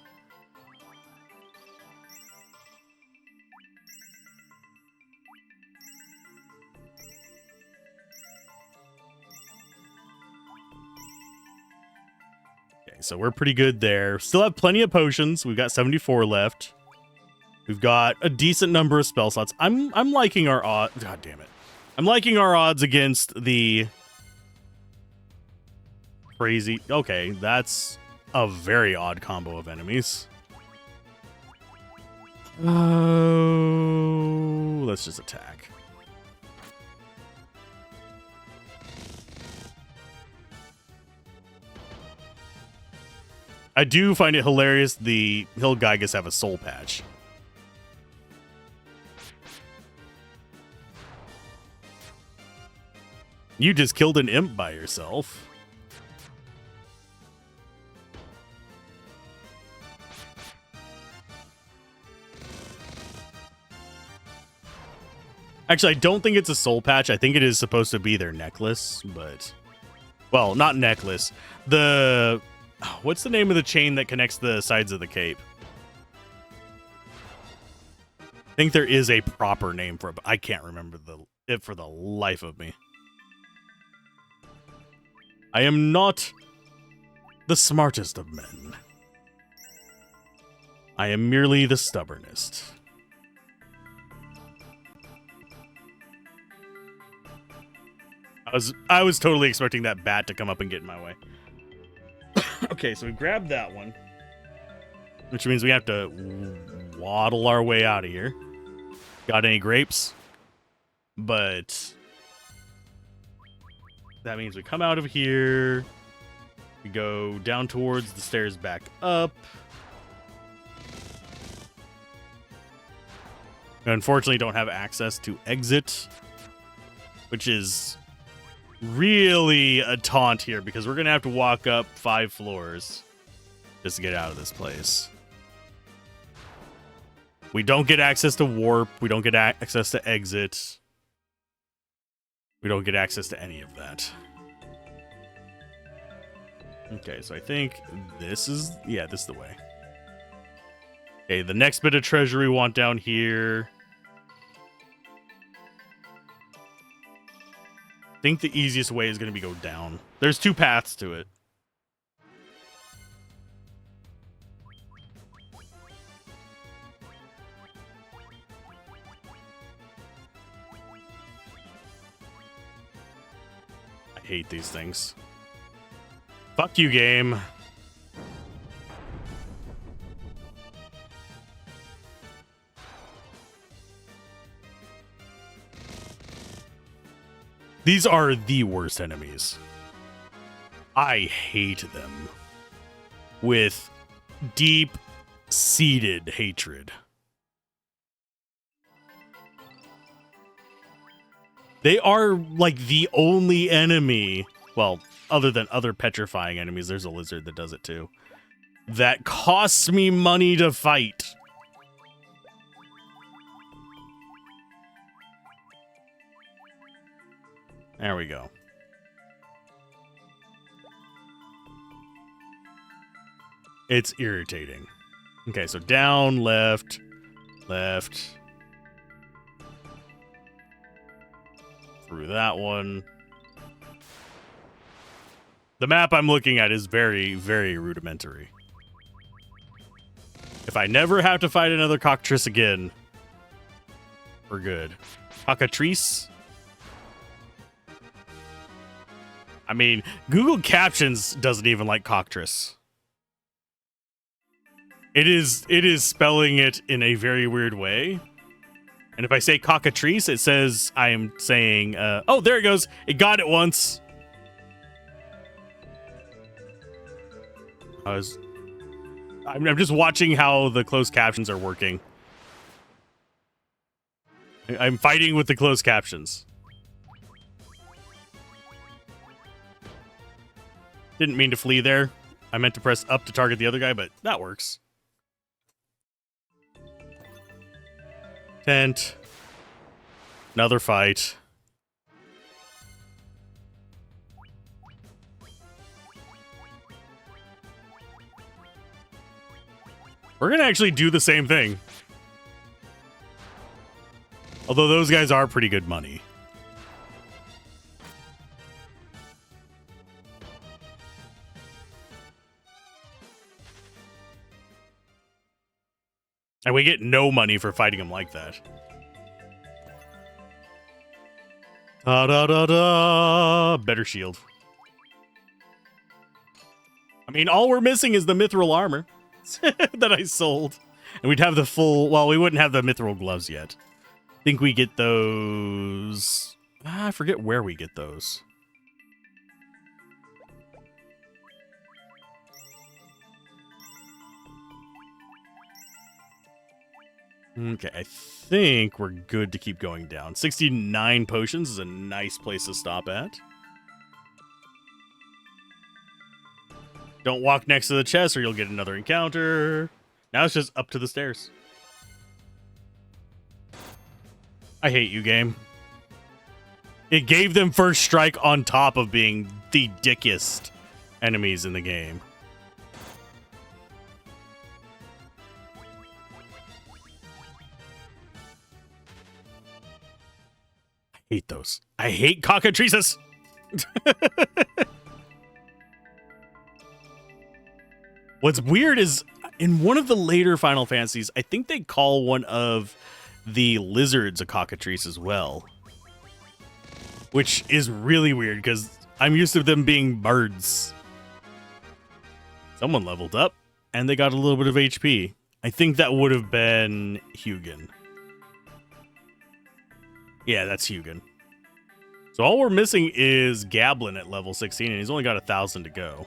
Okay, so we're pretty good there. Still have plenty of potions. We've got 74 left. We've got a decent number of spell slots. I'm liking our odds. God damn it. I'm liking our odds against the crazy... Okay, that's a very odd combo of enemies. Oh, let's just attack. I do find it hilarious the Hilgaigas have a soul patch. You just killed an imp by yourself. Actually, I don't think it's a soul patch. I think it is supposed to be their necklace, but... Well, not necklace. The... What's the name of the chain that connects the sides of the cape? I think there is a proper name for it, but I can't remember it for the life of me. I am not the smartest of men. I am merely the stubbornest. I was totally expecting that bat to come up and get in my way. Okay, so we grabbed that one. Which means we have to waddle our way out of here. Got any grapes? But... that means we come out of here. We go down towards the stairs back up. We unfortunately don't have access to exit, which is really a taunt here because we're going to have to walk up 5 floors just to get out of this place. We don't get access to warp. We don't get access to exit. We don't get access to any of that. Okay, so I think this is... yeah, this is the way. Okay, the next bit of treasure we want down here. I think the easiest way is going to be go down. There's 2 paths to it. I hate these things. Fuck you, game. These are the worst enemies. I hate them with deep-seated hatred. They are like the only enemy, well, other than other petrifying enemies, there's a lizard that does it too, that costs me money to fight. There we go. It's irritating. Okay, so down, left, left. Through that one. The map I'm looking at is very, very rudimentary. If I never have to fight another cockatrice again, we're good. Cockatrice? I mean, Google Captions doesn't even like cockatrice. It is spelling it in a very weird way. And if I say cockatrice, it says I am saying, oh, there it goes. It got it once. I'm just watching how the closed captions are working. I'm fighting with the closed captions. Didn't mean to flee there. I meant to press up to target the other guy, but that works. Tent. Another fight. We're going to actually do the same thing. Although those guys are pretty good money. And we get no money for fighting them like that. Da-da-da-da. Better shield. I mean, all we're missing is the mithril armor that I sold. And we'd have the full... Well, we wouldn't have the mithril gloves yet. I think we get those... I forget where we get those. Okay, I think we're good to keep going down. 69 potions is a nice place to stop at. Don't walk next to the chest or you'll get another encounter. Now it's just up to the stairs. I hate you, game. It gave them first strike on top of being the dickiest enemies in the game. I hate those. I hate cockatrices. What's weird is in one of the later Final Fantasies, I think they call one of the lizards a cockatrice as well. Which is really weird because I'm used to them being birds. Someone leveled up and they got a little bit of HP. I think that would have been Hugin. Yeah, that's Hugin. So all we're missing is Gablin at level 16, and he's only got 1,000 to go.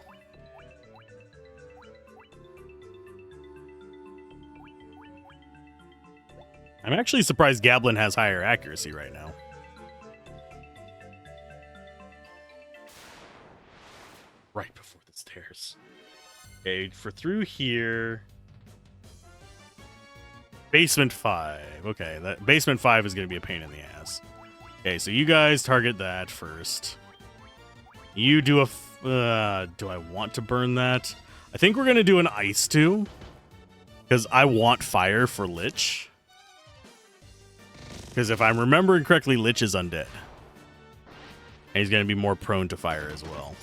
I'm actually surprised Gablin has higher accuracy right now. Right before the stairs. Okay, for through here... Basement 5. Okay, that basement 5 is going to be a pain in the ass. Okay, so you guys target that first. You do a... do I want to burn that? I think we're going to do an ice too. Because I want fire for Lich. Because if I'm remembering correctly, Lich is undead. And he's going to be more prone to fire as well.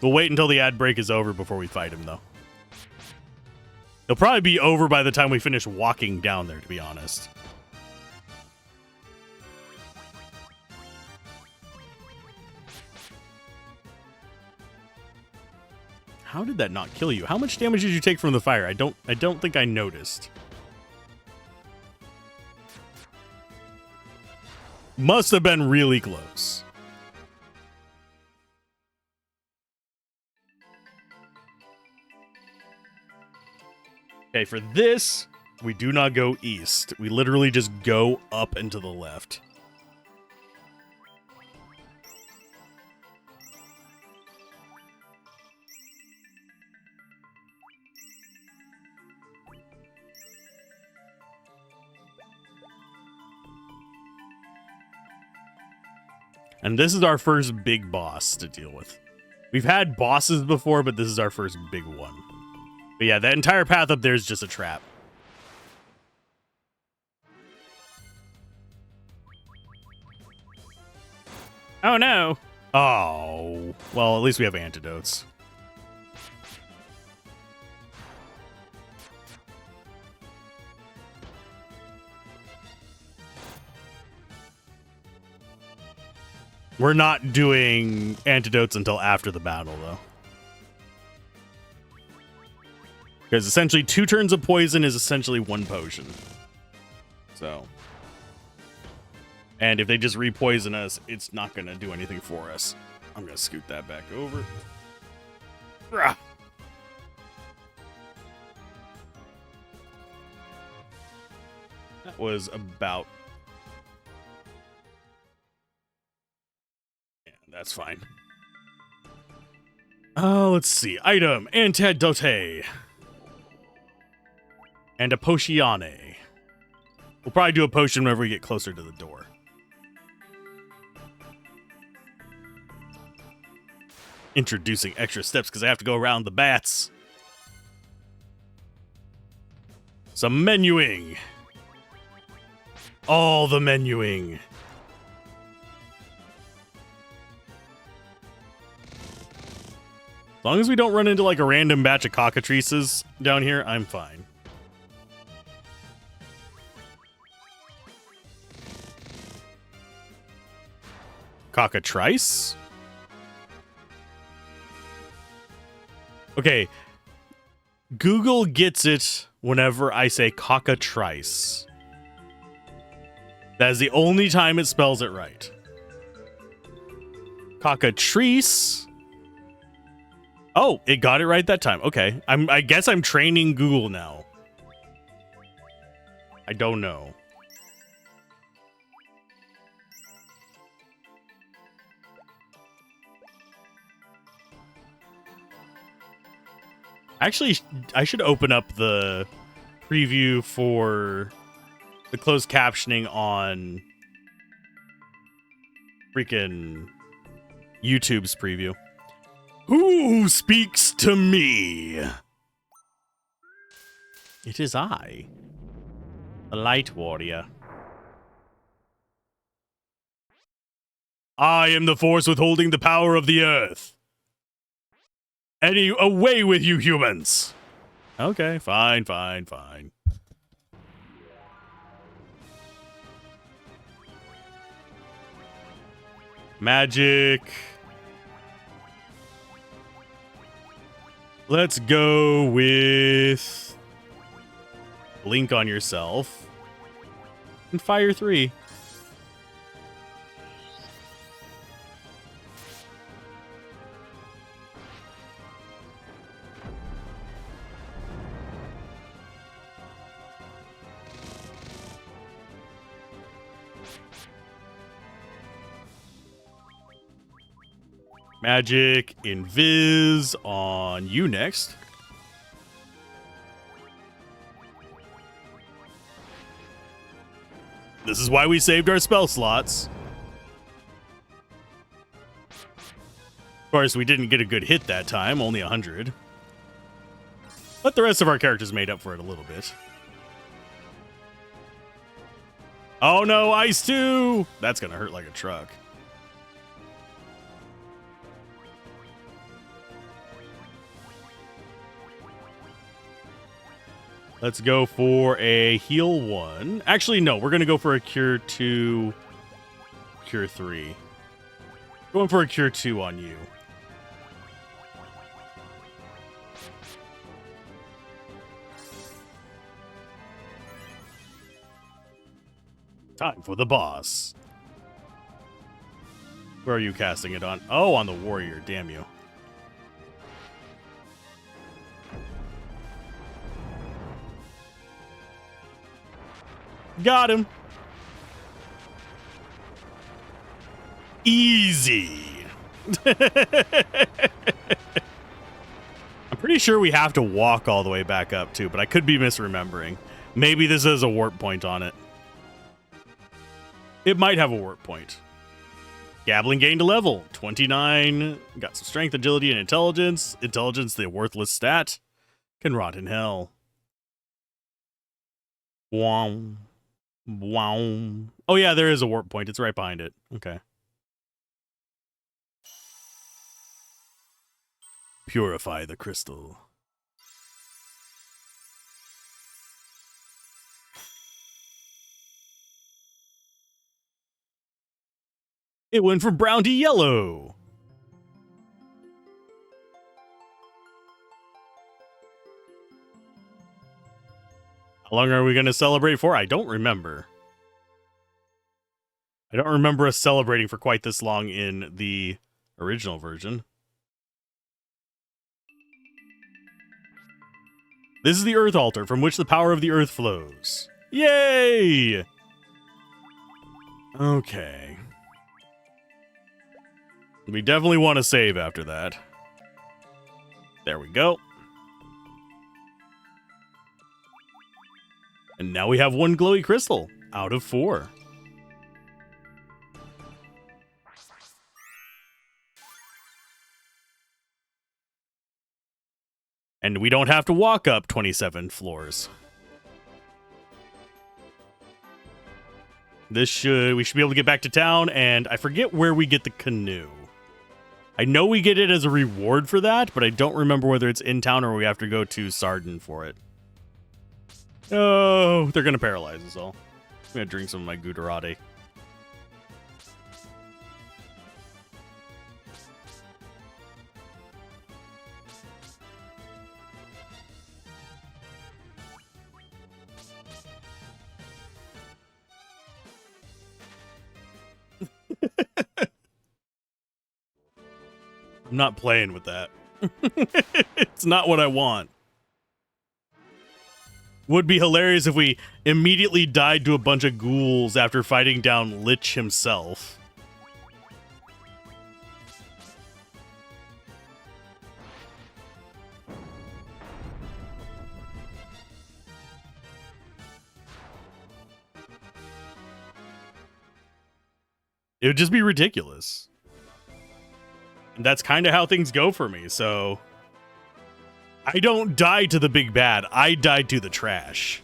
We'll wait until the ad break is over before we fight him, though. He'll probably be over by the time we finish walking down there, to be honest. How did that not kill you? How much damage did you take from the fire? I don't think I noticed. Must have been really close. Okay, for this, we do not go east. We literally just go up and to the left. And this is our first big boss to deal with. We've had bosses before, but this is our first big one. But yeah, that entire path up there is just a trap. Oh no. Oh. Well, at least we have antidotes. We're not doing antidotes until after the battle, though. Because essentially 2 turns of poison is essentially 1 potion. So. And if they just re-poison us, it's not going to do anything for us. I'm going to scoot that back over. Rah! That was about... Yeah, that's fine. Oh, let's see. Item, antidote. And a potione. We'll probably do a potion whenever we get closer to the door. Introducing extra steps because I have to go around the bats. Some menuing. All the menuing. As long as we don't run into like a random batch of cockatrices down here, I'm fine. Cockatrice? Okay. Google gets it whenever I say cockatrice. That is the only time it spells it right. Cockatrice. Oh, it got it right that time. Okay. I guess I'm training Google now. I don't know. Actually, I should open up the preview for the closed captioning on freaking YouTube's preview. Who speaks to me? It is I, the Light Warrior. I am the force withholding the power of the earth. Away with you humans! Okay, fine. Magic. Let's go with blink on yourself and fire 3. Magic Invis on you next. This is why we saved our spell slots. Of course, we didn't get a good hit that time, only 100. But the rest of our characters made up for it a little bit. Oh no, Ice 2! That's gonna hurt like a truck. Let's go for a heal 1. Actually, no, we're going to go for a cure 2, cure 3. Going for a cure 2 on you. Time for the boss. Where are you casting it on? Oh, on the warrior. Damn you. Got him. Easy. I'm pretty sure we have to walk all the way back up too, but I could be misremembering. Maybe this has a warp point on it. It might have a warp point. Gabbling gained a level. 29. Got some strength, agility, and intelligence. Intelligence, the worthless stat. Can rot in hell. Wow. Wow. Oh yeah, there is a warp point. It's right behind it. Okay. Purify the crystal. It went from brown to yellow. How long are we going to celebrate for? I don't remember. I don't remember us celebrating for quite this long in the original version. This is the Earth Altar from which the power of the Earth flows. Yay! Okay. We definitely want to save after that. There we go. And now we have one glowy crystal out of 4. And we don't have to walk up 27 floors. We should be able to get back to town, and I forget where we get the canoe. I know we get it as a reward for that, but I don't remember whether it's in town or we have to go to Sardin for it. Oh, they're going to paralyze us all. I'm going to drink some of my Gujarati. I'm not playing with that. It's not what I want. Would be hilarious if we immediately died to a bunch of ghouls after fighting down Lich himself. It would just be ridiculous. And that's kind of how things go for me, so... I don't die to the big bad. I died to the trash.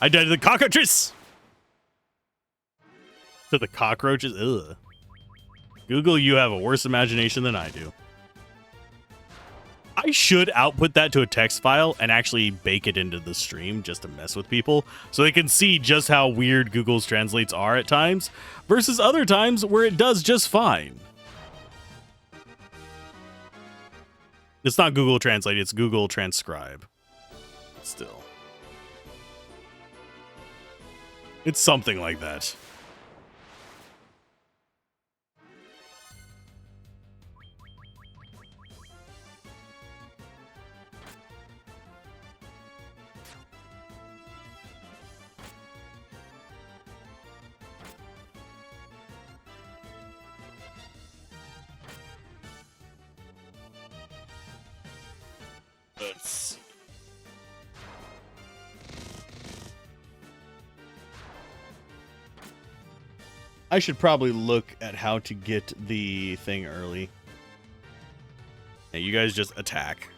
I died to the cockroaches! To the cockroaches? Ugh. Google, you have a worse imagination than I do. I should output that to a text file and actually bake it into the stream just to mess with people so they can see just how weird Google's translates are at times versus other times where it does just fine. It's not Google Translate, it's Google Transcribe. Still. It's something like that. Let's see. I should probably look at how to get the thing early. Hey, you guys just attack.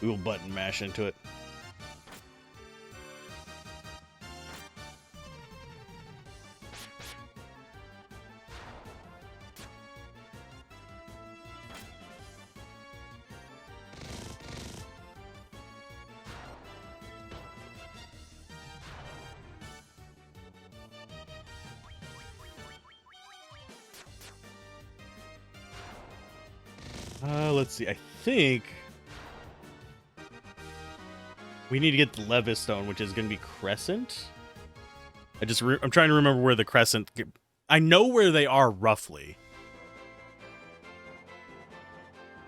We will button mash into it. Let's see. I think we need to get the Levistone, which is going to be Crescent. I'm trying to remember where the crescent... I know where they are roughly.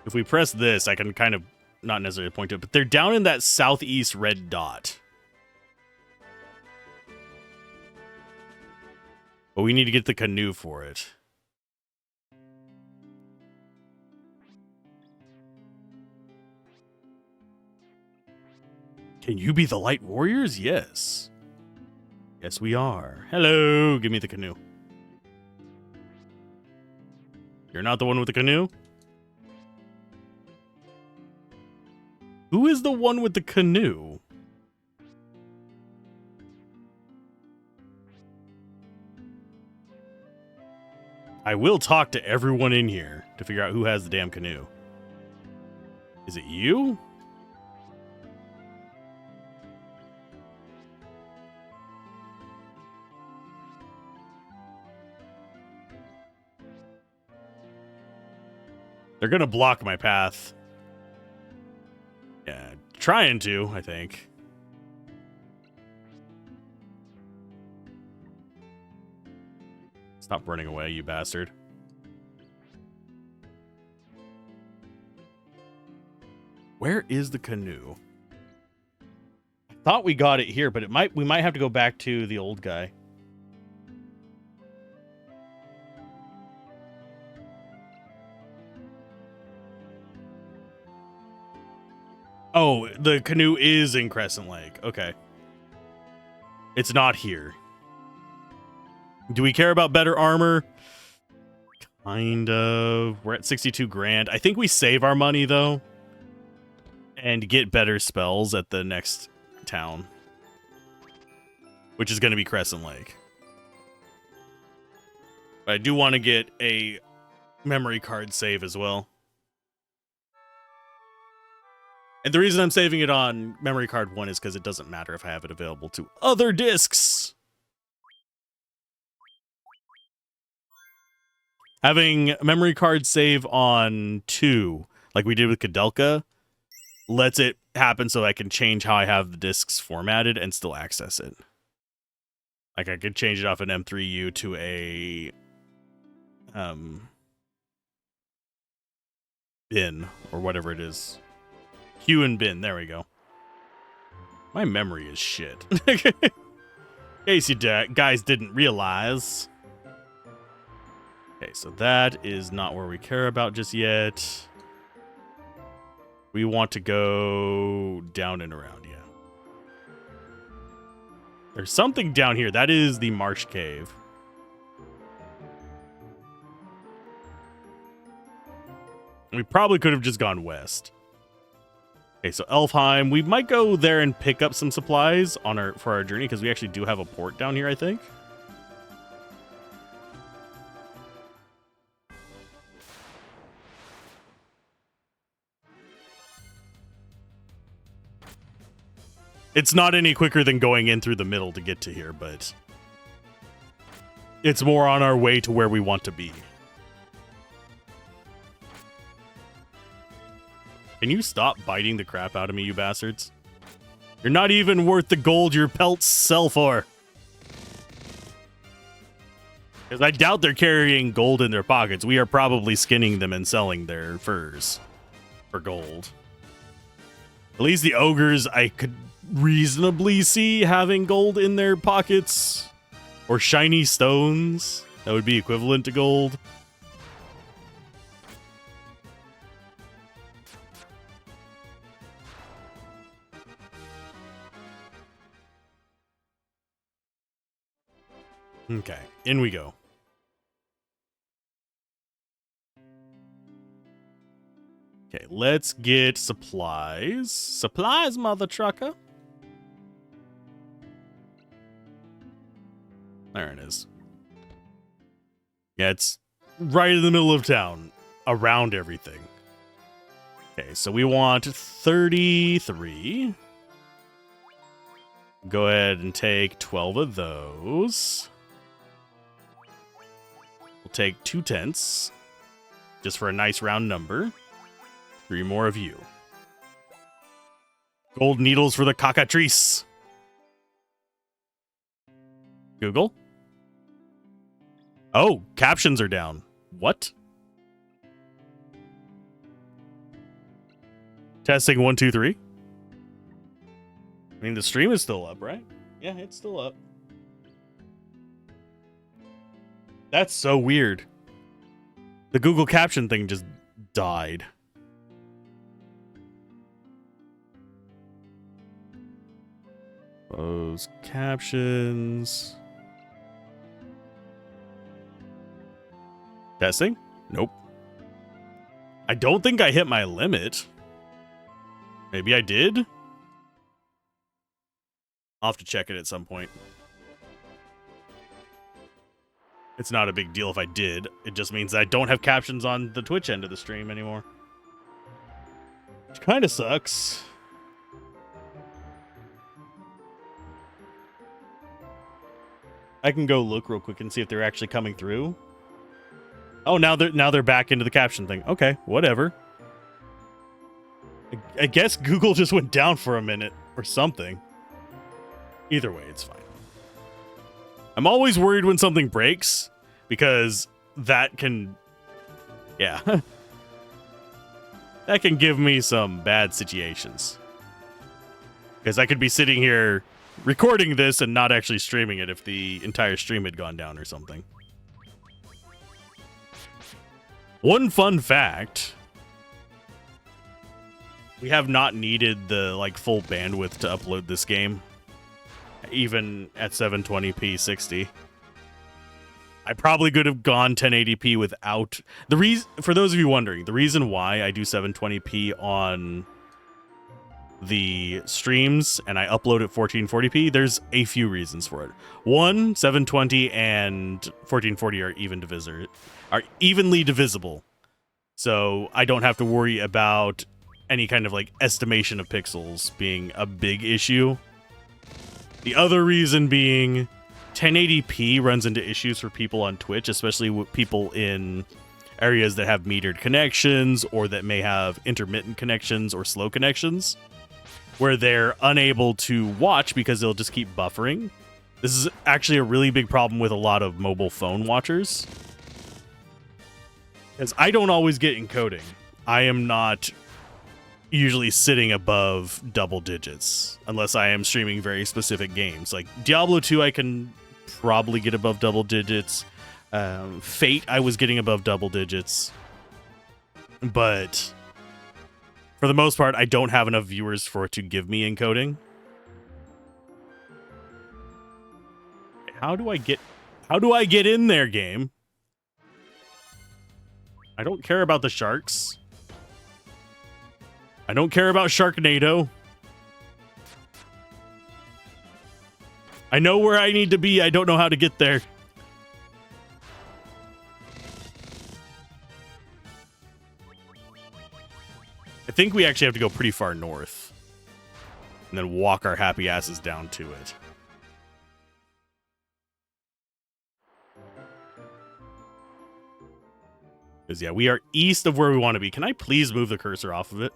If we press this, I can kind of not necessarily point to it, but they're down in that southeast red dot. But we need to get the canoe for it. Can you be the Light Warriors? Yes. Yes, we are. Hello, give me the canoe. You're not the one with the canoe? Who is the one with the canoe? I will talk to everyone in here to figure out who has the damn canoe. Is it you? They're gonna block my path. Yeah, trying to, I think. Stop running away, you bastard. Where is the canoe? I thought we got it here, but we might have to go back to the old guy. Oh, the canoe is in Crescent Lake. Okay. It's not here. Do we care about better armor? Kind of. We're at 62 grand. I think we save our money, though, and get better spells at the next town, which is going to be Crescent Lake. But I do want to get a memory card save as well. And the reason I'm saving it on memory card 1 is because it doesn't matter if I have it available to other discs. Having memory card save on 2, like we did with Kadelka, lets it happen so I can change how I have the discs formatted and still access it. Like I could change it off an M3U to a bin or whatever it is. Q and bin, there we go. My memory is shit. In case you guys didn't realize. Okay, so that is not where we care about just yet. We want to go down and around, yeah. There's something down here. That is the Marsh Cave. We probably could have just gone west. Okay, so Elfheim. We might go there and pick up some supplies on for our journey, because we actually do have a port down here, I think. It's not any quicker than going in through the middle to get to here, but it's more on our way to where we want to be. Can you stop biting the crap out of me, you bastards? You're not even worth the gold your pelts sell for. Because I doubt they're carrying gold in their pockets. We are probably skinning them and selling their furs for gold. At least the ogres, I could reasonably see having gold in their pockets. Or shiny stones. That would be equivalent to gold. Okay, in we go. Okay, let's get supplies. Supplies, mother trucker. There it is. Yeah, it's right in the middle of town, around everything. Okay, so we want 33. Go ahead and take 12 of those. We'll take 2 tents, just for a nice round number. 3 more of you. Gold needles for the cockatrice. Google? Oh, captions are down. What? Testing 1, 2, 3. I mean, the stream is still up, right? Yeah, it's still up. That's so weird. The Google caption thing just died. Close captions. Testing? Nope. I don't think I hit my limit. Maybe I did? I'll have to check it at some point. It's not a big deal if I did. It just means I don't have captions on the Twitch end of the stream anymore. Which kind of sucks. I can go look real quick and see if they're actually coming through. Oh, now they're back into the caption thing. Okay, whatever. I guess Google just went down for a minute or something. Either way, it's fine. I'm always worried when something breaks because that can, yeah, that can give me some bad situations. Because I could be sitting here recording this and not actually streaming it if the entire stream had gone down or something. One fun fact. We have not needed the full bandwidth to upload this game, even at 720p 60. I probably could have gone 1080p without the reason. For those of you wondering, the reason why I do 720p on the streams and I upload at 1440p, there's a few reasons for it. One, 720 and 1440 are evenly divisible, so I don't have to worry about any kind of estimation of pixels being a big issue. The other reason being 1080p runs into issues for people on Twitch, especially with people in areas that have metered connections or that may have intermittent connections or slow connections, where they're unable to watch because they'll just keep buffering. This is actually a really big problem with a lot of mobile phone watchers, because I don't always get encoding. I am not usually sitting above double digits unless I am streaming very specific games. Like Diablo 2, I can probably get above double digits. Fate, I was getting above double digits. But for the most part, I don't have enough viewers for it to give me encoding. How do I get in there, game? I don't care about the sharks. I don't care about Sharknado. I know where I need to be. I don't know how to get there. I think we actually have to go pretty far north and then walk our happy asses down to it. Because, yeah, we are east of where we want to be. Can I please move the cursor off of it?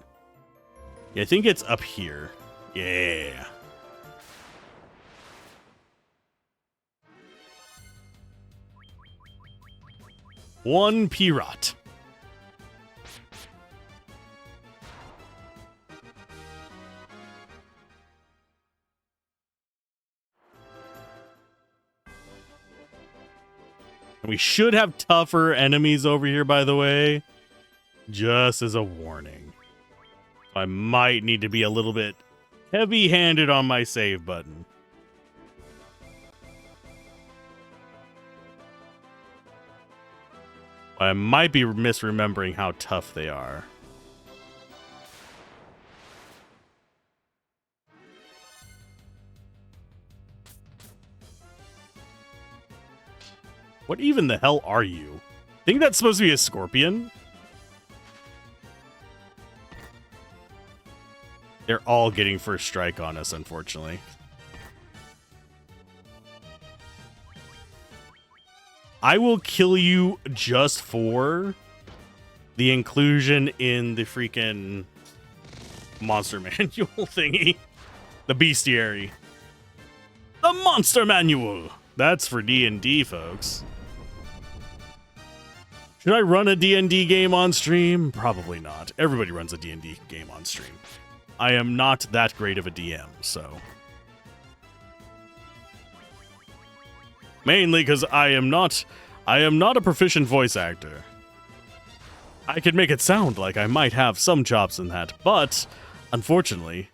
Yeah, I think it's up here. Yeah. One Pirot. We should have tougher enemies over here, by the way, just as a warning. I might need to be a little bit heavy-handed on my save button. I might be misremembering how tough they are. What even the hell are you? Think that's supposed to be a scorpion? They're all getting first strike on us, unfortunately. I will kill you just for the inclusion in the freaking monster manual thingy. The bestiary. The monster manual. That's for D&D, folks. Should I run a D&D game on stream? Probably not. Everybody runs a D&D game on stream. I am not that great of a DM, so. Mainly because I am not a proficient voice actor. I could make it sound like I might have some chops in that, but unfortunately,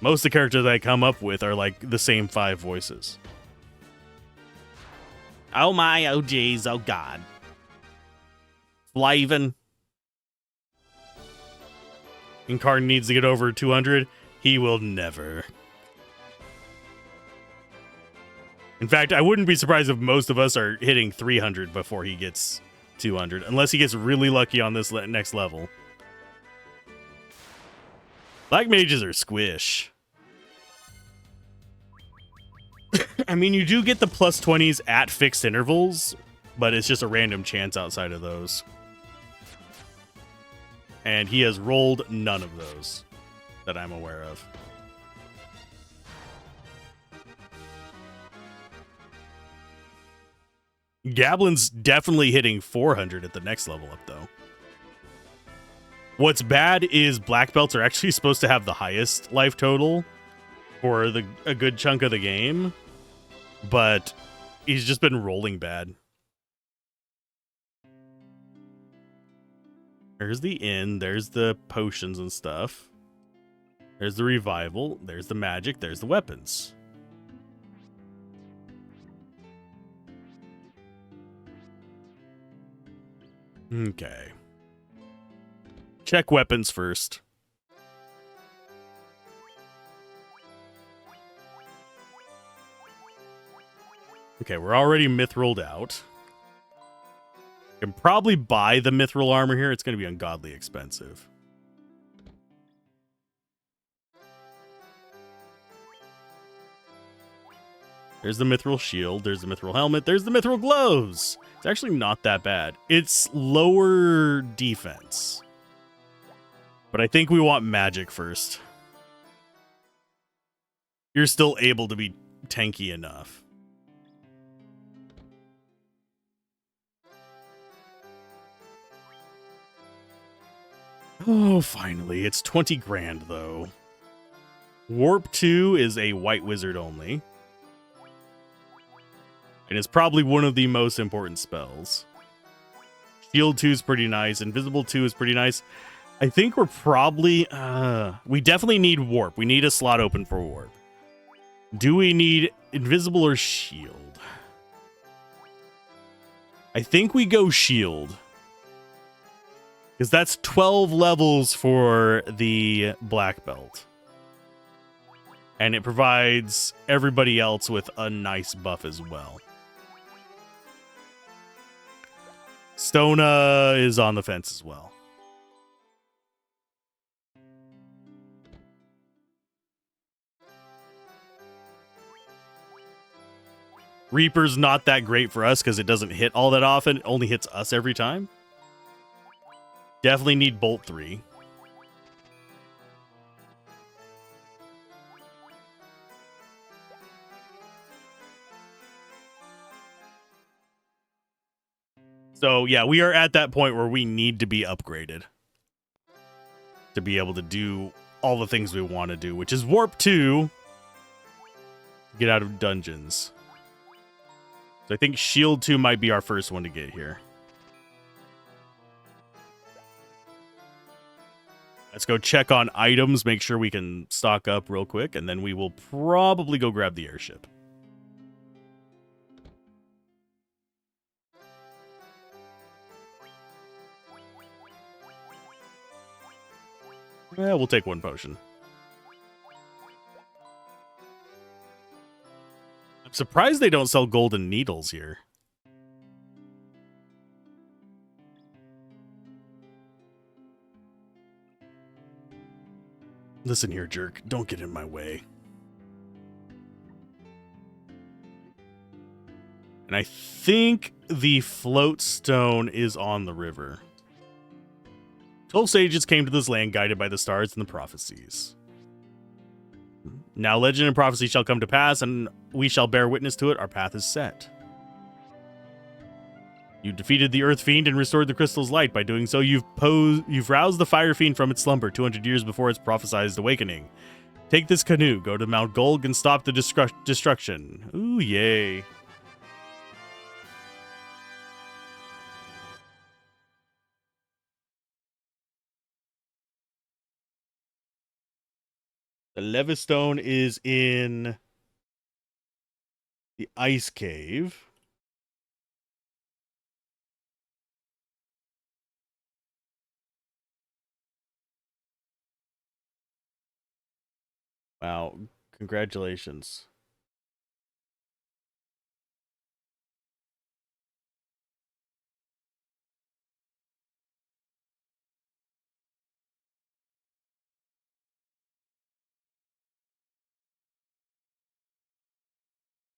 most of the characters I come up with are like the same 5 voices. Oh my, oh geez, oh god. Flavin. Incarn needs to get over 200. He will never. In fact, I wouldn't be surprised if most of us are hitting 300 before he gets 200, unless he gets really lucky on this next level. Black mages are squish. I mean, you do get the plus 20s at fixed intervals, but it's just a random chance outside of those. And he has rolled none of those that I'm aware of. Gablin's definitely hitting 400 at the next level up, though. What's bad is black belts are actually supposed to have the highest life total for a good chunk of the game, but he's just been rolling bad. There's the inn, there's the potions and stuff. There's the revival, there's the magic, there's the weapons. Okay. Check weapons first. Okay, we're already mithrilled out. Can probably buy the mithril armor here. It's going to be ungodly expensive. There's the mithril shield. There's the mithril helmet. There's the mithril gloves. It's actually not that bad. It's lower defense. But I think we want magic first. You're still able to be tanky enough. Oh, finally. It's 20 grand, though. Warp 2 is a white wizard only. And it's probably one of the most important spells. Shield 2 is pretty nice. Invisible 2 is pretty nice. I think we're probably... we definitely need warp. We need a slot open for warp. Do we need invisible or shield? I think we go shield. Because that's 12 levels for the black belt. And it provides everybody else with a nice buff as well. Stona is on the fence as well. Reaper's not that great for us because it doesn't hit all that often. It only hits us every time. Definitely need Bolt 3. So, yeah, we are at that point where we need to be upgraded to be able to do all the things we want to do, which is Warp 2, get out of dungeons. So I think Shield 2 might be our first one to get here. Let's go check on items, make sure we can stock up real quick, and then we will probably go grab the airship. Yeah, we'll take one potion. I'm surprised they don't sell golden needles here. Listen here, jerk. Don't get in my way. And I think the float stone is on the river. 12 sages came to this land guided by the stars and the prophecies. Now legend and prophecy shall come to pass, and we shall bear witness to it. Our path is set. You defeated the Earth Fiend and restored the crystal's light. By doing so, you've roused the Fire Fiend from its slumber 200 years before its prophesied awakening. Take this canoe, go to Mount Golg, and stop the destruction. Ooh, yay. The Levistone is in the Ice Cave. Wow, congratulations.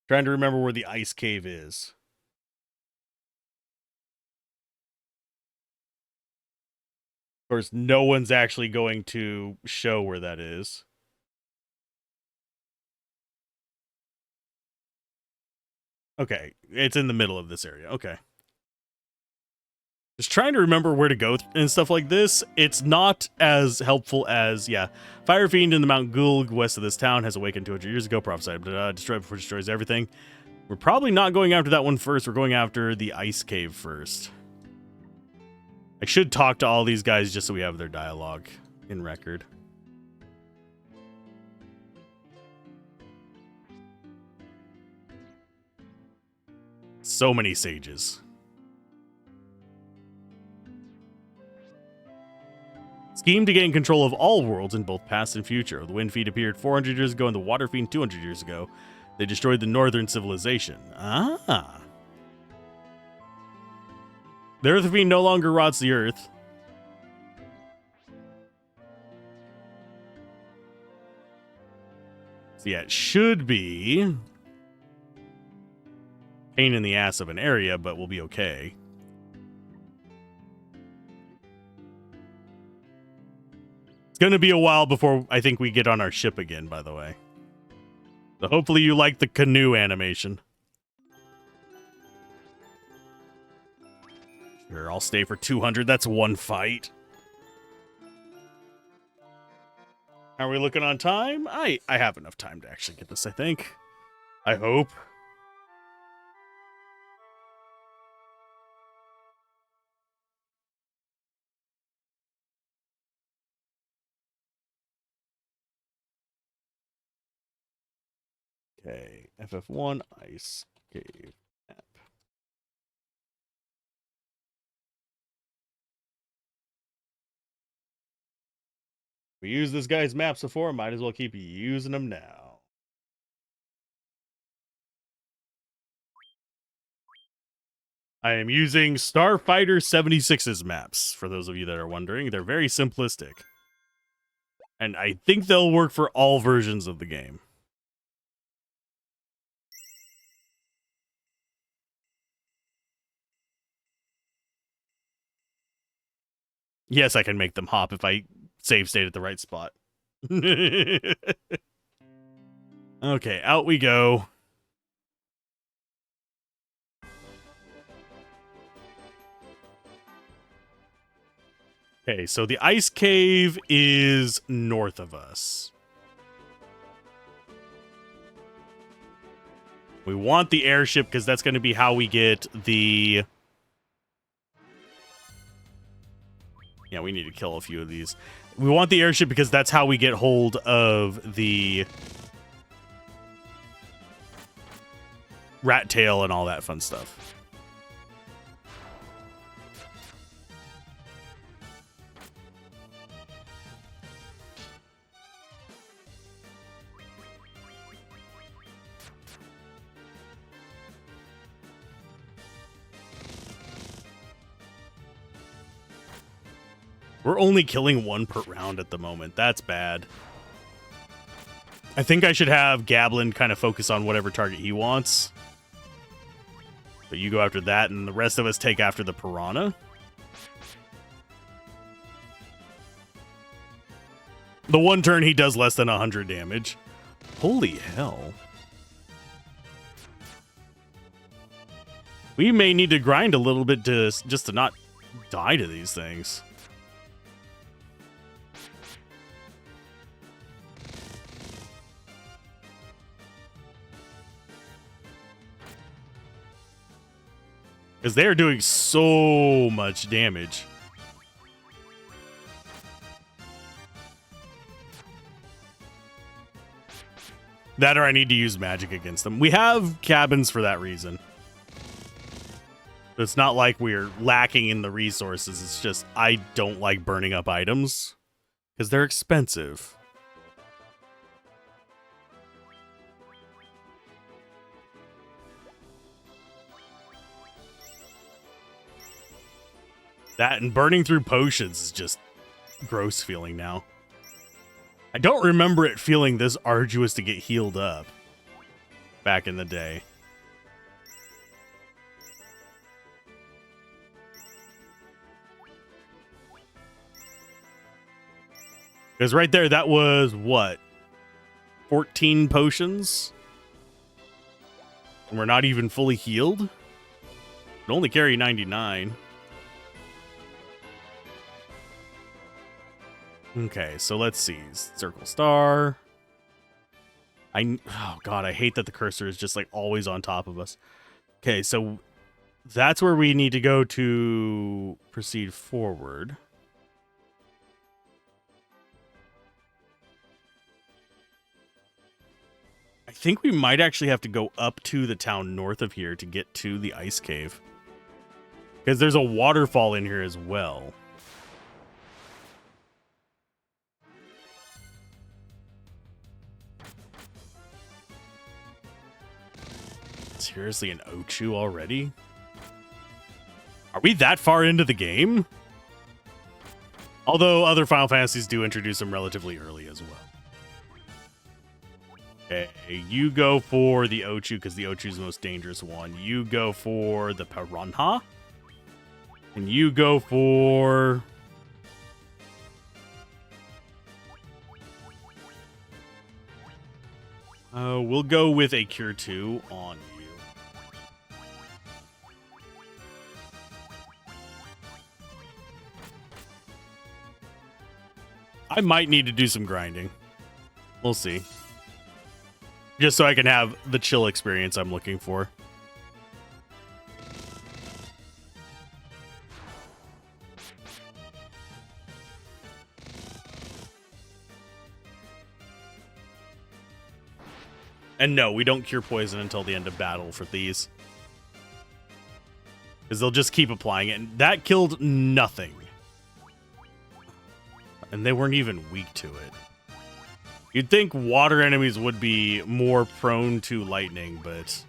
Trying to remember where the Ice Cave is. Of course, no one's actually going to show where that is. Okay, it's in the middle of this area. Okay. Just trying to remember where to go and stuff like this. It's not as helpful as, yeah. Fire Fiend in the Mount Gulg west of this town has awakened 200 years ago. Prophesied, destroy before it destroys everything. We're probably not going after that one first. We're going after the Ice Cave first. I should talk to all these guys just so we have their dialogue in record. So many sages. Scheme to gain control of all worlds in both past and future. The Wind Fiend appeared 400 years ago and the Water Fiend 200 years ago. They destroyed the northern civilization. Ah. The Earth Fiend no longer rots the earth. So yeah, it should be pain in the ass of an area, but we'll be okay. It's going to be a while before I think we get on our ship again, by the way. So hopefully you like the canoe animation. Sure, I'll stay for 200. That's one fight. Are we looking on time? I have enough time to actually get this, I think. I hope. Okay, FF1 Ice Cave map. We used this guy's maps before, might as well keep using them now. I am using Starfighter 76's maps, for those of you that are wondering. They're very simplistic. And I think they'll work for all versions of the game. Yes, I can make them hop if I save state at the right spot. Okay, out we go. Okay, so the Ice Cave is north of us. We want the airship because that's going to be how we get the... Yeah, we need to kill a few of these. We want the airship because that's how we get hold of the rat tail and all that fun stuff. We're only killing one per round at the moment. That's bad. I think I should have Gablin kind of focus on whatever target he wants. But you go after that, and the rest of us take after the Piranha. The one turn he does less than 100 damage. Holy hell. We may need to grind a little bit to just to not die to these things. Because they are doing so much damage. That or I need to use magic against them. We have cabins for that reason. It's not like we're lacking in the resources. It's just I don't like burning up items because they're expensive. That and burning through potions is just gross feeling now. I don't remember it feeling this arduous to get healed up back in the day. Because right there, that was what? 14 potions? And we're not even fully healed? It only carry 99. Okay, so let's see. Circle star. Oh god, I hate that the cursor is just like always on top of us. Okay, so that's where we need to go to proceed forward. I think we might actually have to go up to the town north of here to get to the ice cave. Because there's a waterfall in here as well. Seriously, an Ochu already? Are we that far into the game? Although other Final Fantasies do introduce them relatively early as well. Okay, you go for the Ochu because the Ochu is the most dangerous one. You go for the Piranha. And you go for... we'll go with a Cure 2 on you. I might need to do some grinding. We'll see. Just so I can have the chill experience I'm looking for. And no, we don't cure poison until the end of battle for these. Because they'll just keep applying it. And that killed nothing. And they weren't even weak to it. You'd think water enemies would be more prone to lightning, but...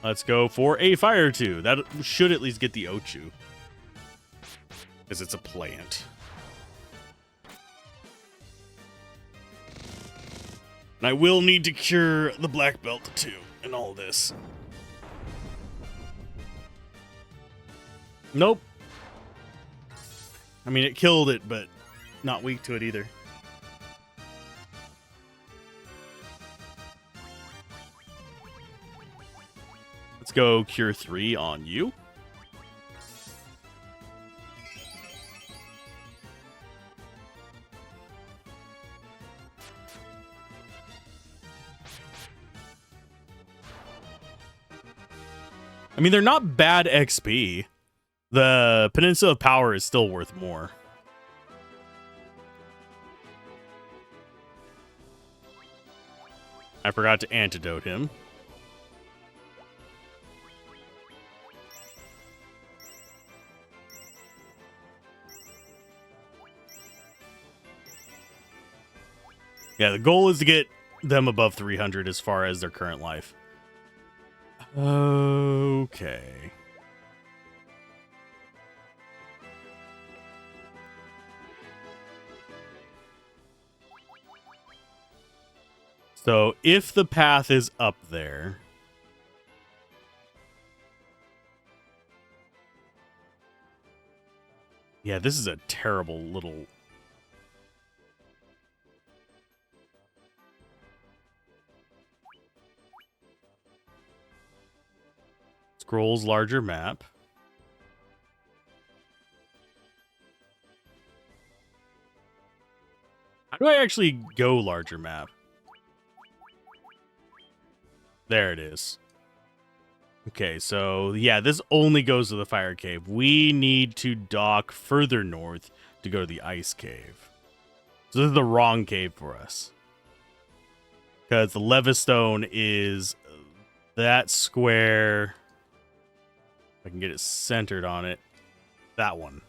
Let's go for a Fire 2. That should at least get the Ochu. Because it's a plant. And I will need to cure the black belt too in all this. Nope. I mean, it killed it, but not weak to it either. Let's go Cure 3 on you. I mean, they're not bad XP. The Peninsula of Power is still worth more. I forgot to antidote him. Yeah, the goal is to get them above 300 as far as their current life. Okay. So if the path is up there, Yeah, this is a terrible little... Scrolls larger map. How do I actually go larger map? There it is. Okay, so yeah, this only goes to the fire cave. We need to dock further north to go to the ice cave. So this is the wrong cave for us. Because the Levistone is that square. If I can get it centered on it. That one.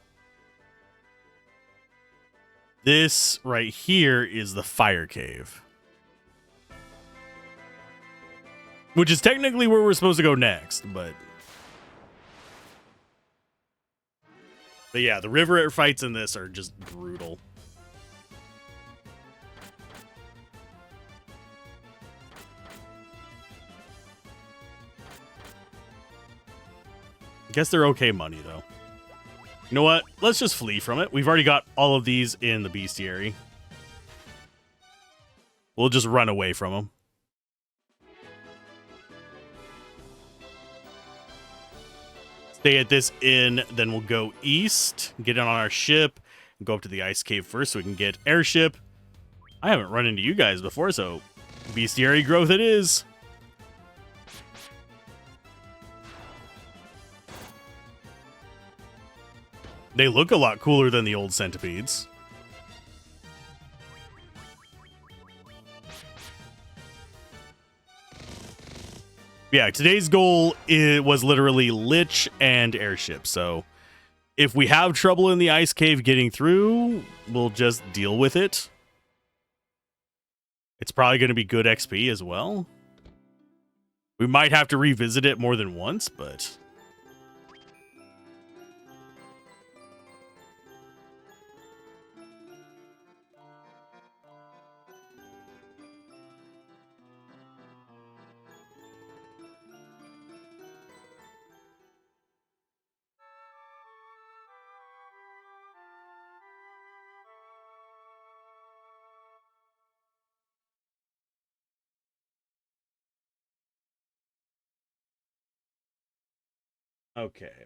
This right here is the fire cave. Which is technically where we're supposed to go next, but yeah, the river fights in this are just brutal. I guess they're okay money, though. You know what? Let's just flee from it. We've already got all of these in the bestiary. We'll just run away from them. Stay at this inn, then we'll go east, get on our ship, and go up to the ice cave first so we can get airship. I haven't run into you guys before, so bestiary growth it is. They look a lot cooler than the old centipedes. Yeah, today's goal was literally lich and airship. So if we have trouble in the ice cave getting through, we'll just deal with it. It's probably going to be good XP as well. We might have to revisit it more than once, but... Okay.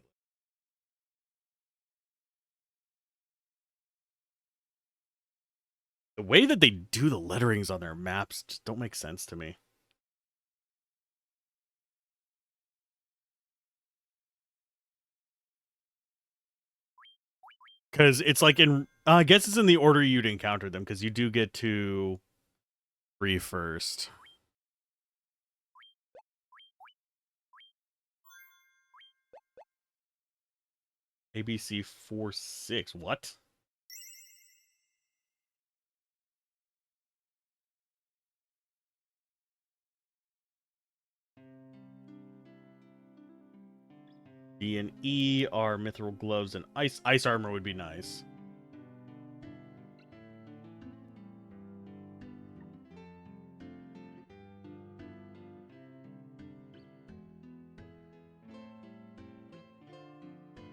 The way that they do the letterings on their maps just don't make sense to me. Because it's like in... I guess it's in the order you'd encounter them, because you do get to free first. ABC 46. What? B and E are mithril gloves, and ice armor would be nice.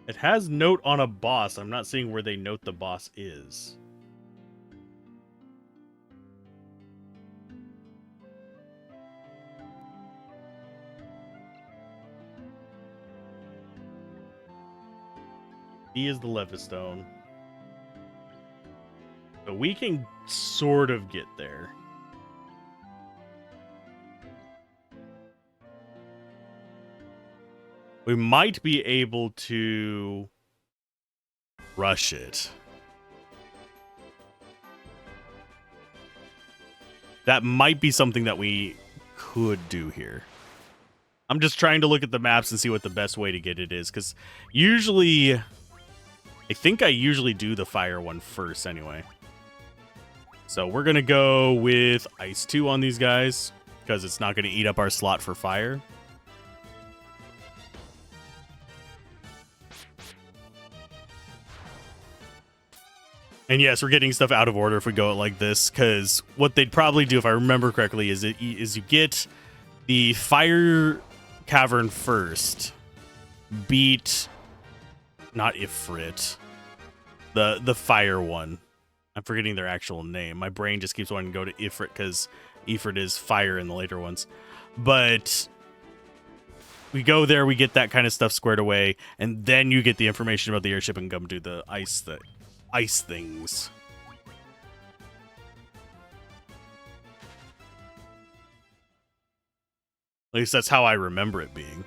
It has note on a boss. I'm not seeing where they note the boss is. He is the Levistone. So we can sort of get there. We might be able to rush it. That might be something that we could do here. I'm just trying to look at the maps and see what the best way to get it is, because usually... I think I usually do the fire one first anyway. So we're going to go with Ice 2 on these guys, because it's not going to eat up our slot for fire. And yes, we're getting stuff out of order if we go like this, because what they'd probably do, if I remember correctly, is you get the fire cavern first, beat... Not Ifrit. The fire one. I'm forgetting their actual name. My brain just keeps wanting to go to Ifrit because Ifrit is fire in the later ones. But we go there, we get that kind of stuff squared away, and then you get the information about the airship and come do the ice things. At least that's how I remember it being.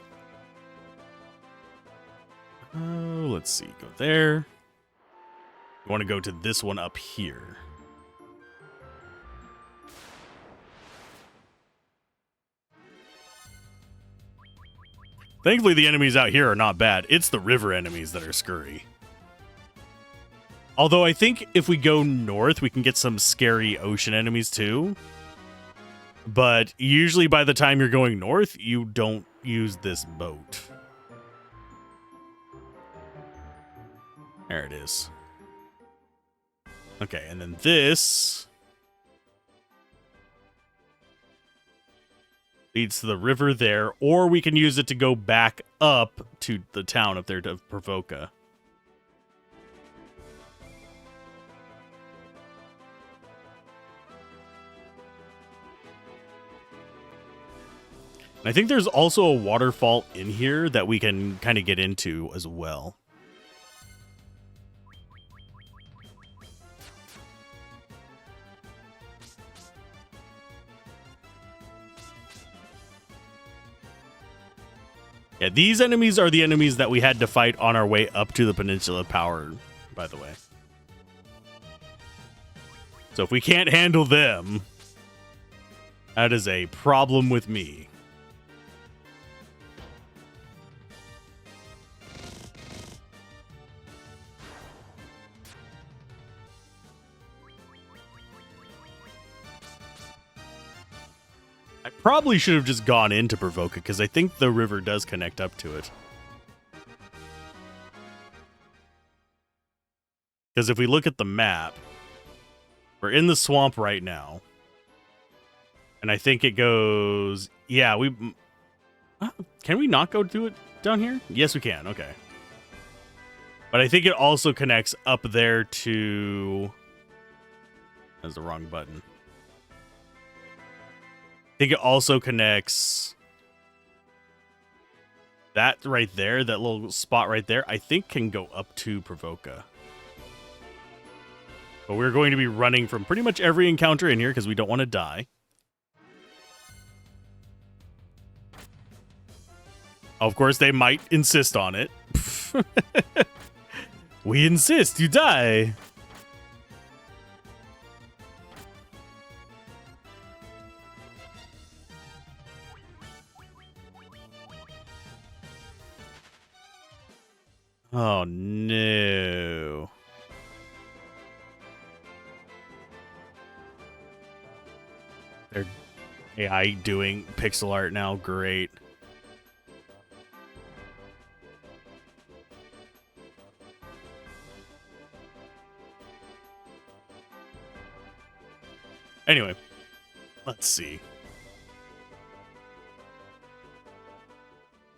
Oh, let's see. Go there. You want to go to this one up here. Thankfully, the enemies out here are not bad. It's the river enemies that are scurry. Although I think if we go north, we can get some scary ocean enemies too. But usually by the time you're going north, you don't use this boat. There it is. Okay, and then this leads to the river there, or we can use it to go back up to the town up there to Provoca. And I think there's also a waterfall in here that we can kind of get into as well. Yeah, these enemies are the enemies that we had to fight on our way up to the Peninsula Power, by the way. So if we can't handle them, that is a problem with me. I probably should have just gone into Provoca, because I think the river does connect up to it. Because if we look at the map, we're in the swamp right now. And I think it goes... Yeah, we... Can we not go through it down here? Yes, we can. Okay. But I think it also connects up there to... That's the wrong button. I think it also connects that right there, that little spot right there, I think can go up to Provoca. But we're going to be running from pretty much every encounter in here because we don't want to die. Of course, they might insist on it. We insist, you die. Oh, no. They're AI doing pixel art now. Great. Anyway, let's see.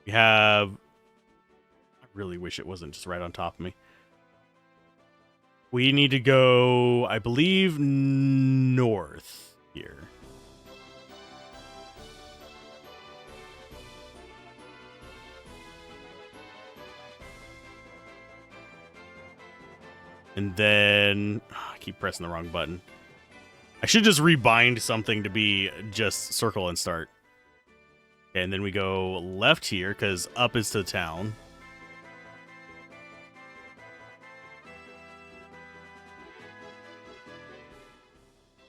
We have... really wish it wasn't just right on top of me. We need to go, I believe, north here. And then... I keep pressing the wrong button. I should just rebind something to be just circle and start. Okay, and then we go left here, because up is to town.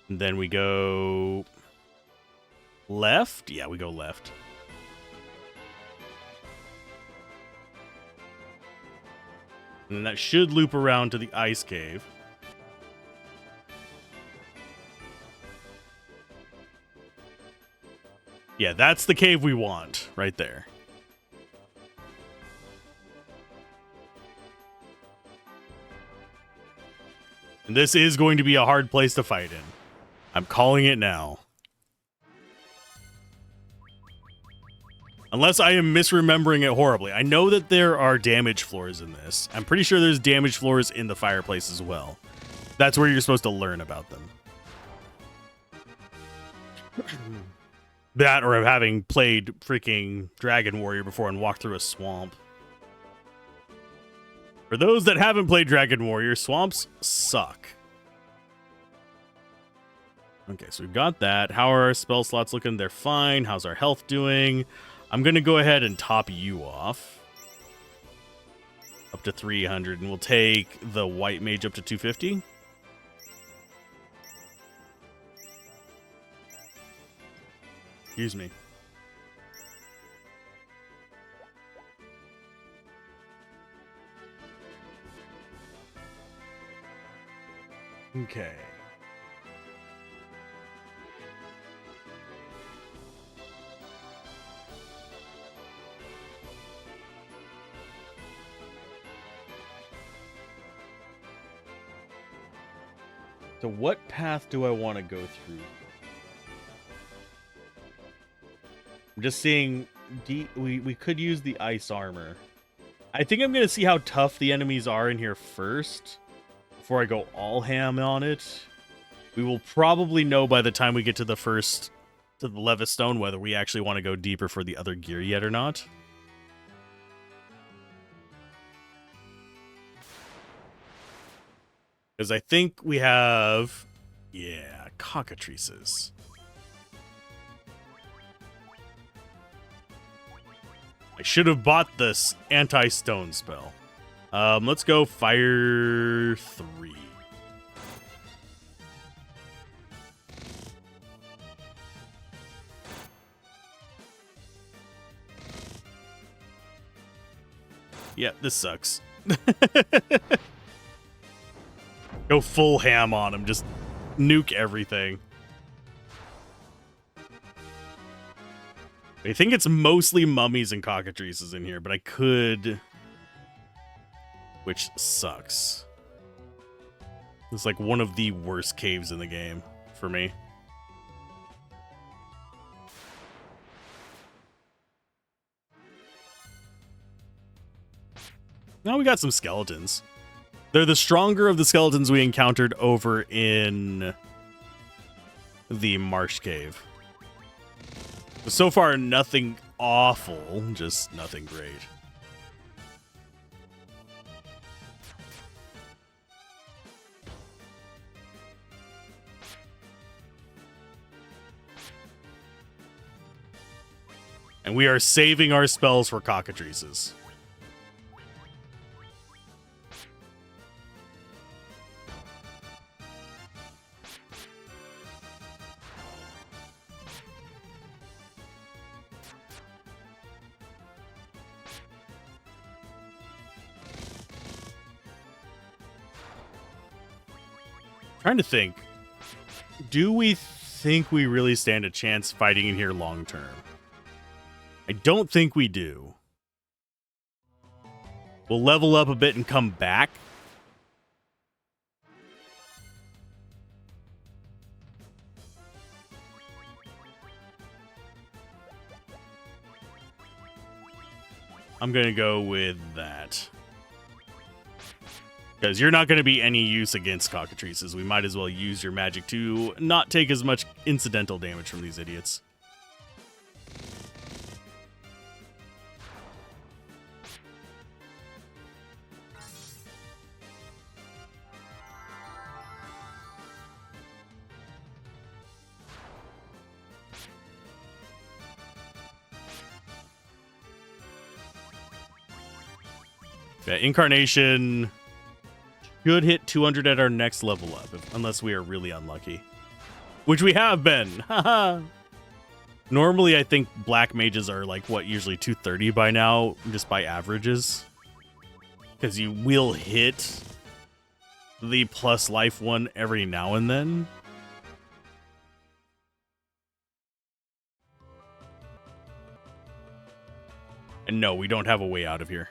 And then we go left. Yeah, we go left. And then that should loop around to the ice cave. Yeah, that's the cave we want right there. And this is going to be a hard place to fight in. I'm calling it now. Unless I am misremembering it horribly. I know that there are damage floors in this. I'm pretty sure there's damage floors in the fireplace as well. That's where you're supposed to learn about them. That or having played freaking Dragon Warrior before and walked through a swamp. For those that haven't played Dragon Warrior, swamps suck. Okay, so we've got that. How are our spell slots looking? They're fine. How's our health doing? I'm going to go ahead and top you off. Up to 300, and we'll take the white mage up to 250. Excuse me. Okay. So what path do I want to go through? I'm just seeing we could use the ice armor. I think I'm going to see how tough the enemies are in here first before I go all ham on it. We will probably know by the time we get to the Levistone whether we actually want to go deeper for the other gear yet or not. Because I think we have, yeah, cockatrices. I should have bought this anti-stone spell. Let's go fire 3. Yeah, this sucks. Go full ham on him. Just nuke everything. I think it's mostly mummies and cockatrices in here, but I could... Which sucks. It's like one of the worst caves in the game for me. Now we got some skeletons. They're the stronger of the skeletons we encountered over in the marsh cave. So far, nothing awful, just nothing great. And we are saving our spells for cockatrices. Trying to think. Do we think we really stand a chance fighting in here long term? I don't think we do. We'll level up a bit and come back. I'm going to go with that. Because you're not going to be any use against cockatrices. We might as well use your magic to not take as much incidental damage from these idiots. Yeah, Incarnation should hit 200 at our next level up, unless we are really unlucky. Which we have been! Haha! Normally, I think black mages are like, what, usually 230 by now, just by averages. Because you will hit the plus life one every now and then. And no, we don't have a way out of here.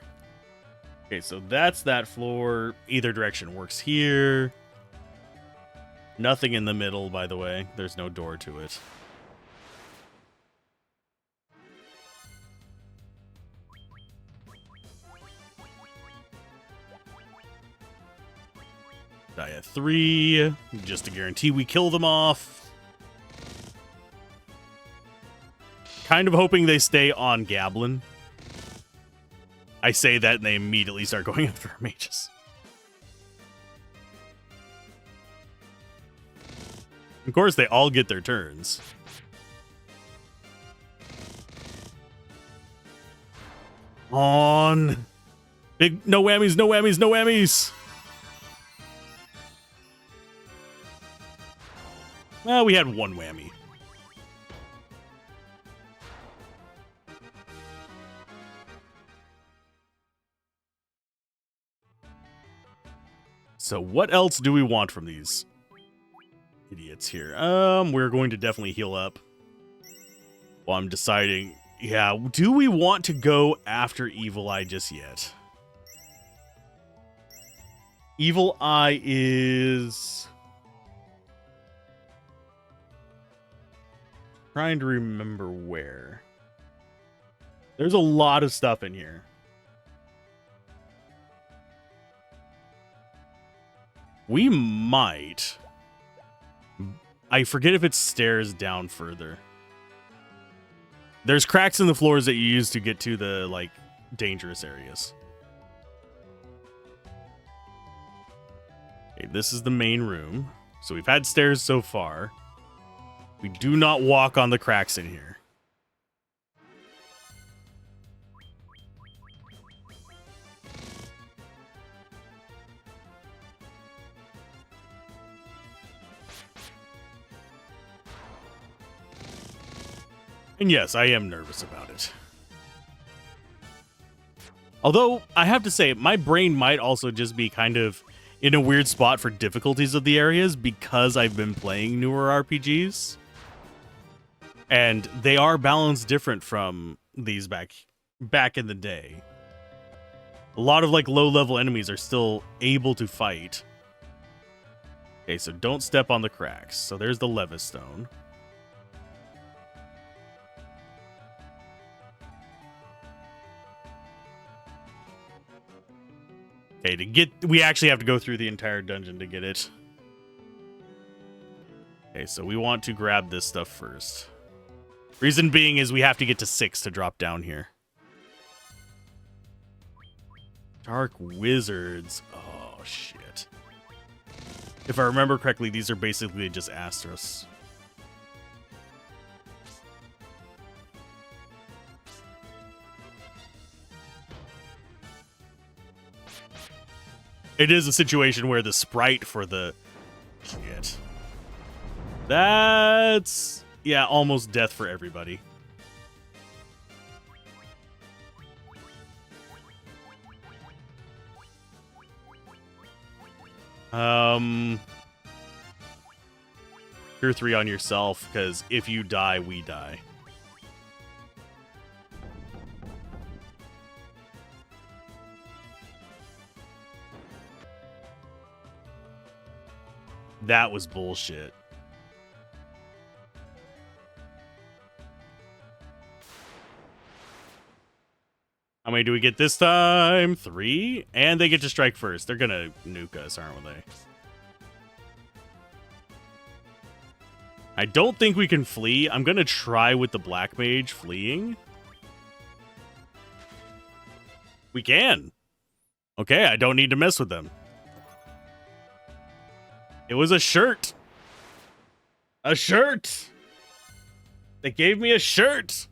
Okay, so that's that floor. Either direction works here. Nothing in the middle, by the way. There's no door to it. Die at 3, just to guarantee we kill them off. Kind of hoping they stay on Gablin. I say that and they immediately start going after our mages. Of course, they all get their turns. On. Big, no whammies, no whammies, no whammies. Well, we had one whammy. So what else do we want from these idiots here? We're going to definitely heal up. Well, I'm deciding, yeah, do we want to go after Evil Eye just yet? Evil Eye is... trying to remember where. There's a lot of stuff in here. We might. I forget if it's stairs down further. There's cracks in the floors that you use to get to the, like, dangerous areas. Okay, this is the main room. So we've had stairs so far. We do not walk on the cracks in here. And yes, I am nervous about it. Although, I have to say, my brain might also just be kind of in a weird spot for difficulties of the areas because I've been playing newer RPGs. And they are balanced different from these back in the day. A lot of, like, low-level enemies are still able to fight. Okay, so don't step on the cracks. So there's the Levistone. Okay, we actually have to go through the entire dungeon to get it. Okay, so we want to grab this stuff first. Reason being is we have to get to 6 to drop down here. Dark Wizards. Oh, shit. If I remember correctly, these are basically just Astros. It is a situation where the sprite for the... Shit. That's... yeah, almost death for everybody. Tier 3 on yourself, because if you die, we die. That was bullshit. How many do we get this time? 3? And they get to strike first. They're gonna nuke us, aren't they? I don't think we can flee. I'm gonna try with the Black Mage fleeing. We can. Okay, I don't need to mess with them. It was a shirt. A shirt. They gave me a shirt.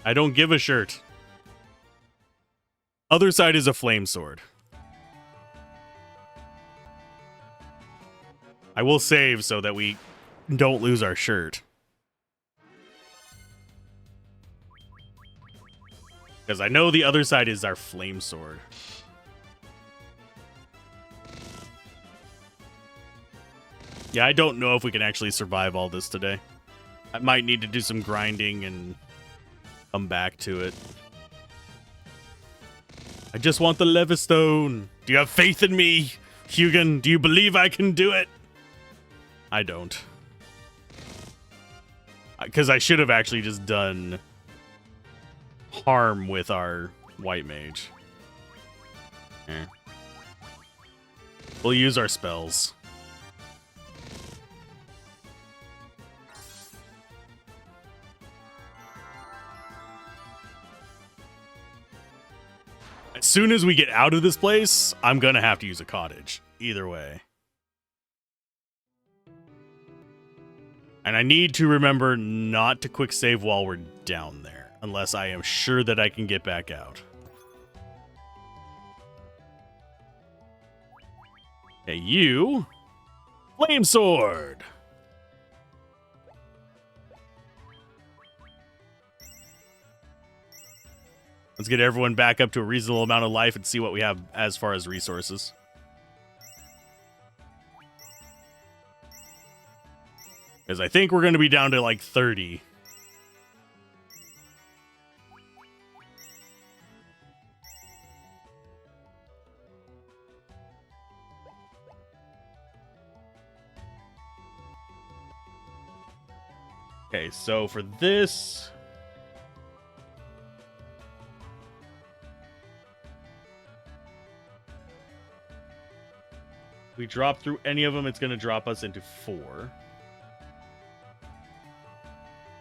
I don't give a shirt. Other side is a flame sword. I will save so that we don't lose our shirt. Because I know the other side is our flame sword. Yeah, I don't know if we can actually survive all this today. I might need to do some grinding and come back to it. I just want the Levistone. Do you have faith in me, Hugin? Do you believe I can do it? I don't. Because I should have actually just done harm with our white mage. We'll use our spells. As soon as we get out of this place, I'm gonna have to use a cottage. Either way. And I need to remember not to quick save while we're down there, unless I am sure that I can get back out. Okay, you. Flame Sword. Let's get everyone back up to a reasonable amount of life and see what we have as far as resources. Because I think we're going to be down to like 30. Okay, so for this... we drop through any of them, it's going to drop us into 4.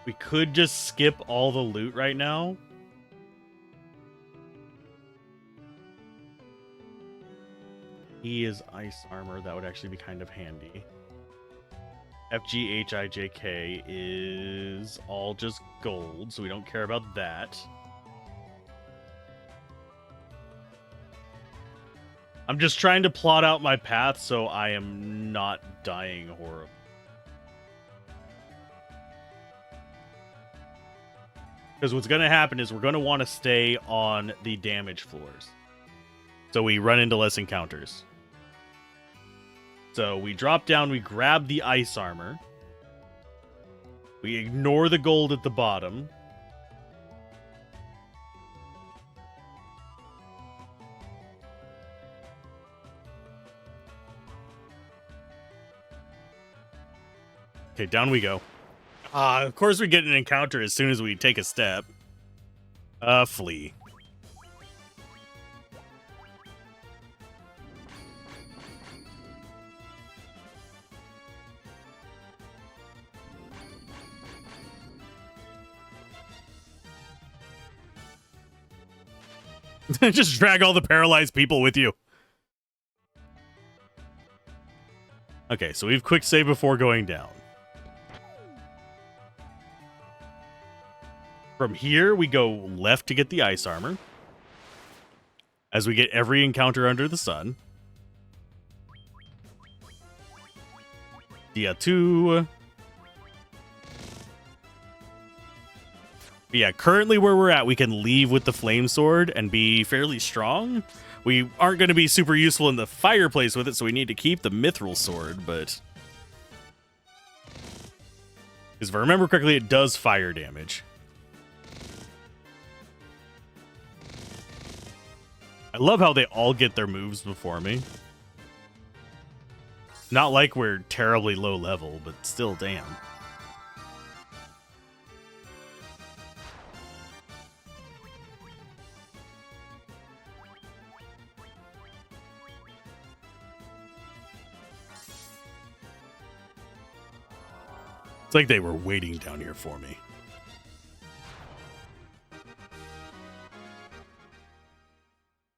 We could just skip all the loot right now. He is ice armor. That would actually be kind of handy. FGHIJK is all just gold, so we don't care about that. I'm just trying to plot out my path so I am not dying horribly. Because what's going to happen is we're going to want to stay on the damage floors, so we run into less encounters. So we drop down, we grab the ice armor. We ignore the gold at the bottom. Okay, down we go. Of course we get an encounter as soon as we take a step. Flee. Just drag all the paralyzed people with you. Okay, so we've quick save before going down. From here, we go left to get the ice armor. As we get every encounter under the sun. Dia 2. But yeah, currently where we're at, we can leave with the flame sword and be fairly strong. We aren't going to be super useful in the fireplace with it, so we need to keep the mithril sword, but... because if I remember correctly, it does fire damage. I love how they all get their moves before me. Not like we're terribly low level, but still, damn. It's like they were waiting down here for me.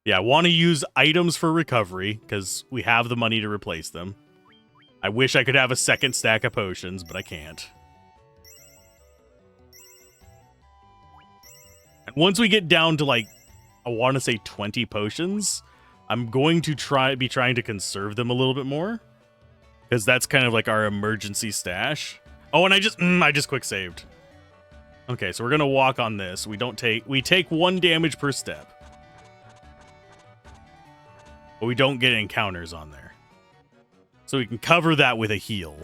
Yeah, I want to use items for recovery, because we have the money to replace them. I wish I could have a second stack of potions, but I can't. And once we get down to, like, I want to say 20 potions, I'm going to be trying to conserve them a little bit more. Because that's kind of like our emergency stash. Oh, and I just quick saved. Okay, so we're going to walk on this. We take 1 damage per step. But we don't get encounters on there. So we can cover that with a heal.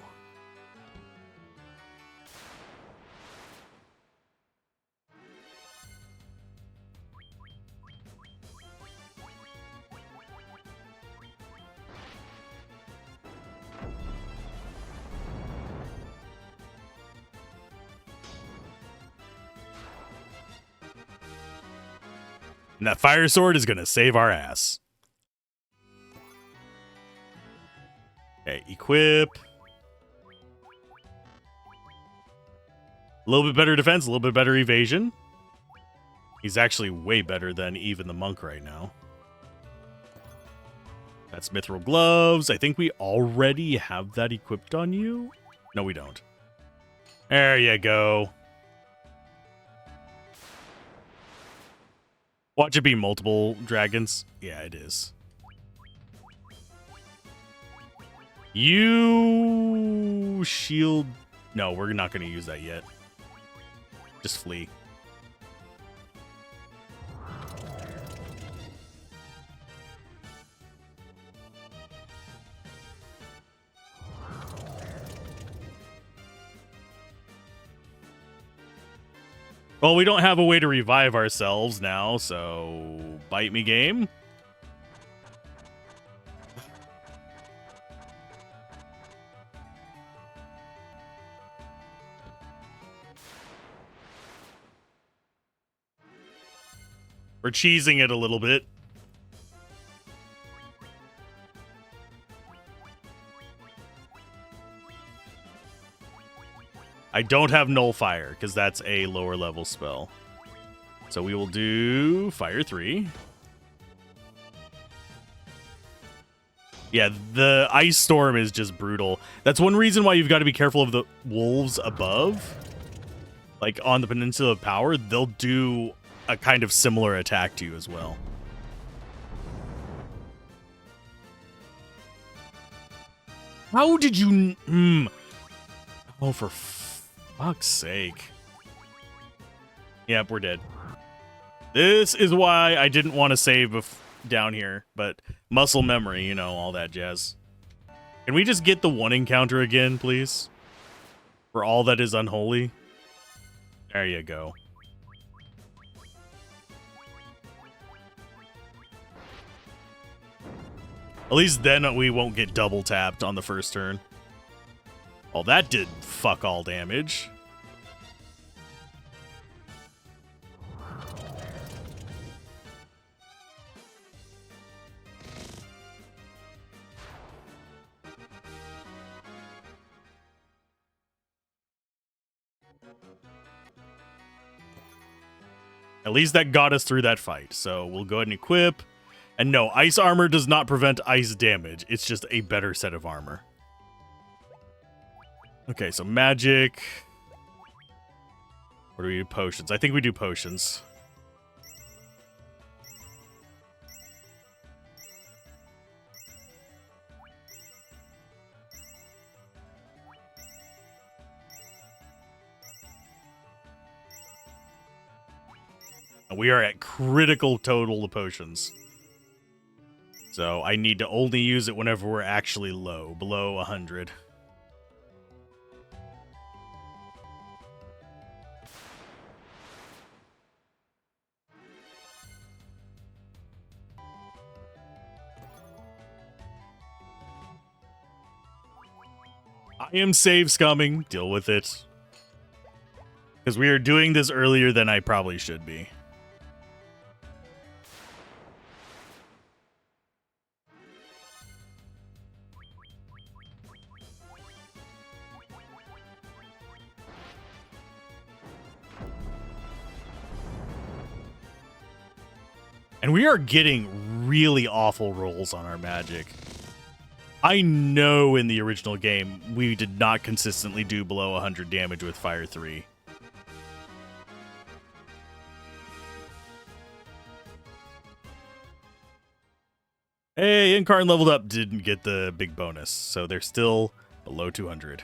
And that fire sword is going to save our ass. Okay, equip. A little bit better defense, a little bit better evasion. He's actually way better than even the monk right now. That's mithril gloves. I think we already have that equipped on you. No, we don't. There you go. Watch it be multiple dragons. Yeah, it is. You shield. No, we're not going to use that yet. Just flee. Well, we don't have a way to revive ourselves now, so bite me, game. We're cheesing it a little bit. I don't have Null Fire, because that's a lower level spell. So we will do Fire 3. Yeah, the Ice Storm is just brutal. That's one reason why you've got to be careful of the wolves above. Like, on the Peninsula of Power, they'll do a kind of similar attack to you as well. How did you... Oh, for fuck's sake. Yep, we're dead. This is why I didn't want to save down here, but muscle memory, you know, all that jazz. Can we just get the one encounter again, please? For all that is unholy? There you go. At least then we won't get double tapped on the first turn. Oh, that did fuck all damage. At least that got us through that fight. So we'll go ahead and equip. And no, ice armor does not prevent ice damage. It's just a better set of armor. Okay, so magic. Or do we do potions? I think we do potions. We are at critical total of potions. So I need to only use it whenever we're actually low, below 100. I am save scumming. Deal with it. Because we are doing this earlier than I probably should be. And we are getting really awful rolls on our magic. I know in the original game, we did not consistently do below 100 damage with Fire 3. Hey, Incarn leveled up, didn't get the big bonus, so they're still below 200.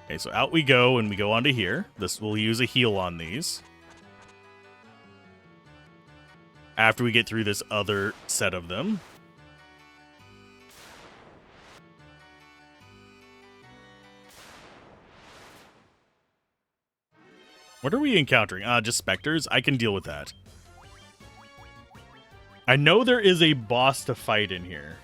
Okay, so out we go, and we go onto here. This will use a heal on these. After we get through this other set of them. What are we encountering? Just specters? I can deal with that. I know there is a boss to fight in here.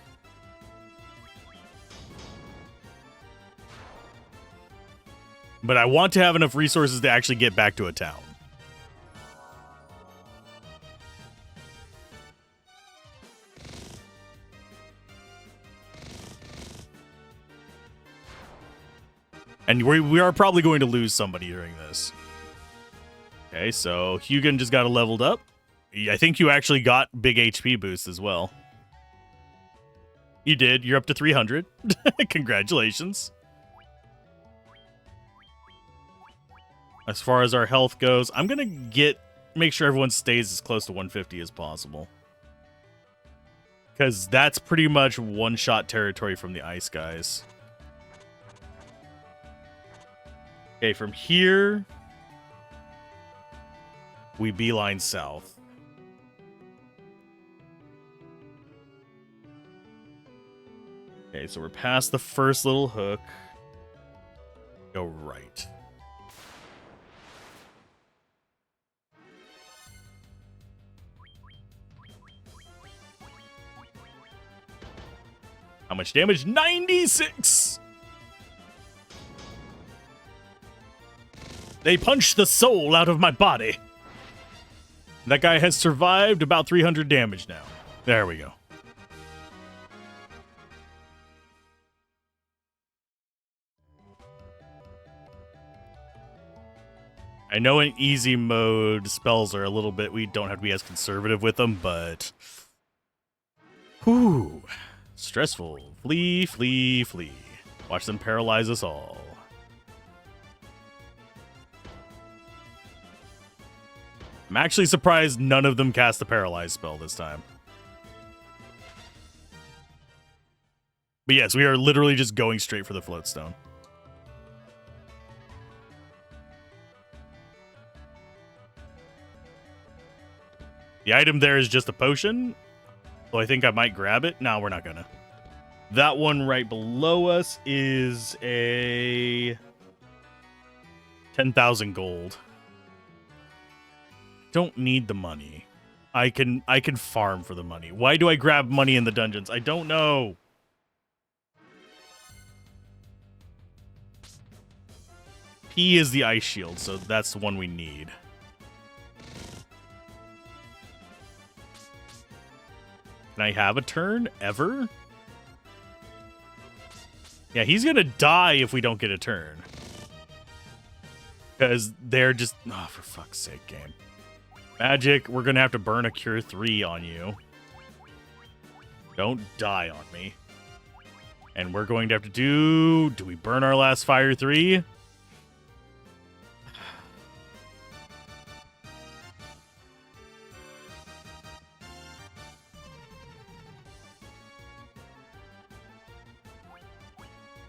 But I want to have enough resources to actually get back to a town. And we are probably going to lose somebody during this. Okay, so Hugin just got leveled up. I think you actually got big HP boost as well. You did. You're up to 300. Congratulations. As far as our health goes, I'm going to make sure everyone stays as close to 150 as possible. Because that's pretty much one-shot territory from the ice guys. Okay, from here, we beeline south. Okay, so we're past the first little hook. Go right. How much damage? 96! They punched the soul out of my body. That guy has survived about 300 damage now. There we go. I know in easy mode, spells are a little bit... We don't have to be as conservative with them, but... Whew. Stressful. Flee, flee, flee. Watch them paralyze us all. I'm actually surprised none of them cast the paralyze spell this time. But yes, we are literally just going straight for the floatstone. The item there is just a potion. So I think I might grab it. No, we're not gonna. That one right below us is a 10,000 gold. Don't need the money. I can farm for the money. Why do I grab money in the dungeons? I don't know. P is the ice shield, so that's the one we need. Can I have a turn ever? Yeah, he's gonna die if we don't get a turn. Because they're just... Oh, for fuck's sake, game. Magic, we're gonna have to burn a Cure 3 on you. Don't die on me. And we're going to have to do... Do we burn our last Fire 3?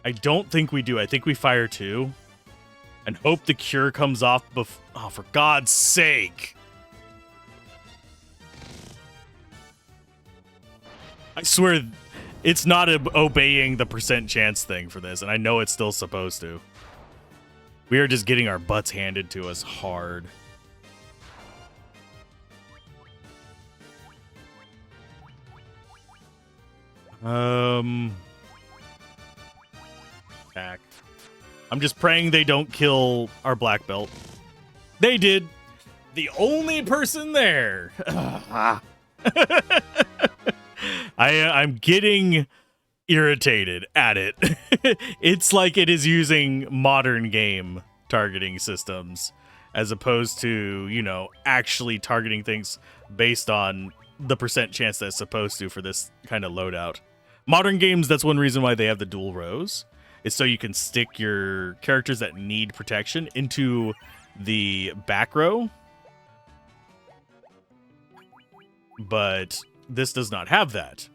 I don't think we do. I think we Fire 2. And hope the Cure comes off before... Oh, for God's sake! I swear, it's not obeying the percent chance thing for this, and I know it's still supposed to. We are just getting our butts handed to us hard. Attack. I'm just praying they don't kill our black belt. They did. The only person there. I'm getting irritated at it. It's like it is using modern game targeting systems as opposed to, you know, actually targeting things based on the percent chance that it's supposed to for this kind of loadout. Modern games, that's one reason why they have the dual rows. Is so you can stick your characters that need protection into the back row. But this does not have that.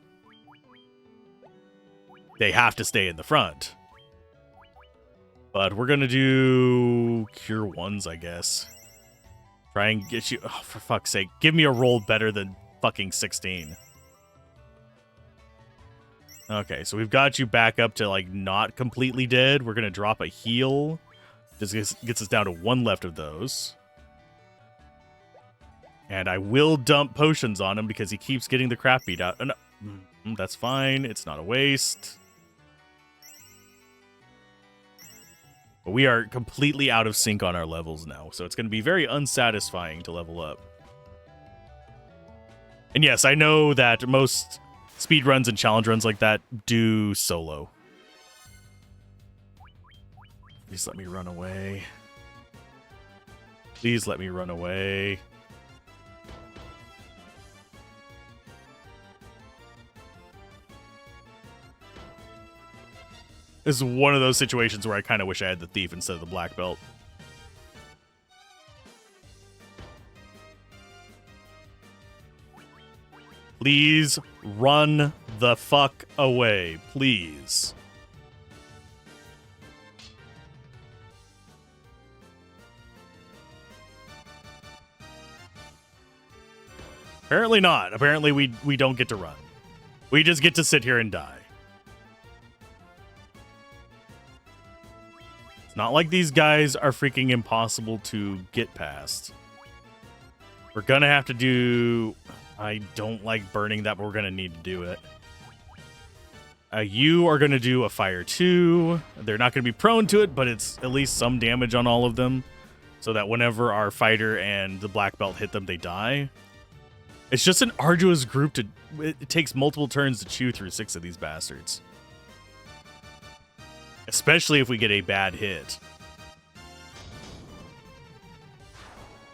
They have to stay in the front. But we're going to do Cure 1s, I guess. Try and get you... Oh, for fuck's sake. Give me a roll better than fucking 16. Okay, so we've got you back up to, like, not completely dead. We're going to drop a heal. Just gets us down to one left of those. And I will dump potions on him because he keeps getting the crap beat out. No, that's fine. It's not a waste. But we are completely out of sync on our levels now, so it's going to be very unsatisfying to level up. And yes, I know that most speedruns and challenge runs like that do solo. Please let me run away. Please let me run away. This is one of those situations where I kind of wish I had the thief instead of the black belt. Please run the fuck away, please. Apparently not. Apparently we don't get to run. We just get to sit here and die. It's not like these guys are freaking impossible to get past. We're gonna have to do... I don't like burning that, but we're gonna need to do it. You are gonna do a fire 2. They're not gonna be prone to it, but it's at least some damage on all of them, so that whenever our fighter and the black belt hit them, they die. It's just an arduous group to... It takes multiple turns to chew through 6 of these bastards. Especially if we get a bad hit.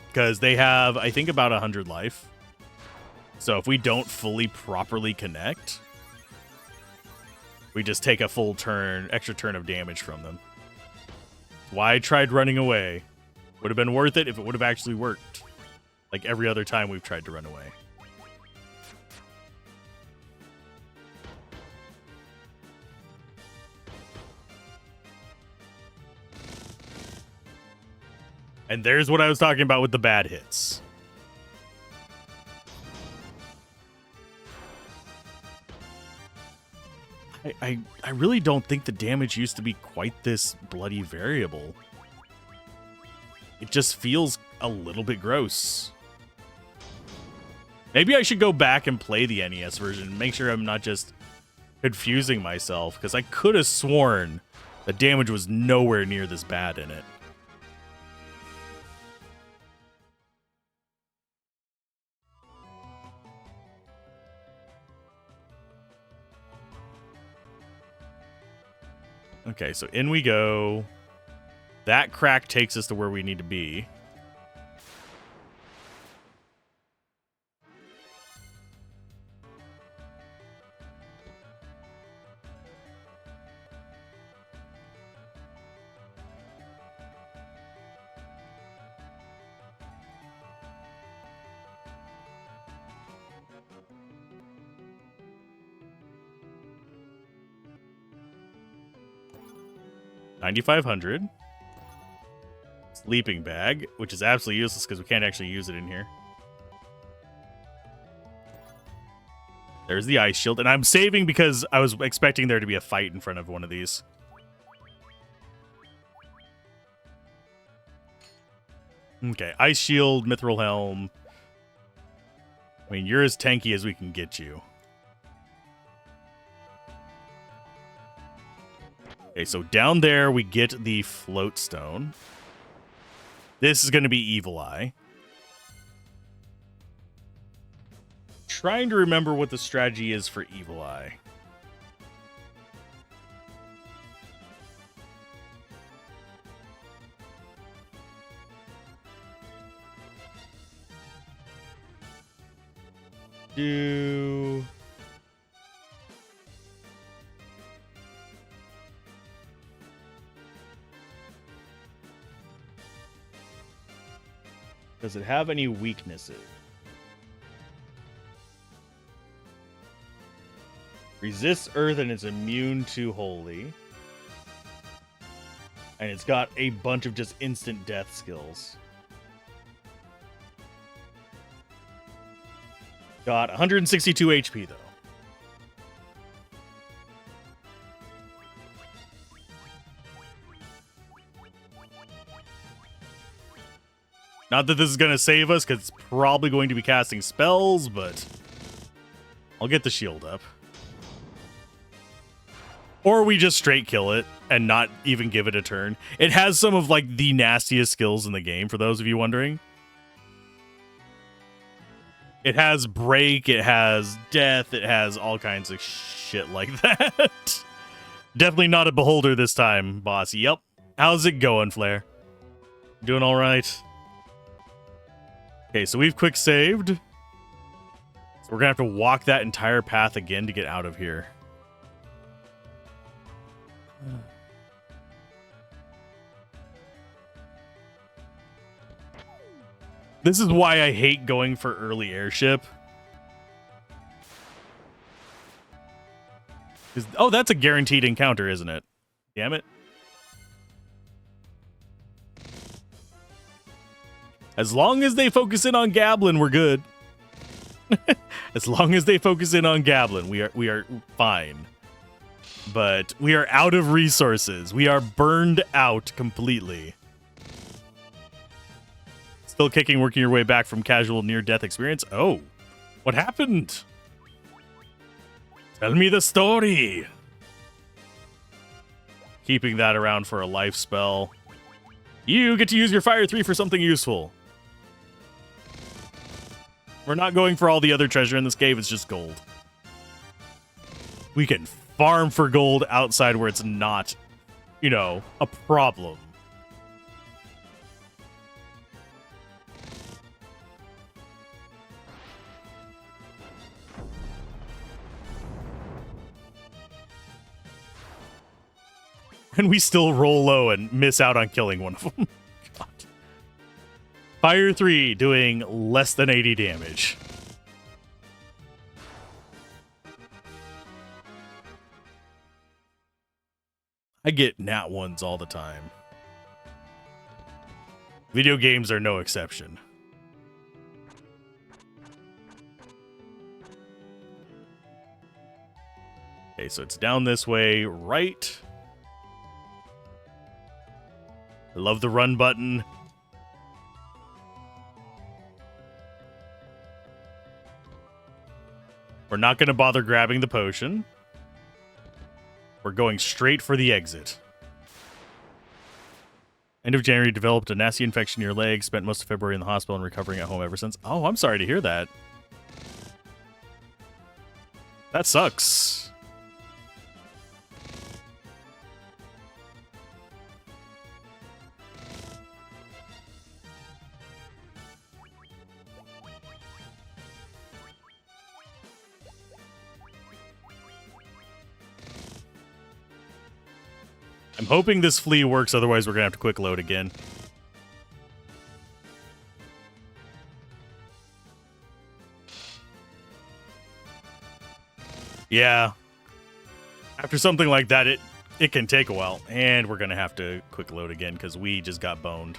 Because they have, I think, about 100 life. So if we don't fully properly connect, we just take a full turn, extra turn of damage from them. Why I tried running away. Would have been worth it if it would have actually worked. Like every other time we've tried to run away. And there's what I was talking about with the bad hits. I really don't think the damage used to be quite this bloody variable. It just feels a little bit gross. Maybe I should go back and play the NES version and make sure I'm not just confusing myself, because I could have sworn the damage was nowhere near this bad in it. Okay, so in we go. That crack takes us to where we need to be. $9,500. Sleeping bag, which is absolutely useless because we can't actually use it in here. There's the ice shield, and I'm saving because I was expecting there to be a fight in front of one of these. Okay, ice shield, mithril helm. I mean, you're as tanky as we can get you. Okay, so down there we get the float stone. This is going to be Evil Eye. Trying to remember what the strategy is for Evil Eye. Does it have any weaknesses? Resists earth and it's immune to holy. And it's got a bunch of just instant death skills. Got 162 HP though. Not that this is going to save us, because it's probably going to be casting spells, but I'll get the shield up. Or we just straight kill it and not even give it a turn. It has some of like the nastiest skills in the game, for those of you wondering. It has break, it has death, it has all kinds of shit like that. Definitely not a beholder this time, boss. Yep. How's it going, Flair? Doing all right? Okay, so we've quick saved. So we're gonna have to walk that entire path again to get out of here. This is why I hate going for early airship. Oh, that's a guaranteed encounter, isn't it? Damn it. As long as they focus in on Gablin, we're good. As long as they focus in on Gablin, we are fine. But we are out of resources. We are burned out completely. Still kicking, working your way back from casual near-death experience. Oh, what happened? Tell me the story. Keeping that around for a life spell. You get to use your Fire 3 for something useful. We're not going for all the other treasure in this cave, it's just gold. We can farm for gold outside where it's not, you know, a problem. And we still roll low and miss out on killing one of them. God. Fire 3 doing less than 80 damage. I get nat ones all the time. Video games are no exception. Okay, so it's down this way, right? I love the run button. We're not going to bother grabbing the potion. We're going straight for the exit. End of January, developed a nasty infection in your leg. Spent most of February in the hospital and recovering at home ever since. Oh, I'm sorry to hear that. That sucks. I'm hoping this flea works, otherwise we're going to have to quick load again. Yeah. After something like that, it can take a while. And we're going to have to quick load again because we just got boned.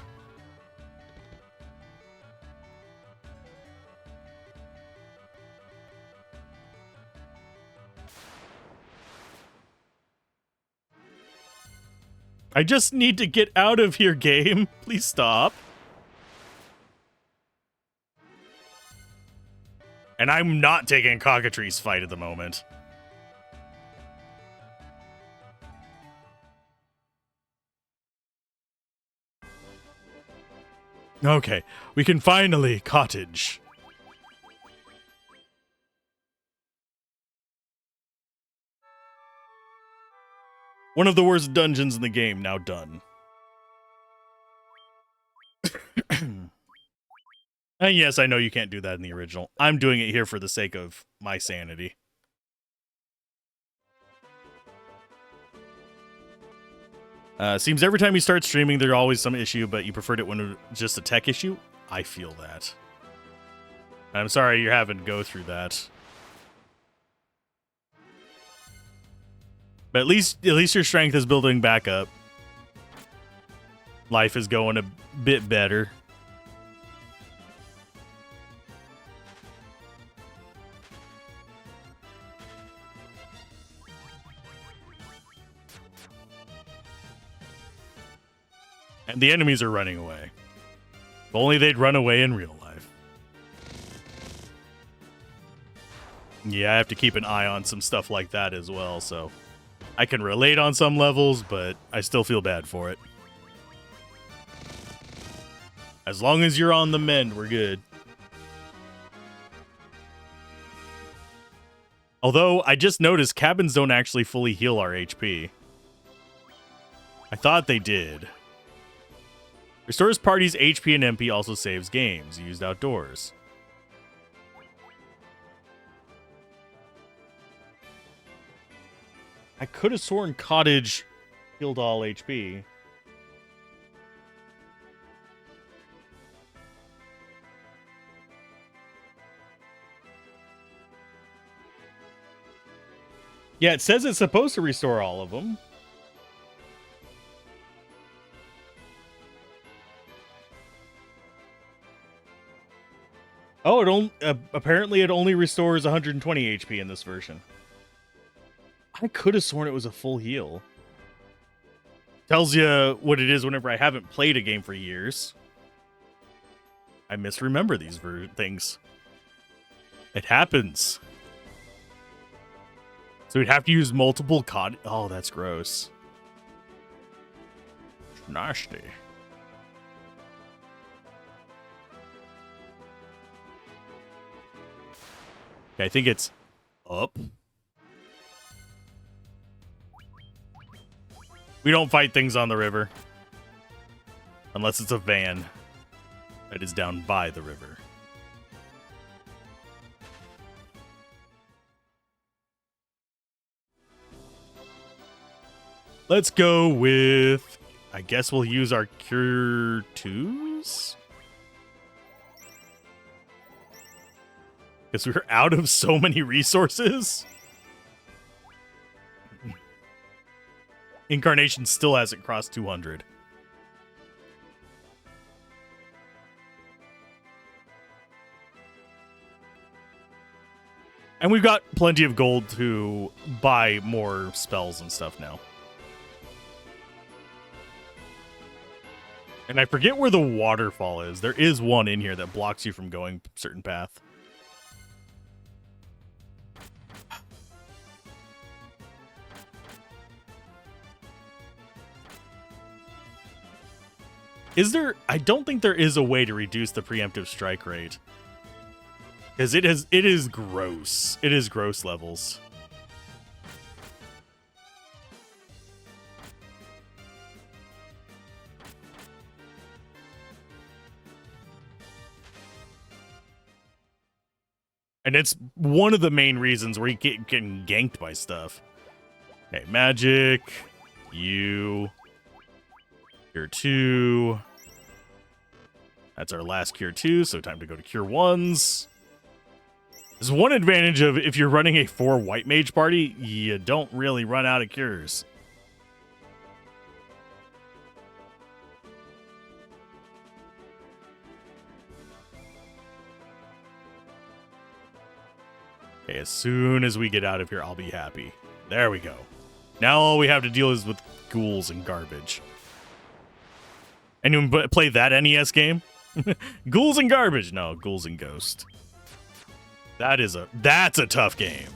I just need to get out of here, game. Please stop. And I'm not taking Cockatrice's fight at the moment. Okay, we can finally cottage. One of the worst dungeons in the game, now done. And yes, I know you can't do that in the original. I'm doing it here for the sake of my sanity. Seems every time you start streaming, there's always some issue, but you preferred it when it was just a tech issue? I feel that. I'm sorry you're having to go through that. But at least your strength is building back up. Life is going a bit better. And the enemies are running away. If only they'd run away in real life. Yeah, I have to keep an eye on some stuff like that as well, so I can relate on some levels, but I still feel bad for it. As long as you're on the mend, we're good. Although, I just noticed cabins don't actually fully heal our HP. I thought they did. Restores parties' HP and MP, also saves games used outdoors. I could have sworn cottage healed all HP. Yeah, it says it's supposed to restore all of them. Oh, apparently it only restores 120 HP in this version. I could have sworn it was a full heal. Tells you what it is whenever I haven't played a game for years. I misremember these things. It happens. So we'd have to use multiple Oh, that's gross. Nasty. Okay, I think it's up. We don't fight things on the river. Unless it's a van that is down by the river. Let's go with... I guess we'll use our Cure 2s? Because we're out of so many resources. Incarnation still hasn't crossed 200. And we've got plenty of gold to buy more spells and stuff now. And I forget where the waterfall is. There is one in here that blocks you from going a certain path. Is there... I don't think there is a way to reduce the preemptive strike rate. Because it is gross. It is gross levels. And it's one of the main reasons where you get getting ganked by stuff. Okay, magic. You. Cure 2. That's our last Cure 2, so time to go to Cure 1s. There's one advantage of if you're running a 4 white mage party, you don't really run out of cures. Okay, as soon as we get out of here, I'll be happy. There we go. Now all we have to deal is with ghouls and garbage. Anyone play that NES game? Ghouls and garbage. No, ghouls and ghost. That's a tough game.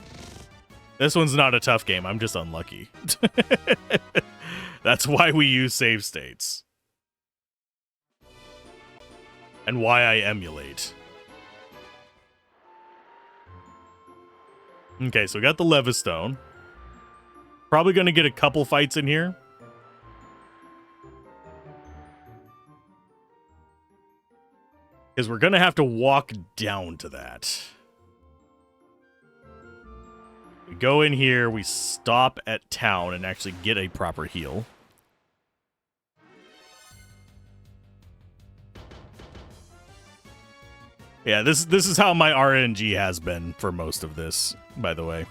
This one's not a tough game. I'm just unlucky. That's why we use save states. And why I emulate. Okay, so we got the Levistone. Probably going to get a couple fights in here. Because we're going to have to walk down to that. We go in here, we stop at town and actually get a proper heal. Yeah, this is how my RNG has been for most of this, by the way.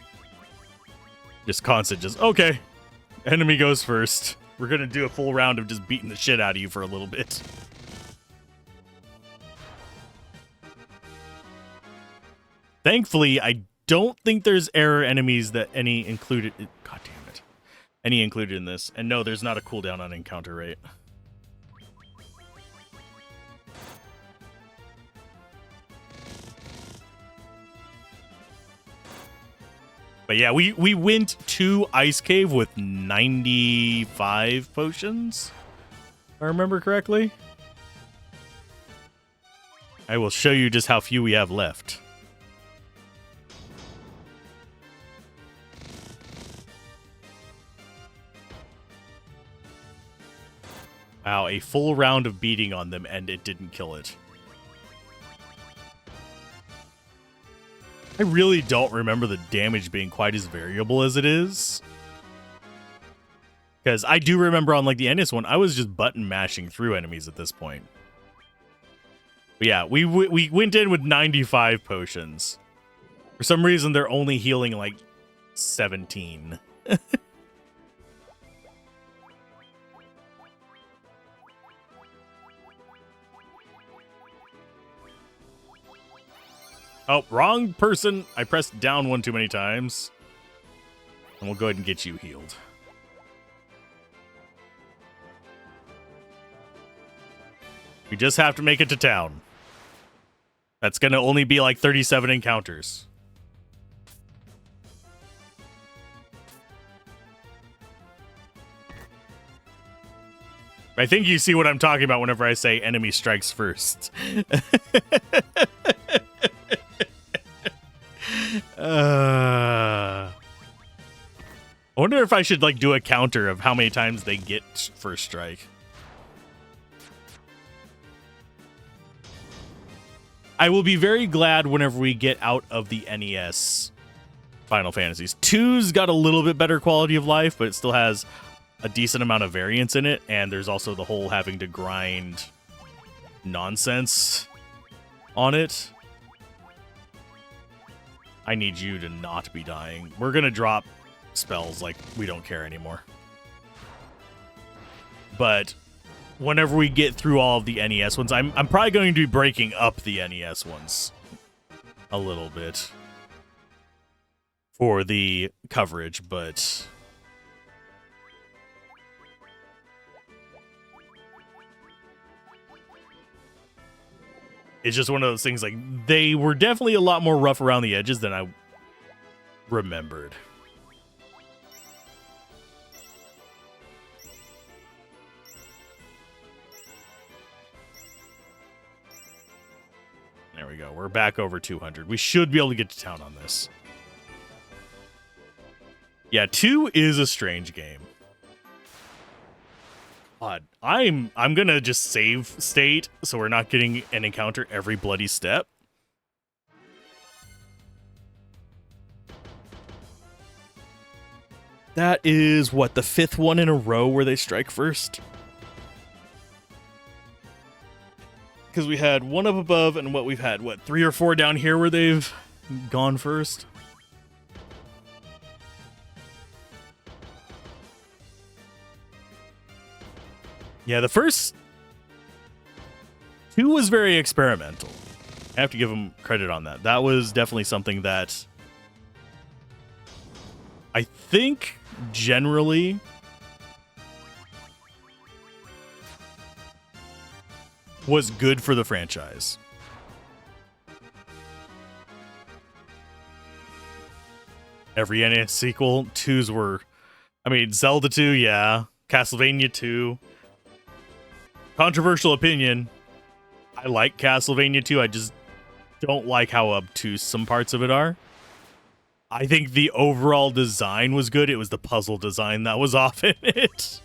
Just constant, okay. Enemy goes first. We're going to do a full round of just beating the shit out of you for a little bit. Thankfully, I don't think there's error enemies that any included... God damn it. Any included in this. And no, there's not a cooldown on encounter rate. But yeah, we went to Ice Cave with 95 potions, if I remember correctly. I will show you just how few we have left. Wow, a full round of beating on them and it didn't kill it. I really don't remember the damage being quite as variable as it is. Because I do remember on like the Ennis one, I was just button mashing through enemies at this point. But yeah, we went in with 95 potions. For some reason, they're only healing like 17. Oh, wrong person. I pressed down one too many times. And we'll go ahead and get you healed. We just have to make it to town. That's going to only be like 37 encounters. I think you see what I'm talking about whenever I say enemy strikes first. I wonder if I should like do a counter of how many times they get first strike. I will be very glad whenever we get out of the NES Final Fantasies. 2's got a little bit better quality of life, but it still has a decent amount of variance in it, and there's also the whole having to grind nonsense on it. I need you to not be dying. We're gonna drop spells like we don't care anymore. But whenever we get through all of the NES ones, I'm probably going to be breaking up the NES ones a little bit for the coverage, but it's just one of those things, like, they were definitely a lot more rough around the edges than I remembered. There we go. We're back over 200. We should be able to get to town on this. Yeah, 2 is a strange game. God, I'm gonna just save state so we're not getting an encounter every bloody step. That is what, the 5th one in a row where they strike first? Because we had one up above and what we've had, what, 3 or 4 down here where they've gone first? Yeah, the first 2 was very experimental. I have to give them credit on that. That was definitely something that I think generally was good for the franchise. Every NES sequel, 2s were, I mean, Zelda 2, yeah. Castlevania 2. Controversial opinion. I like Castlevania 2. I just don't like how obtuse some parts of it are. I think the overall design was good. It was the puzzle design that was off in it.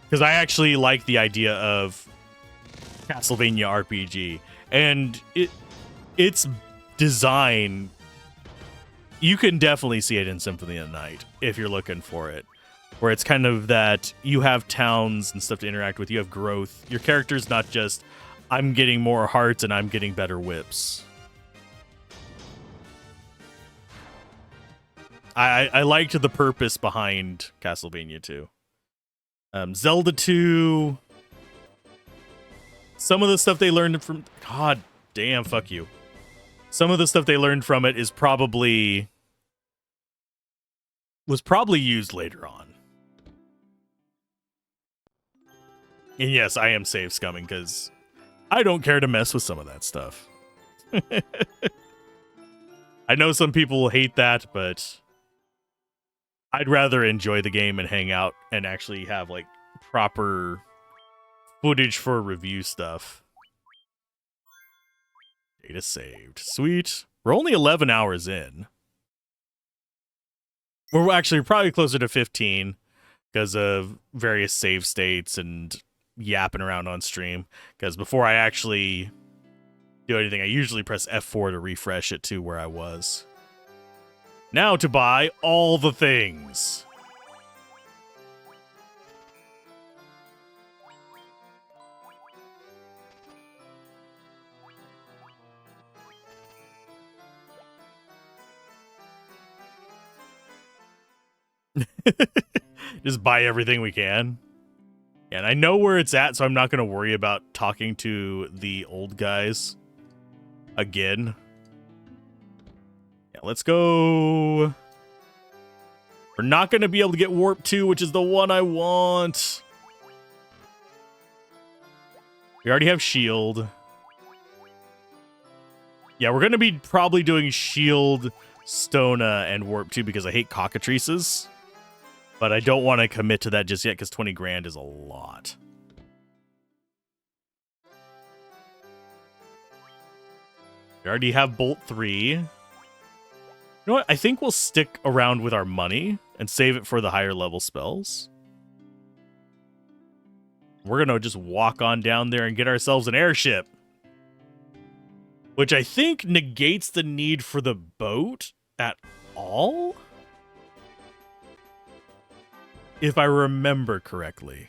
Because I actually like the idea of Castlevania RPG. And its design, you can definitely see it in Symphony of the Night if you're looking for it. Where it's kind of that you have towns and stuff to interact with. You have growth. Your character's not just, I'm getting more hearts and I'm getting better whips. I liked the purpose behind Castlevania 2. Zelda 2. Some of the stuff they learned from... God damn, fuck you. Some of the stuff they learned from it is probably... was probably used later on. And yes, I am save scumming because I don't care to mess with some of that stuff. I know some people hate that, but I'd rather enjoy the game and hang out and actually have like proper footage for review stuff. Data saved. Sweet. We're only 11 hours in. We're actually probably closer to 15 because of various save states and yapping around on stream. Because before I actually do anything, I usually press F4 to refresh it to where I was. Now to buy all the things. Just buy everything we can. And I know where it's at, so I'm not going to worry about talking to the old guys again. Yeah, let's go. We're not going to be able to get Warp 2, which is the one I want. We already have Shield. Yeah, we're going to be probably doing Shield, Stona, and Warp 2 because I hate cockatrices. But I don't want to commit to that just yet because 20 grand is a lot. We already have Bolt 3. You know what? I think we'll stick around with our money and save it for the higher level spells. We're going to just walk on down there and get ourselves an airship. Which I think negates the need for the boat at all? If I remember correctly.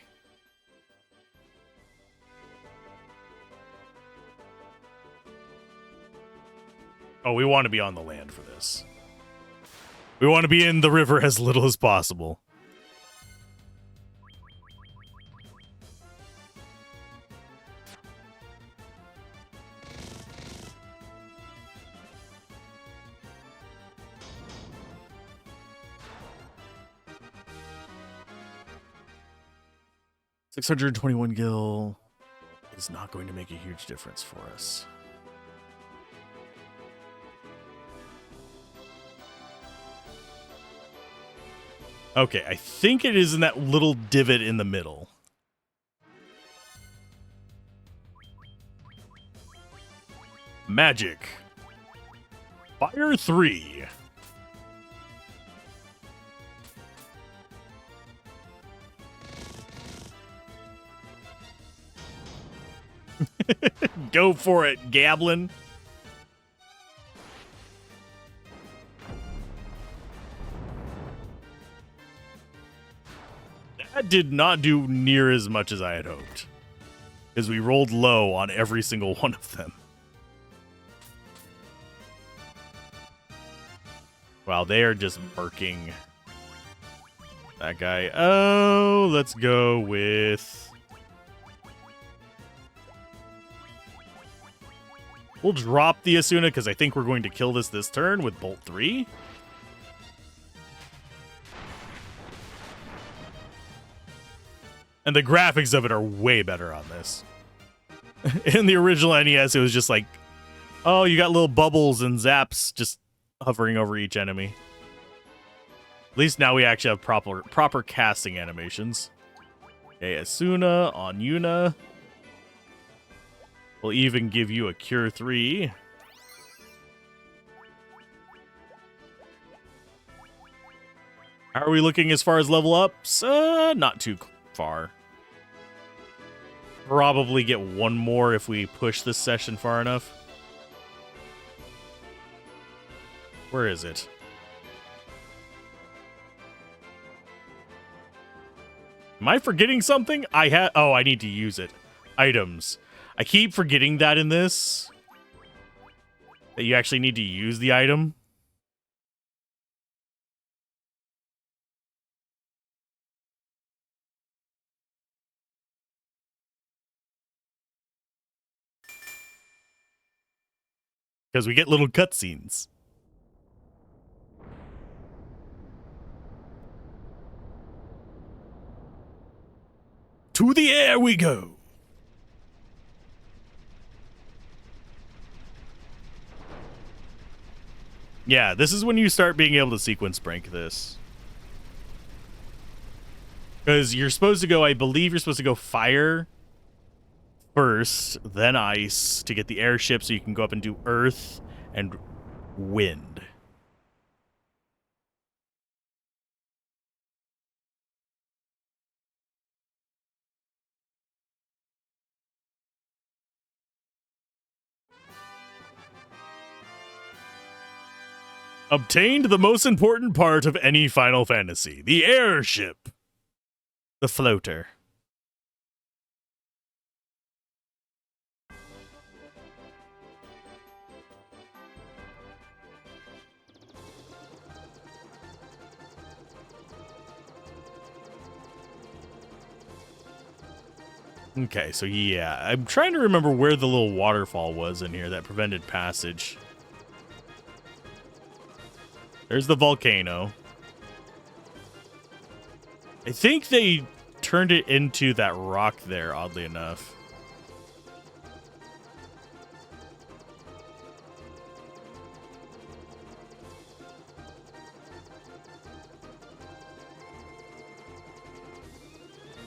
Oh, we want to be on the land for this. We want to be in the river as little as possible. $621 gil is not going to make a huge difference for us. Okay, I think it is in that little divot in the middle. Magic. Fire 3. Go for it, Gablin. That did not do near as much as I had hoped, because we rolled low on every single one of them. Wow, they are just murking that guy. Oh, let's go with... We'll drop the Asuna because I think we're going to kill this turn with Bolt 3. And the graphics of it are way better on this. In the original NES, it was just like, oh, you got little bubbles and zaps just hovering over each enemy. At least now we actually have proper casting animations. Okay, Asuna on Yuna. We'll even give you a Cure 3. How are we looking as far as level ups? Not too far. Probably get one more if we push this session far enough. Where is it? Am I forgetting something? Oh, I need to use it. Items. I keep forgetting that in this. That you actually need to use the item. Because we get little cutscenes. To the air we go. Yeah, this is when you start being able to sequence break this. Because you're supposed to go, I believe you're supposed to go fire first, then ice to get the airship so you can go up and do earth and wind. Obtained the most important part of any Final Fantasy, the airship. The floater. Okay, so yeah, I'm trying to remember where the little waterfall was in here that prevented passage. There's the volcano. I think they turned it into that rock there, oddly enough.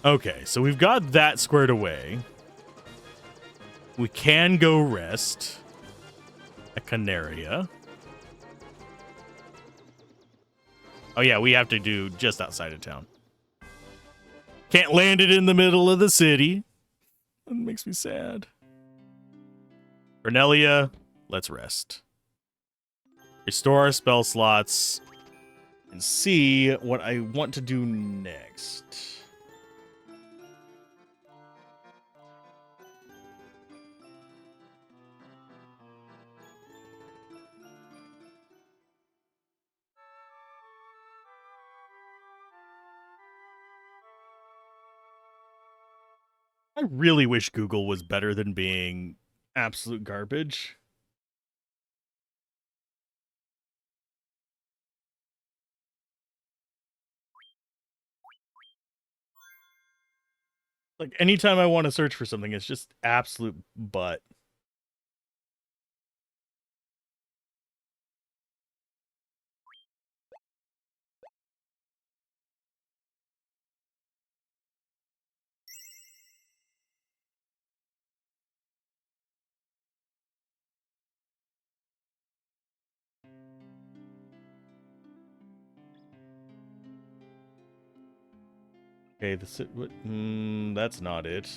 Okay, so we've got that squared away. We can go rest at Canaria. Oh yeah, we have to do just outside of town. Can't land it in the middle of the city. That makes me sad. Cornelia, let's rest. Restore our spell slots and see what I want to do next. I really wish Google was better than being absolute garbage. Like, anytime I want to search for something, it's just absolute butt. Okay, that's not it.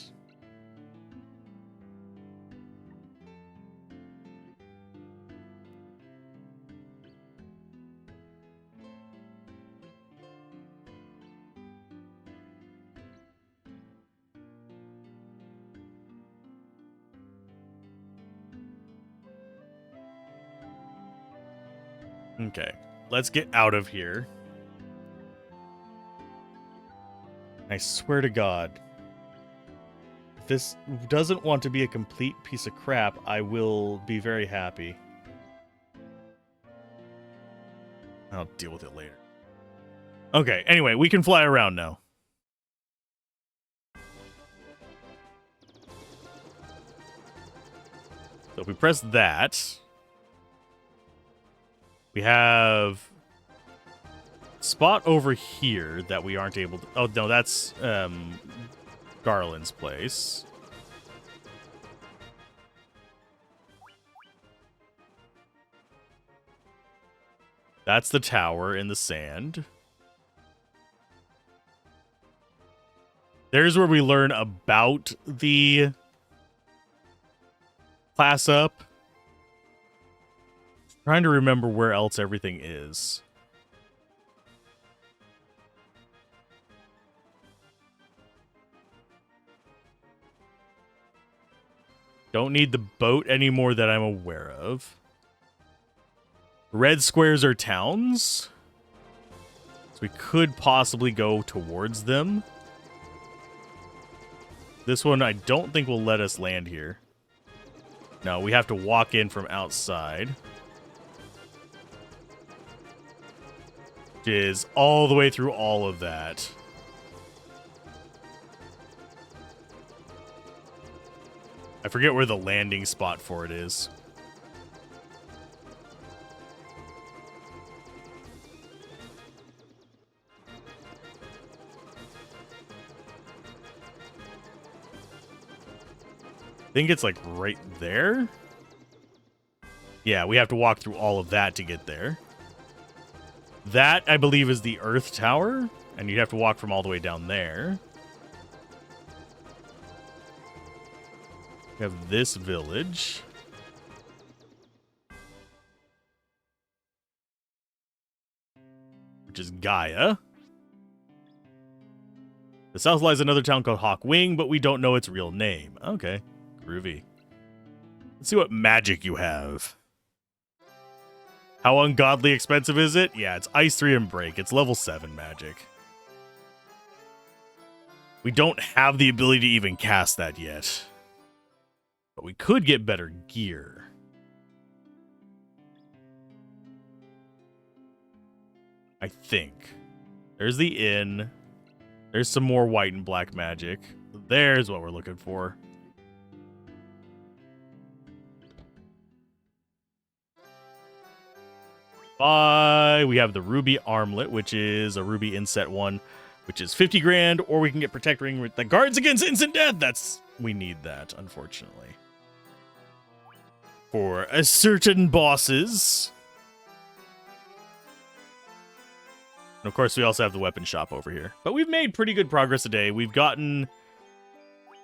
Okay, let's get out of here. I swear to God, if this doesn't want to be a complete piece of crap, I will be very happy. I'll deal with it later. Okay, anyway, we can fly around now. So if we press that, we have spot over here that we aren't able to... Oh, no, that's Garland's place. That's the tower in the sand. There's where we learn about the class up. Trying to remember where else everything is. Don't need the boat anymore that I'm aware of. Red squares are towns. So we could possibly go towards them. This one I don't think will let us land here. No, we have to walk in from outside. Which is all the way through all of that. I forget where the landing spot for it is. think it's like right there. Yeah, we have to walk through all of that to get there. That, I believe, is the Earth Tower, and you'd have to walk from all the way down there. We have this village. Which is Gaia. The south lies another town called Hawk Wing, but we don't know its real name. Okay, groovy. Let's see what magic you have. How ungodly expensive is it? Yeah, it's Ice 3 and Break. It's level 7 magic. We don't have the ability to even cast that yet. But we could get better gear. I think. There's the inn. There's some more white and black magic. There's what we're looking for. We have the ruby armlet, which is a ruby inset one, which is 50 grand, or we can get protect ring that guards against instant death. We need that, unfortunately. For certain bosses. And of course, we also have the weapon shop over here. But we've made pretty good progress today. We've gotten...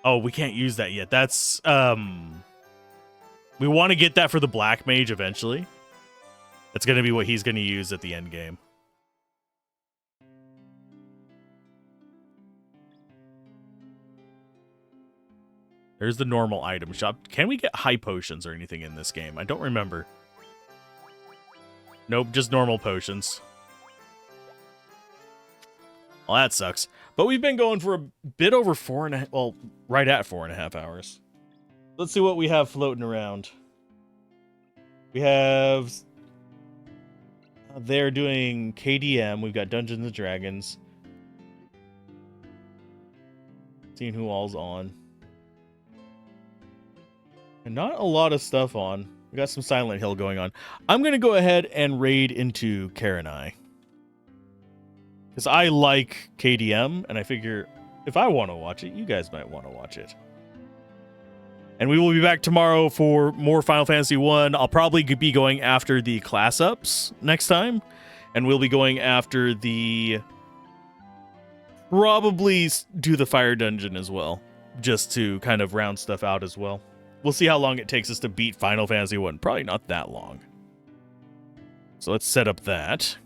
Oh, we can't use that yet. That's... We want to get that for the Black Mage eventually. That's going to be what he's going to use at the end game. There's the normal item shop. Can we get high potions or anything in this game? I don't remember. Nope, just normal potions. Well, that sucks. But we've been going for a bit over 4.5... Well, right at 4.5 hours. Let's see what we have floating around. We have... They're doing KDM. We've got Dungeons and Dragons. Seeing who all's on. And not a lot of stuff on. We got some Silent Hill going on. I'm going to go ahead and raid into Karenai. Because I like KDM, and I figure if I want to watch it, you guys might want to watch it. And we will be back tomorrow for more Final Fantasy 1. I'll probably be going after the class ups next time. And we'll be going after the... Probably do the fire dungeon as well. Just to kind of round stuff out as well. We'll see how long it takes us to beat Final Fantasy 1. Probably not that long. So let's set up that.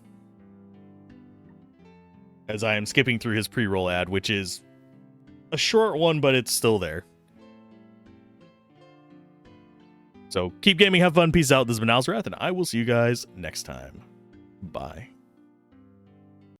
As I am skipping through his pre-roll ad, which is a short one, but it's still there. So keep gaming, have fun, peace out. This has been Alzorath, and I will see you guys next time. Bye.